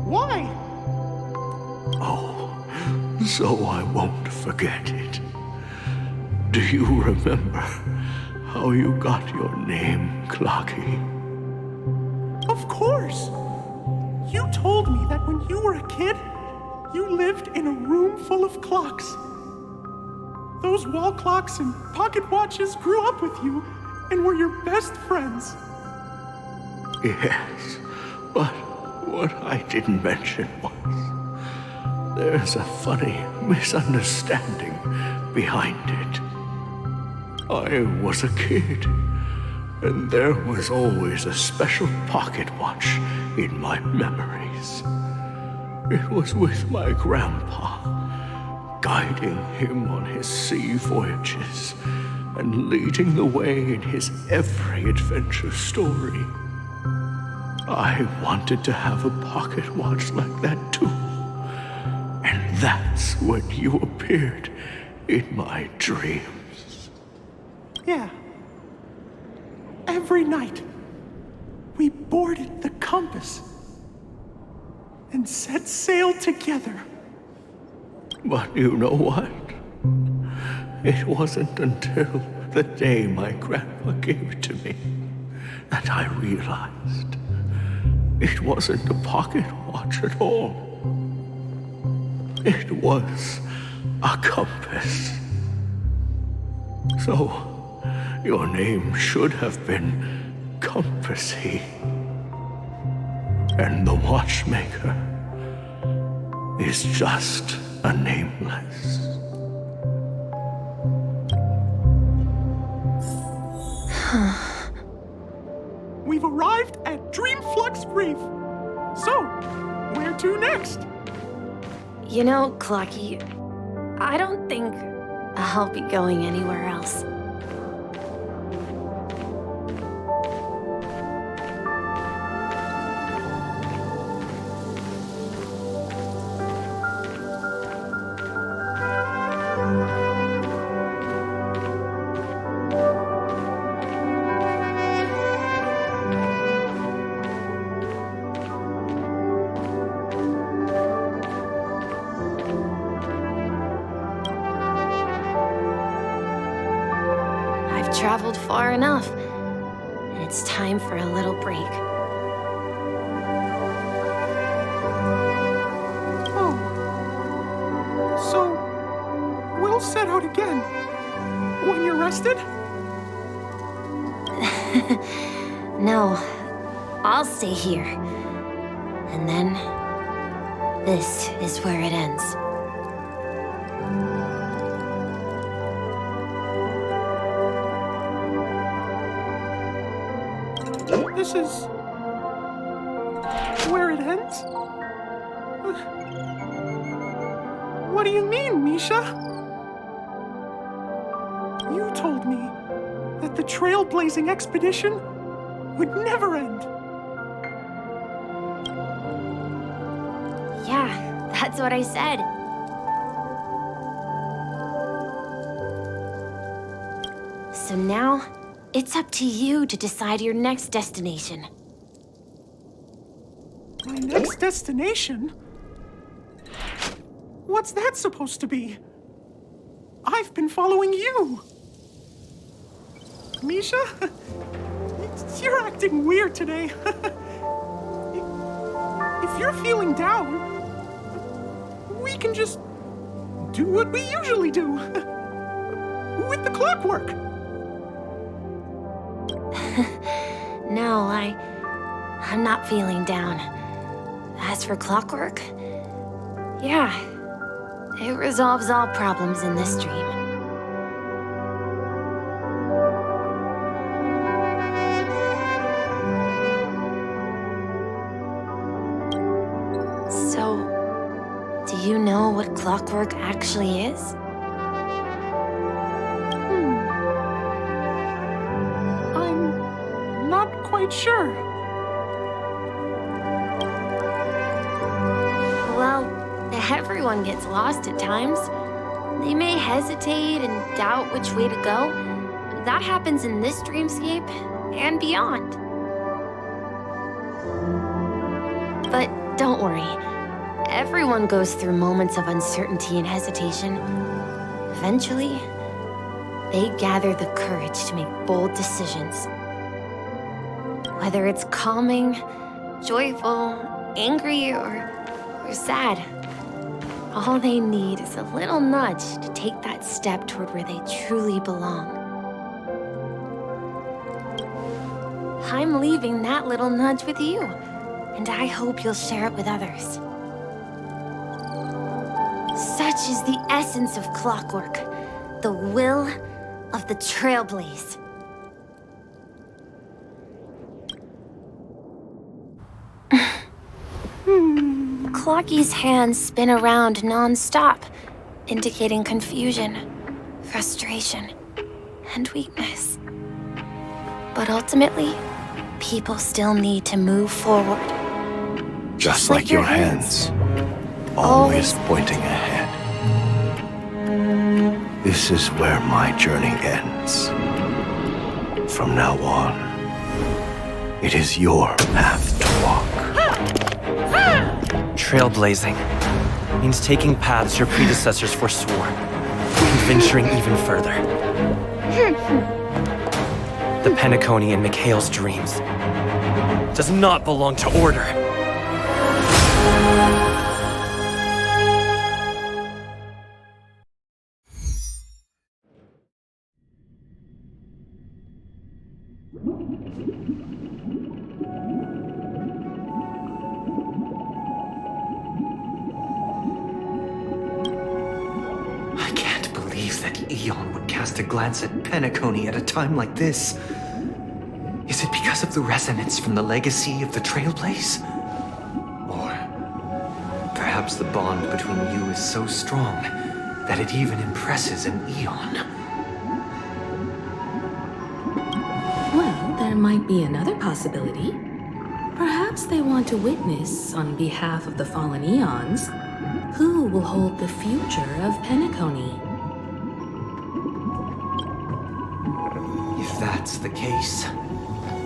Why? Oh, so I won't forget it. Do you remember how you got your name, Clocky? Of course! You told me that when you were a kid, you lived in a room full of clocks. Those wall clocks and pocket watches grew up with you and were your best friends. Yes, but what I didn't mention was there's a funny misunderstanding behind it. I was a kid, and there was always a special pocket watch in my memories. It was with my grandpa, guiding him on his sea voyages and leading the way in his every adventure story. I wanted to have a pocket watch like that too. And that's when you appeared in my dreams. Yeah. Every night, we boarded the compass and set sail together. But you know what? It wasn't until the day my grandpa gave it to me that I realized it wasn't a pocket watch at all. It was a compass. So, your name should have been Compassy. And the watchmaker is just a nameless. We've arrived at Dreamflux Reef. So, where to next? You know, Clocky, I don't think I'll be going anywhere else. Traveled far enough, and it's time for a little break. Oh. So, we'll set out again when you're rested? No, I'll stay here. And then, this is where it ends. This is where it ends? What do you mean, Misha? You told me that the trailblazing expedition would never end. Yeah, that's what I said. So now, it's up to you to decide your next destination. My next destination? What's that supposed to be? I've been following you. Misha? You're acting weird today. If you're feeling down, we can just do what we usually do. With the clockwork. No, I'm not feeling down. As for clockwork, yeah, it resolves all problems in this dream. So, do you know what clockwork actually is? Quite sure. Well, everyone gets lost at times. They may hesitate and doubt which way to go. That happens in this dreamscape and beyond. But don't worry. Everyone goes through moments of uncertainty and hesitation. Eventually, they gather the courage to make bold decisions. Whether it's calming, joyful, angry, or sad, all they need is a little nudge to take that step toward where they truly belong. I'm leaving that little nudge with you, and I hope you'll share it with others. Such is the essence of clockwork, the will of the trailblaze. Clocky's hands spin around non-stop, indicating confusion, frustration, and weakness. But ultimately, people still need to move forward. Just like your hands, always pointing ahead. This is where my journey ends. From now on, it is your path to walk. Trailblazing means taking paths your predecessors forswore, and venturing even further. The Penacony in Mikhail's dreams does not belong to Order. I can't believe that Eon would cast a glance at Penacony at a time like this. Is it because of the resonance from the legacy of the Trailblaze? Or perhaps the bond between you is so strong that it even impresses an Eon? Well, there might be another possibility. Perhaps they want to witness, on behalf of the fallen Eons, who will hold the future of Penacony. If that's the case,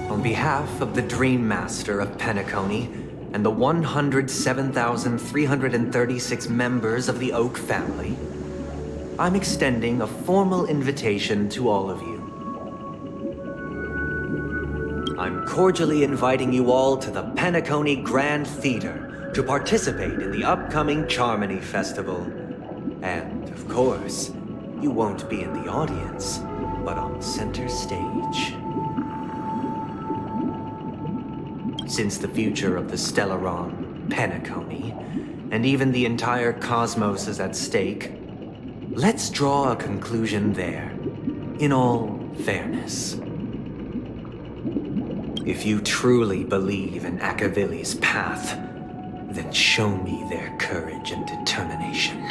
on behalf of the Dream Master of Penacony and the 107,336 members of the Oak family, I'm extending a formal invitation to all of you. I'm cordially inviting you all to the Penacony Grand Theater to participate in the upcoming Charmony Festival. And, of course, you won't be in the audience, but on center stage. Since the future of the Stellaron, Penacony, and even the entire cosmos is at stake, let's draw a conclusion there, in all fairness. If you truly believe in Akavili's path, then show me their courage and determination.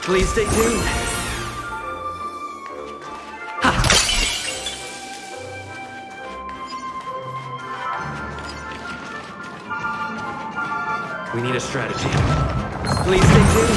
Please stay tuned. We need a strategy. Please stay tuned.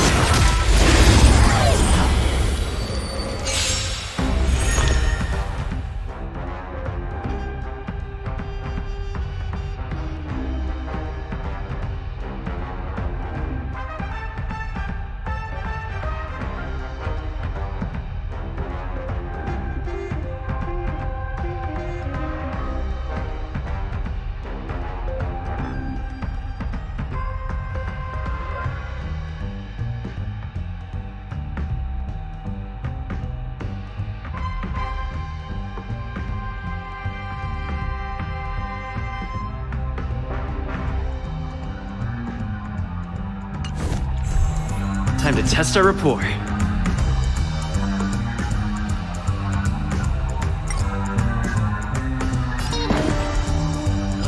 Time to test our rapport.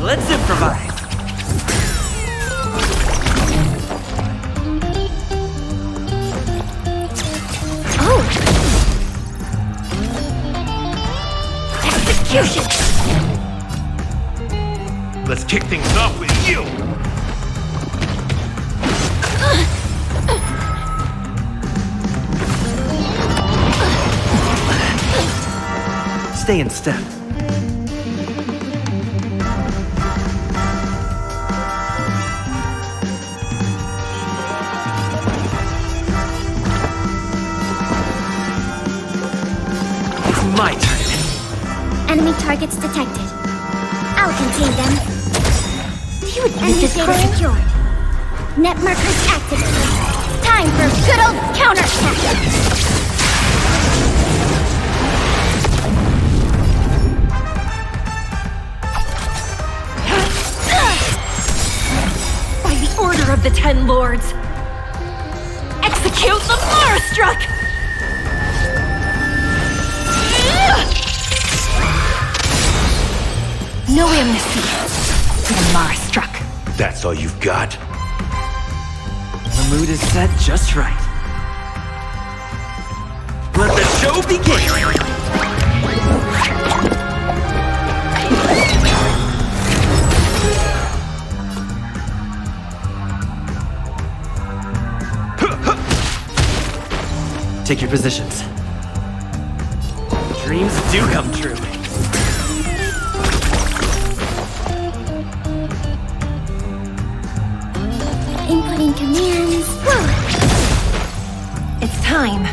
Let's improvise. Execution! Let's kick things off with you! Stay in step. It's my turn. Enemy targets detected. I'll contain them. You admit Enemy this data crime? secured. Net markers activated. Time for good old counterattack. By the order of the Ten Lords, execute the Mara-struck! No amnesty for the Mara-struck. That's all you've got? The mood is set just right. Let the show begin! Take your positions. Dreams do come true. Inputting commands. It's time.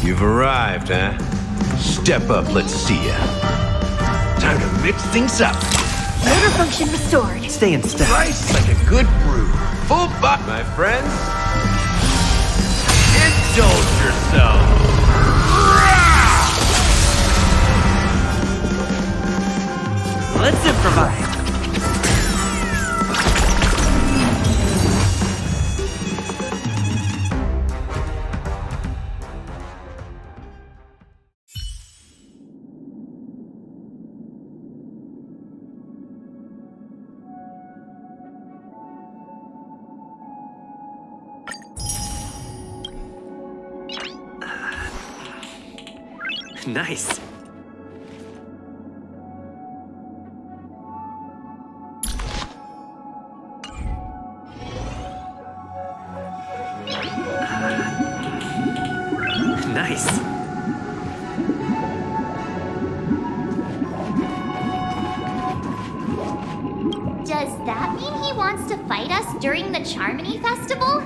You've arrived, huh? Step up, let's see ya. Time to mix things up. Motor function restored. Stay in step. Rice like a good brew. Full butt, my friends. Indulge yourself. Let's improvise. Nice. Nice. Does that mean he wants to fight us during the Charmony Festival?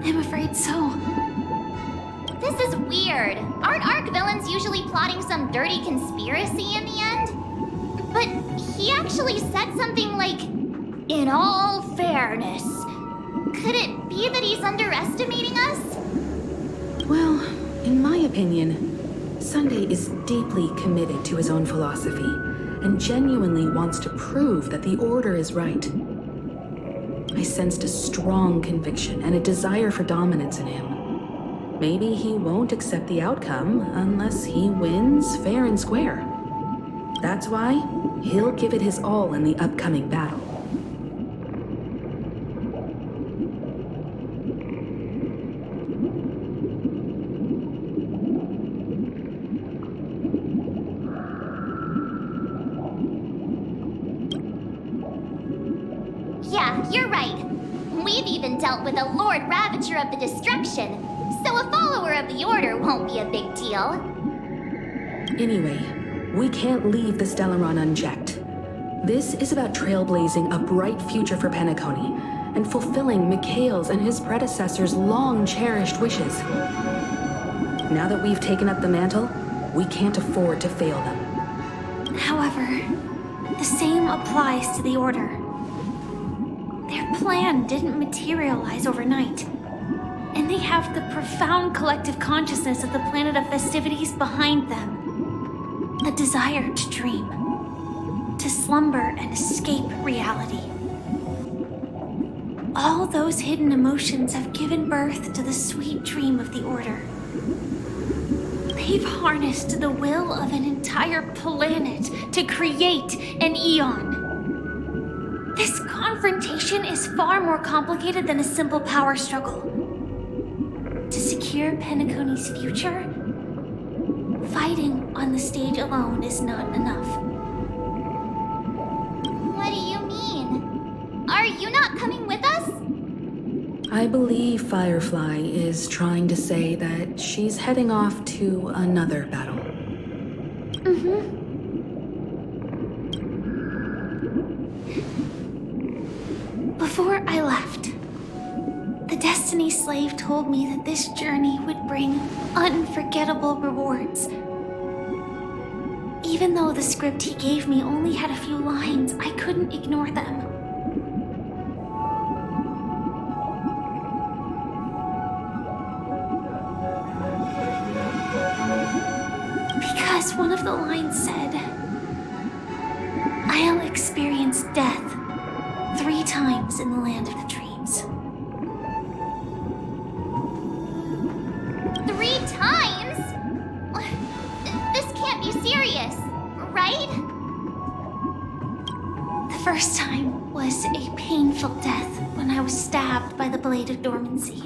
I'm afraid so. This is weird. Aren't Arc villains usually plotting some dirty conspiracy in the end? But he actually said something like, "In all fairness." Could it be that he's underestimating us? Well, in my opinion, Sunday is deeply committed to his own philosophy and genuinely wants to prove that the Order is right. I sensed a strong conviction and a desire for dominance in him. Maybe he won't accept the outcome unless he wins fair and square. That's why he'll give it his all in the upcoming battle. Yeah, you're right. We've even dealt with a Lord Ravager of the Destruction, so a follower of the Order won't be a big deal. Anyway, we can't leave the Stellaron unchecked. This is about trailblazing a bright future for Penacony and fulfilling Mikhail's and his predecessors' long-cherished wishes. Now that we've taken up the mantle, we can't afford to fail them. However, the same applies to the Order. Their plan didn't materialize overnight, and they have the profound collective consciousness of the planet of festivities behind them. A desire to dream, to slumber and escape reality. All those hidden emotions have given birth to the sweet dream of the Order. They They've harnessed the will of an entire planet to create an Eon. This confrontation is far more complicated than a simple power struggle. To secure Penacony's future, fighting on the stage alone is not enough. What do you mean? Are you not coming with us? I believe Firefly is trying to say that she's heading off to another battle. Before I left, the Destiny Slave told me that this journey would bring unforgettable rewards. Even though the script he gave me only had a few lines, I couldn't ignore them. Because one of the lines said, "I'll experience death 3 times in the land of the dreams." 3 times? This can't be serious, right? The first time was a painful death when I was stabbed by the Blade of Dormancy,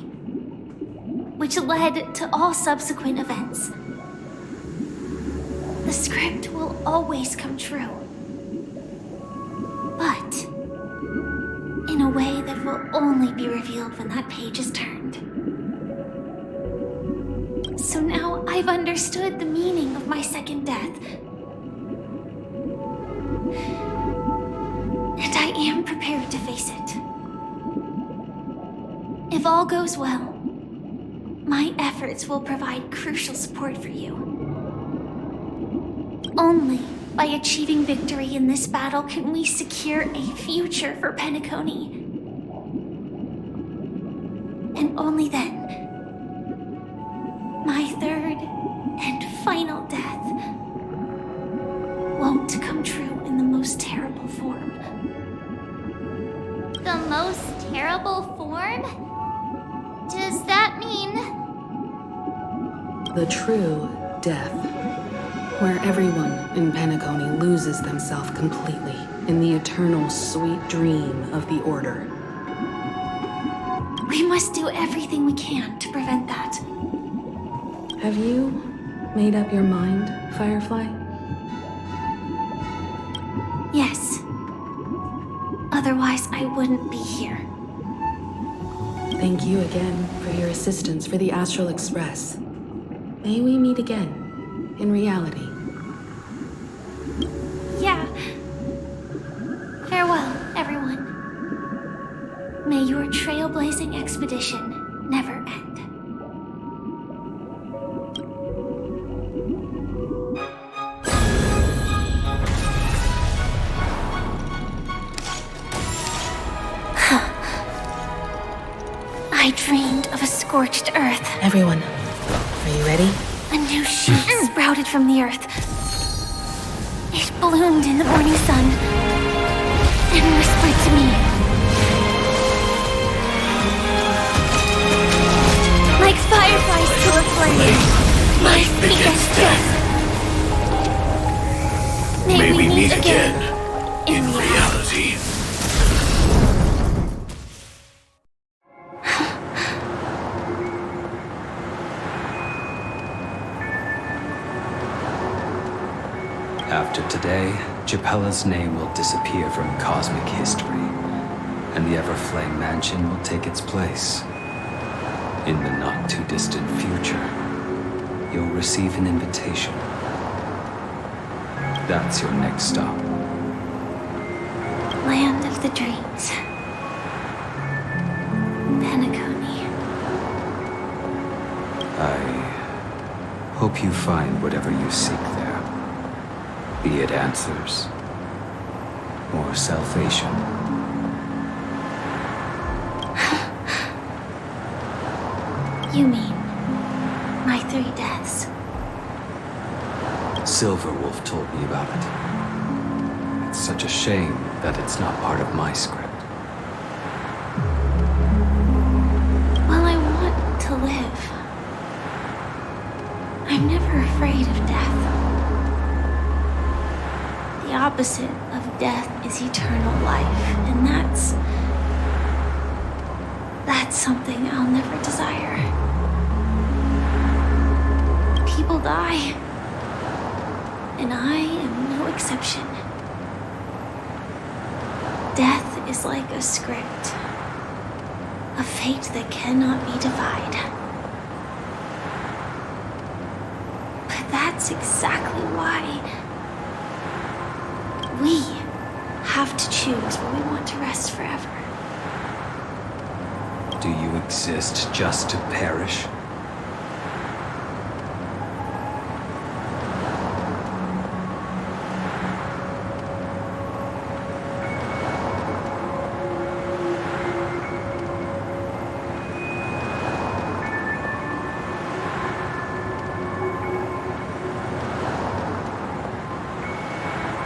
which led to all subsequent events. The script will always come true, but in a way that will only be revealed when that page is turned. So now I've understood the meaning of my second death. And I am prepared to face it. If all goes well, my efforts will provide crucial support for you. Only by achieving victory in this battle can we secure a future for Penacony. And only then, my third and final death won't come true in the most terrible form. The most terrible form? Does that mean... The true death, where everyone in Penacony loses themselves completely in the eternal sweet dream of the Order. We must do everything we can to prevent that. Have you made up your mind, Firefly? Yes. Otherwise, I wouldn't be here. Thank you again for your assistance for the Astral Express. May we meet again, in reality. Yeah. Farewell, everyone. May your trailblazing expedition never end. I dreamed of a scorched earth. Everyone, are you ready? A new shoot sprouted from the earth. It bloomed in the morning sun and whispered to me. Like fireflies to a flame, life begets death. May we meet again in reality. After today, Japella's name will disappear from cosmic history, and the Everflame Mansion will take its place. In the not-too-distant future, you'll receive an invitation. That's your next stop. Land of the dreams. Penacony. I hope you find whatever you seek there. Be it answers or salvation. You mean my 3 deaths? Silverwolf told me about it. It's such a shame that it's not part of my script. While I want to live, I'm I'm never afraid of death. The opposite of death is eternal life, and that's something I'll never desire. People die, and I am no exception. Death is like a script, a fate that cannot be defied. But that's exactly why we have to choose where we want to rest forever. Do you exist just to perish?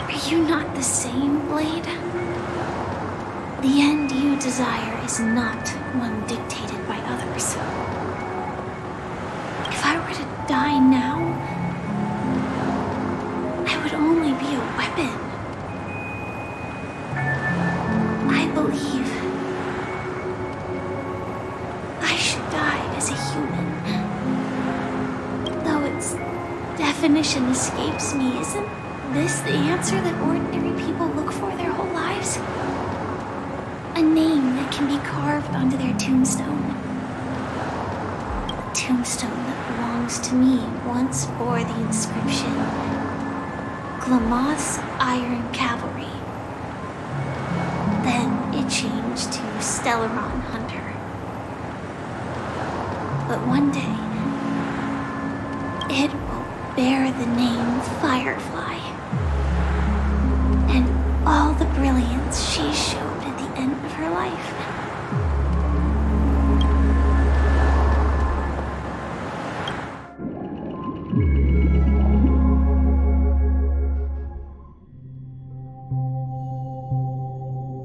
Are you not the same, Blade? The end you desire is not one dictated by others. If I were to die now, I would only be a weapon. I believe I should die as a human. Though its definition escapes me, isn't this the answer that ordinary people look for their whole lives? A name that can be carved onto their tombstone. A tombstone that belongs to me once bore the inscription, Glamoth's Iron Cavalry. Then it changed to Stellaron Hunter. But one day, it will bear the name Firefly. And all the brilliance she showed at the end of her life.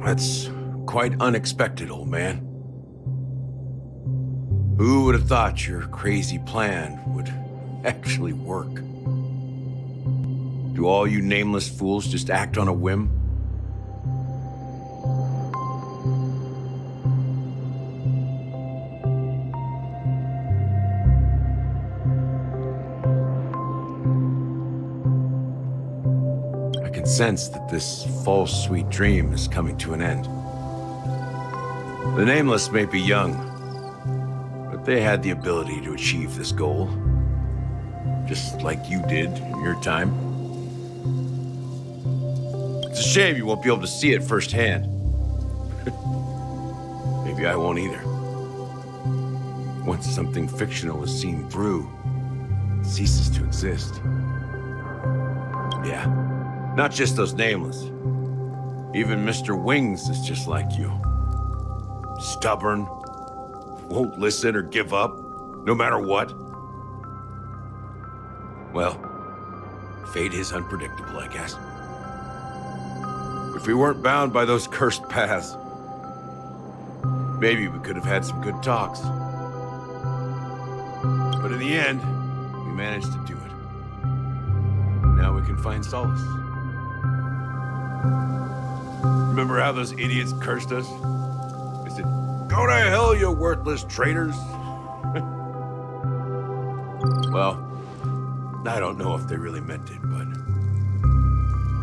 That's quite unexpected, old man. Who would have thought your crazy plan would actually work? Do all you nameless fools just act on a whim? I can sense that this false, sweet dream is coming to an end. The Nameless may be young, but they had the ability to achieve this goal, just like you did in your time. It's a shame you won't be able to see it firsthand. Maybe I won't either. Once something fictional is seen through, it ceases to exist. Yeah, not just those Nameless. Even Mr. Wings is just like you. Stubborn, won't listen or give up, no matter what. Well, fate is unpredictable, I guess. If we weren't bound by those cursed paths, maybe we could have had some good talks. But in the end, we managed to do it. Now we can find solace. Remember how those idiots cursed us? They said, "Go to hell, you worthless traitors." Well, I don't know if they really meant it, but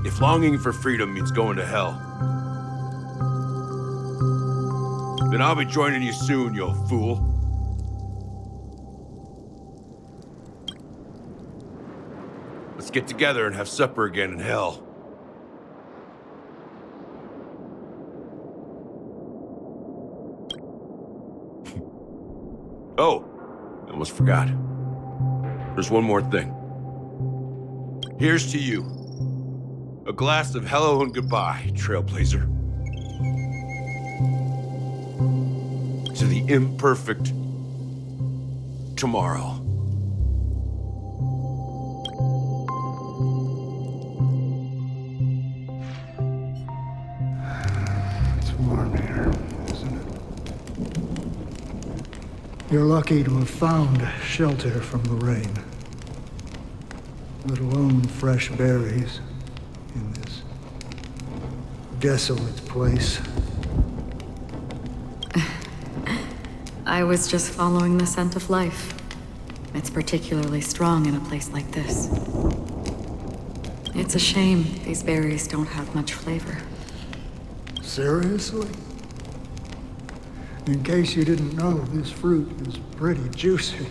if longing for freedom means going to hell, then I'll be joining you soon, you fool. Let's get together and have supper again in hell. Oh, I almost forgot. There's one more thing. Here's to you. A glass of hello and goodbye, Trailblazer. To the imperfect tomorrow. It's warm here, isn't it? You're lucky to have found shelter from the rain. let alone fresh berries, in this desolate place. I was just following the scent of life. It's particularly strong in a place like this. It's a shame these berries don't have much flavor. Seriously? In case you didn't know, this fruit is pretty juicy.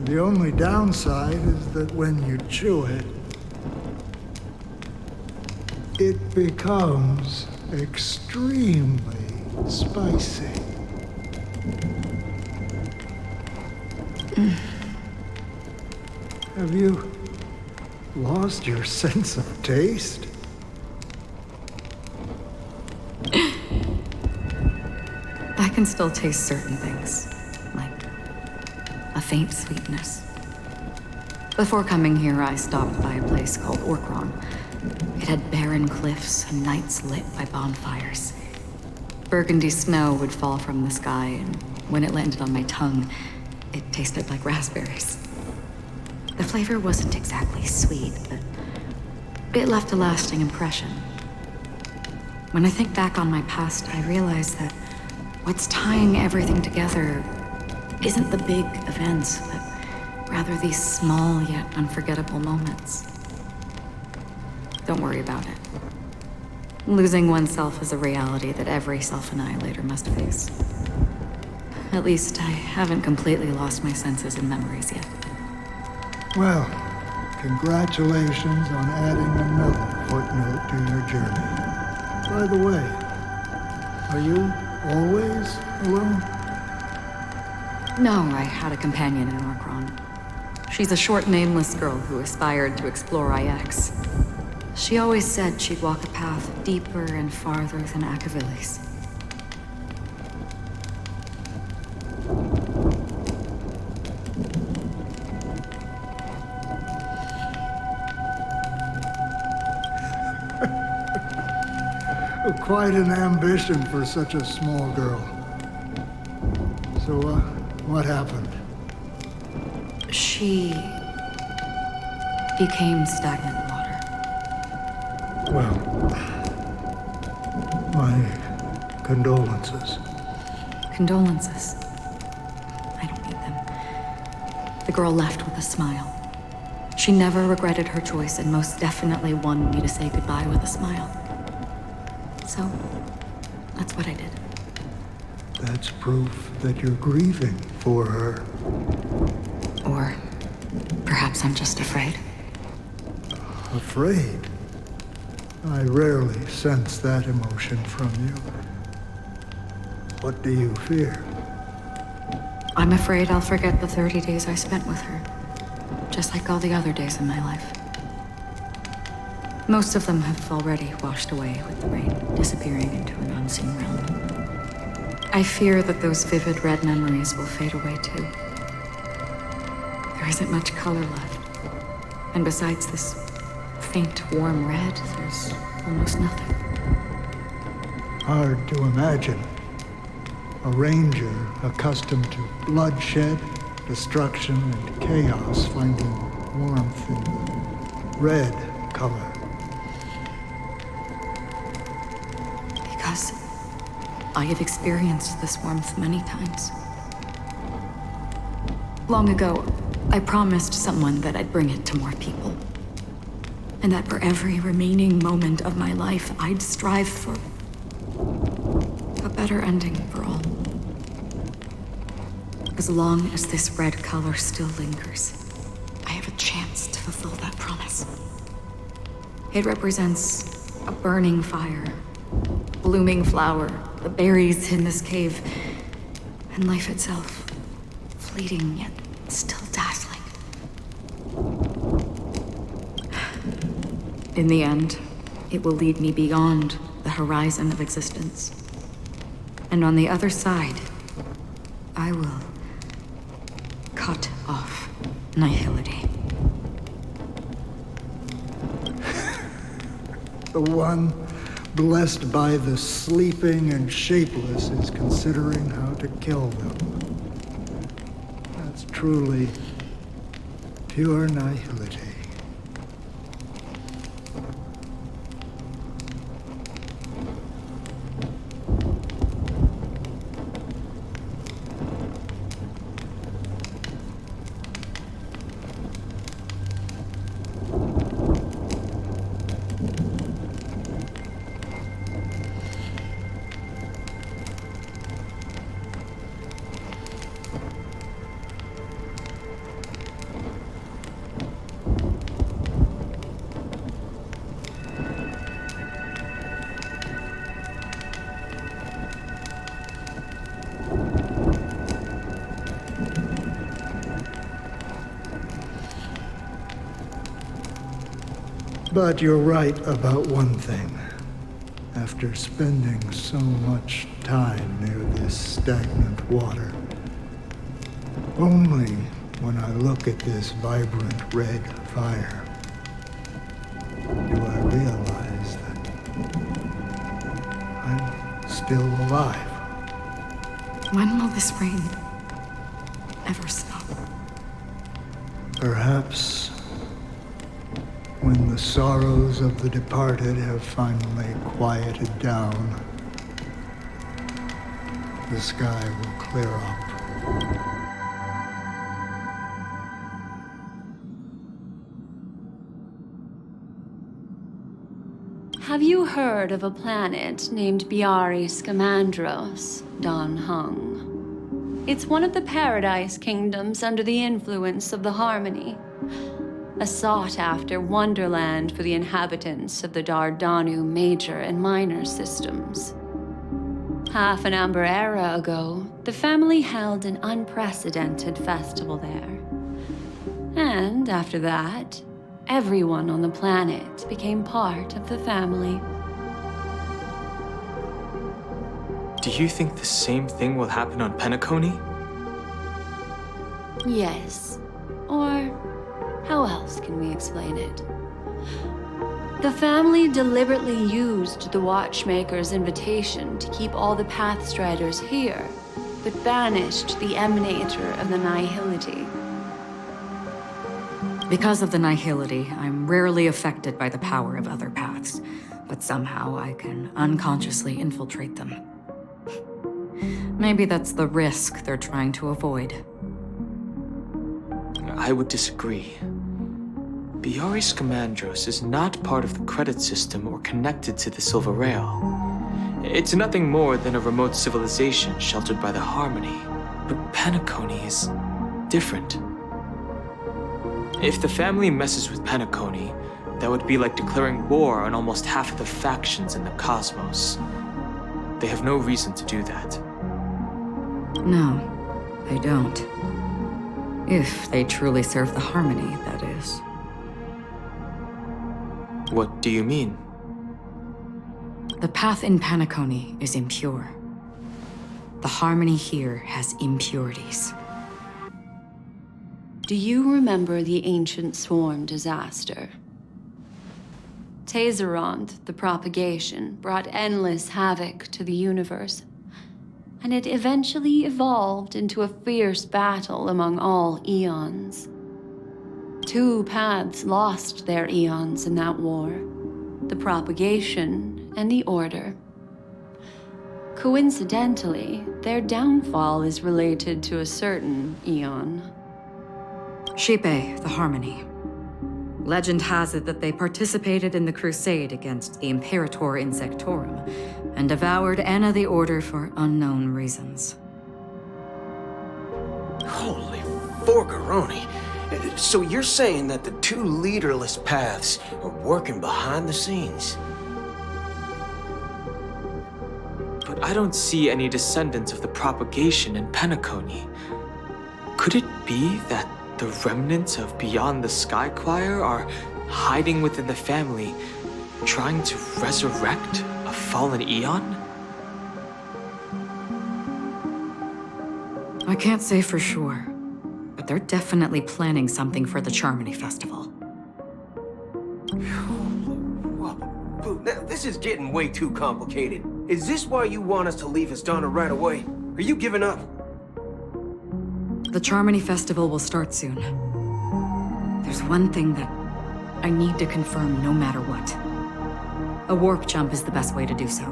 The only downside is that when you chew it, it becomes extremely spicy. Have you lost your sense of taste? I can still taste certain things, like a faint sweetness. Before coming here, I stopped by a place called Orkron. It had barren cliffs and nights lit by bonfires. Burgundy snow would fall from the sky, and when it landed on my tongue, it tasted like raspberries. The flavor wasn't exactly sweet, but it left a lasting impression. When I think back on my past, I realize that what's tying everything together isn't the big events, but rather these small yet unforgettable moments. Don't worry about it. Losing oneself is a reality that every self-annihilator must face. At least I haven't completely lost my senses and memories yet. Well, congratulations on adding another footnote to your journey. By the way, are you always alone? No, I had a companion in Orkron. She's a short, nameless girl who aspired to explore IX. She always said she'd walk a path deeper and farther than Akavilis. Quite an ambition for such a small girl. So, what happened? She became stagnant water. Well, my condolences. Condolences. I don't need them. The girl left with a smile. She never regretted her choice and most definitely wanted me to say goodbye with a smile. So, that's what I did. That's proof that you're grieving for her. Or perhaps I'm just afraid. Afraid? I rarely sense that emotion from you. What do you fear? I'm afraid I'll forget the 30 days I spent with her, just like all the other days in my life. Most of them have already washed away with the rain, disappearing into an unseen realm. I fear that those vivid red memories will fade away too. There isn't much color left. And besides this faint, warm red, there's almost nothing. Hard to imagine. A ranger accustomed to bloodshed, destruction, and chaos finding warmth in the red color. Because I have experienced this warmth many times. Long ago, I promised someone that I'd bring it to more people. And that for every remaining moment of my life, I'd strive for a better ending for all. As long as this red color still lingers, I have a chance to fulfill that promise. It represents a burning fire, blooming flower, the berries in this cave, and life itself, fleeting yet still dazzling. In the end, it will lead me beyond the horizon of existence. And on the other side, I will cut off nihility. The one blessed by the sleeping and shapeless is considering how to kill them. That's truly pure nihility. But you're right about one thing. After spending so much time near this stagnant water, only when I look at this vibrant red fire do I realize that I'm still alive. When will this rain ever stop? Perhaps when the sorrows of the departed have finally quieted down, the sky will clear up. Have you heard of a planet named Biari Scamandros, Don Hung? It's one of the Paradise Kingdoms under the influence of the Harmony. A sought-after wonderland for the inhabitants of the Dardanu major and minor systems. Half an Amber era ago, the family held an unprecedented festival there. And after that, everyone on the planet became part of the family. Do you think the same thing will happen on Penacony? Yes. Or how else can we explain it? The family deliberately used the Watchmaker's invitation to keep all the Pathstriders here, but banished the Emanator of the Nihility. Because of the Nihility, I'm rarely affected by the power of other paths, but somehow I can unconsciously infiltrate them. Maybe that's the risk they're trying to avoid. I would disagree. Biari Scamandros is not part of the credit system or connected to the Silver Rail. It's nothing more than a remote civilization sheltered by the Harmony. But Penacony is different. If the family messes with Penacony, that would be like declaring war on almost half of the factions in the cosmos. They have no reason to do that. No, they don't. If they truly serve the Harmony, that is. What do you mean? The path in Penacony is impure. The Harmony here has impurities. Do you remember the Ancient Swarm disaster? Tazerond, the propagation, brought endless havoc to the universe, and it eventually evolved into a fierce battle among all eons. 2 paths lost their eons in that war, the propagation and the order. Coincidentally, their downfall is related to a certain eon. Shipe, the Harmony. Legend has it that they participated in the crusade against the Imperator Insectorum and devoured Anna the Order for unknown reasons. Holy forgaroni. So you're saying that the 2 leaderless paths are working behind the scenes? But I don't see any descendants of the propagation in Penacony. Could it be that the remnants of Beyond the Sky Choir are hiding within the family, trying to resurrect a fallen eon? I can't say for sure, but they're definitely planning something for the Charmony Festival. Whoa, now, this is getting way too complicated. Is this why you want us to leave Astana right away? Are you giving up? The Charmony Festival will start soon. There's one thing that I need to confirm no matter what. A warp jump is the best way to do so.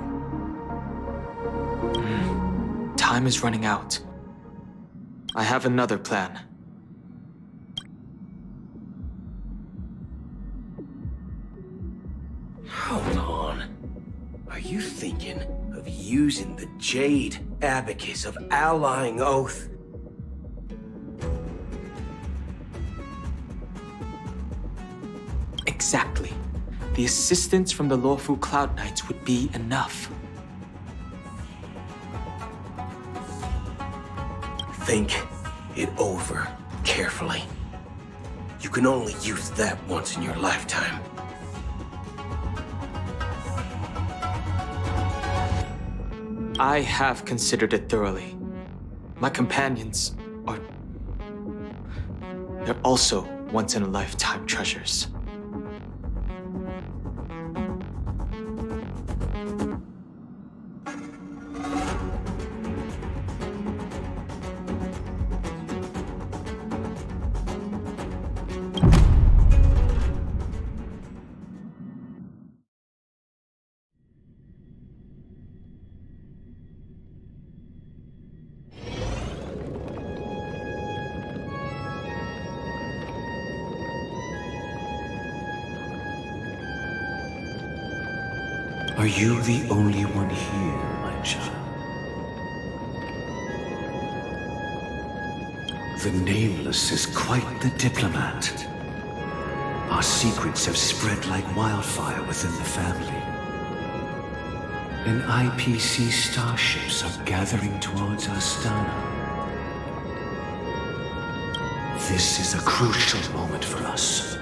Time is running out. I have another plan. Hold on. Are you thinking of using the Jade Abacus of Allying Oath? Exactly. The assistance from the lawful Cloud Knights would be enough. Think it over carefully. You can only use that once in your lifetime. I have considered it thoroughly. My companions are... they're also once-in-a-lifetime treasures. Are you the only one here, my child? The Nameless is quite the diplomat. Our secrets have spread like wildfire within the family. And IPC starships are gathering towards Astana. This is a crucial moment for us.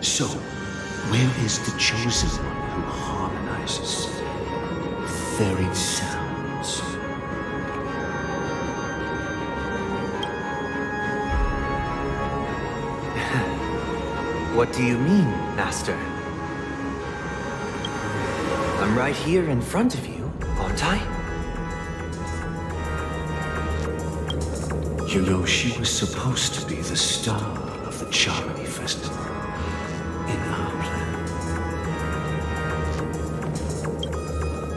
So, where is the chosen one who harmonizes varied sounds? What do you mean, Master? I'm right here in front of you, aren't I? You know, she was supposed to be the star of the Charity Festival in our plan.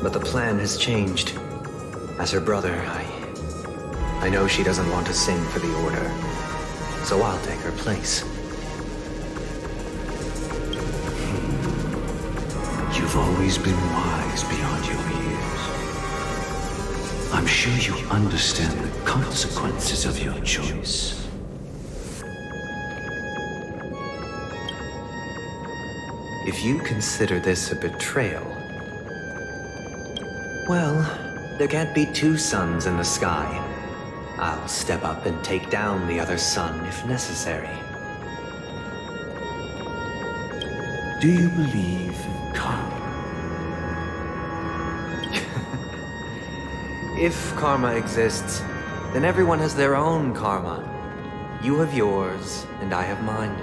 But the plan has changed. As her brother, I know she doesn't want to sing for the Order, so I'll take her place. You've always been wise beyond your years. I'm sure you understand the consequences of your choice. If you consider this a betrayal, well, there can't be two suns in the sky. I'll step up and take down the other sun if necessary. Do you believe in karma? If karma exists, then everyone has their own karma. You have yours, and I have mine.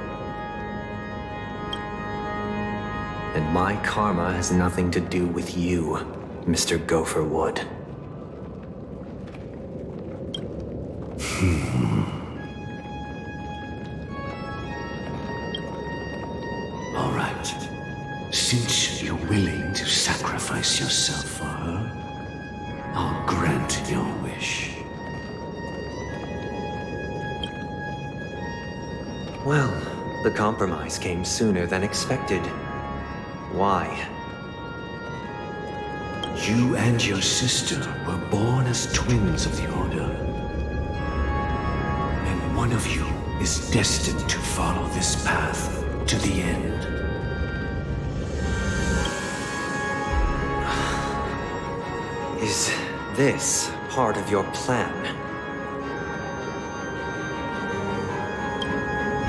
And my karma has nothing to do with you, Mr. Gopherwood. All right. Since you're willing to sacrifice yourself for her, I'll grant your wish. Well, the compromise came sooner than expected. Why? You and your sister were born as twins of the Order. And one of you is destined to follow this path to the end. Is this part of your plan?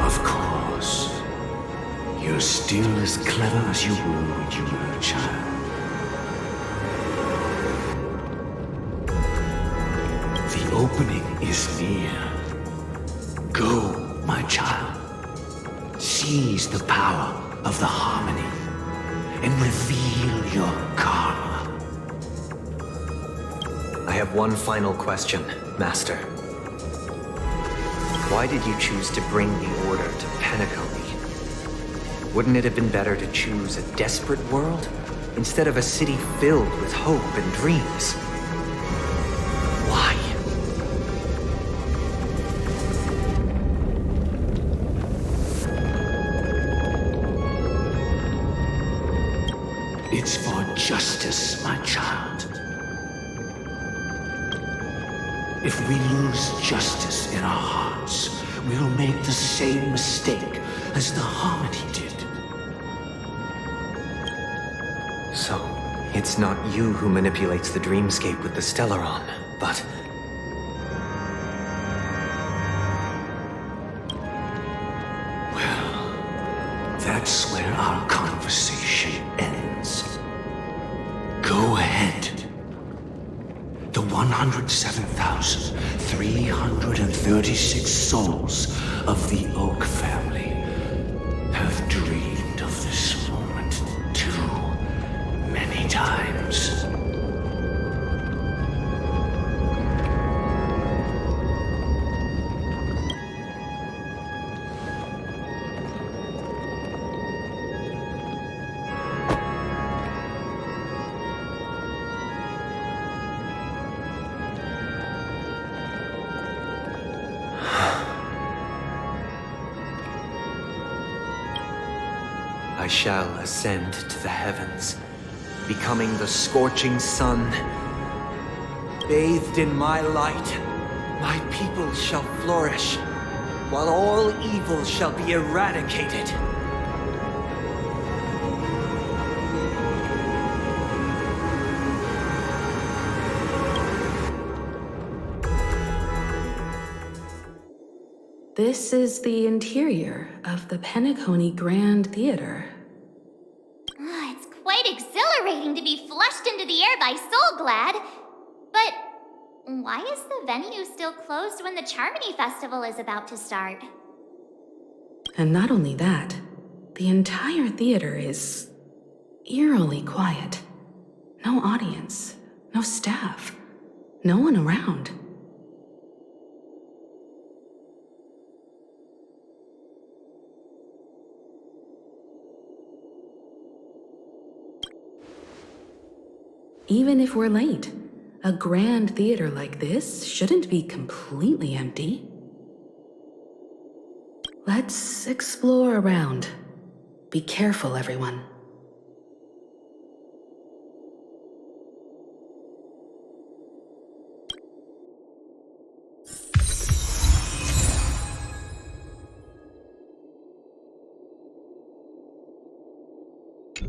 Of course. You're still as clever as you were when you were a child. The opening is near. Go, my child. Seize the power of the harmony and reveal your karma. I have one final question, Master. Why did you choose to bring the Order to Penacony. Wouldn't it have been better to choose a desperate world instead of a city filled with hope and dreams? Why? It's for justice, my child. If we lose justice in our hearts, we'll make the same mistake as the Harmony did. So, it's not you who manipulates the dreamscape with the Stellaron, but... Well, that's where our conversation ends. Go ahead. The 107,336 souls of the Oak family have dreamed of this moment too many times. I shall ascend to the heavens, becoming the scorching sun. Bathed in my light, my people shall flourish, while all evil shall be eradicated. This is the interior of the Penacony Grand Theater. It's quite exhilarating to be flushed into the air by Soulglad. But why is the venue still closed when the Charmony Festival is about to start? And not only that, the entire theater is eerily quiet. No audience, no staff, no one around. Even if we're late, a grand theater like this shouldn't be completely empty. Let's explore around. Be careful, everyone. You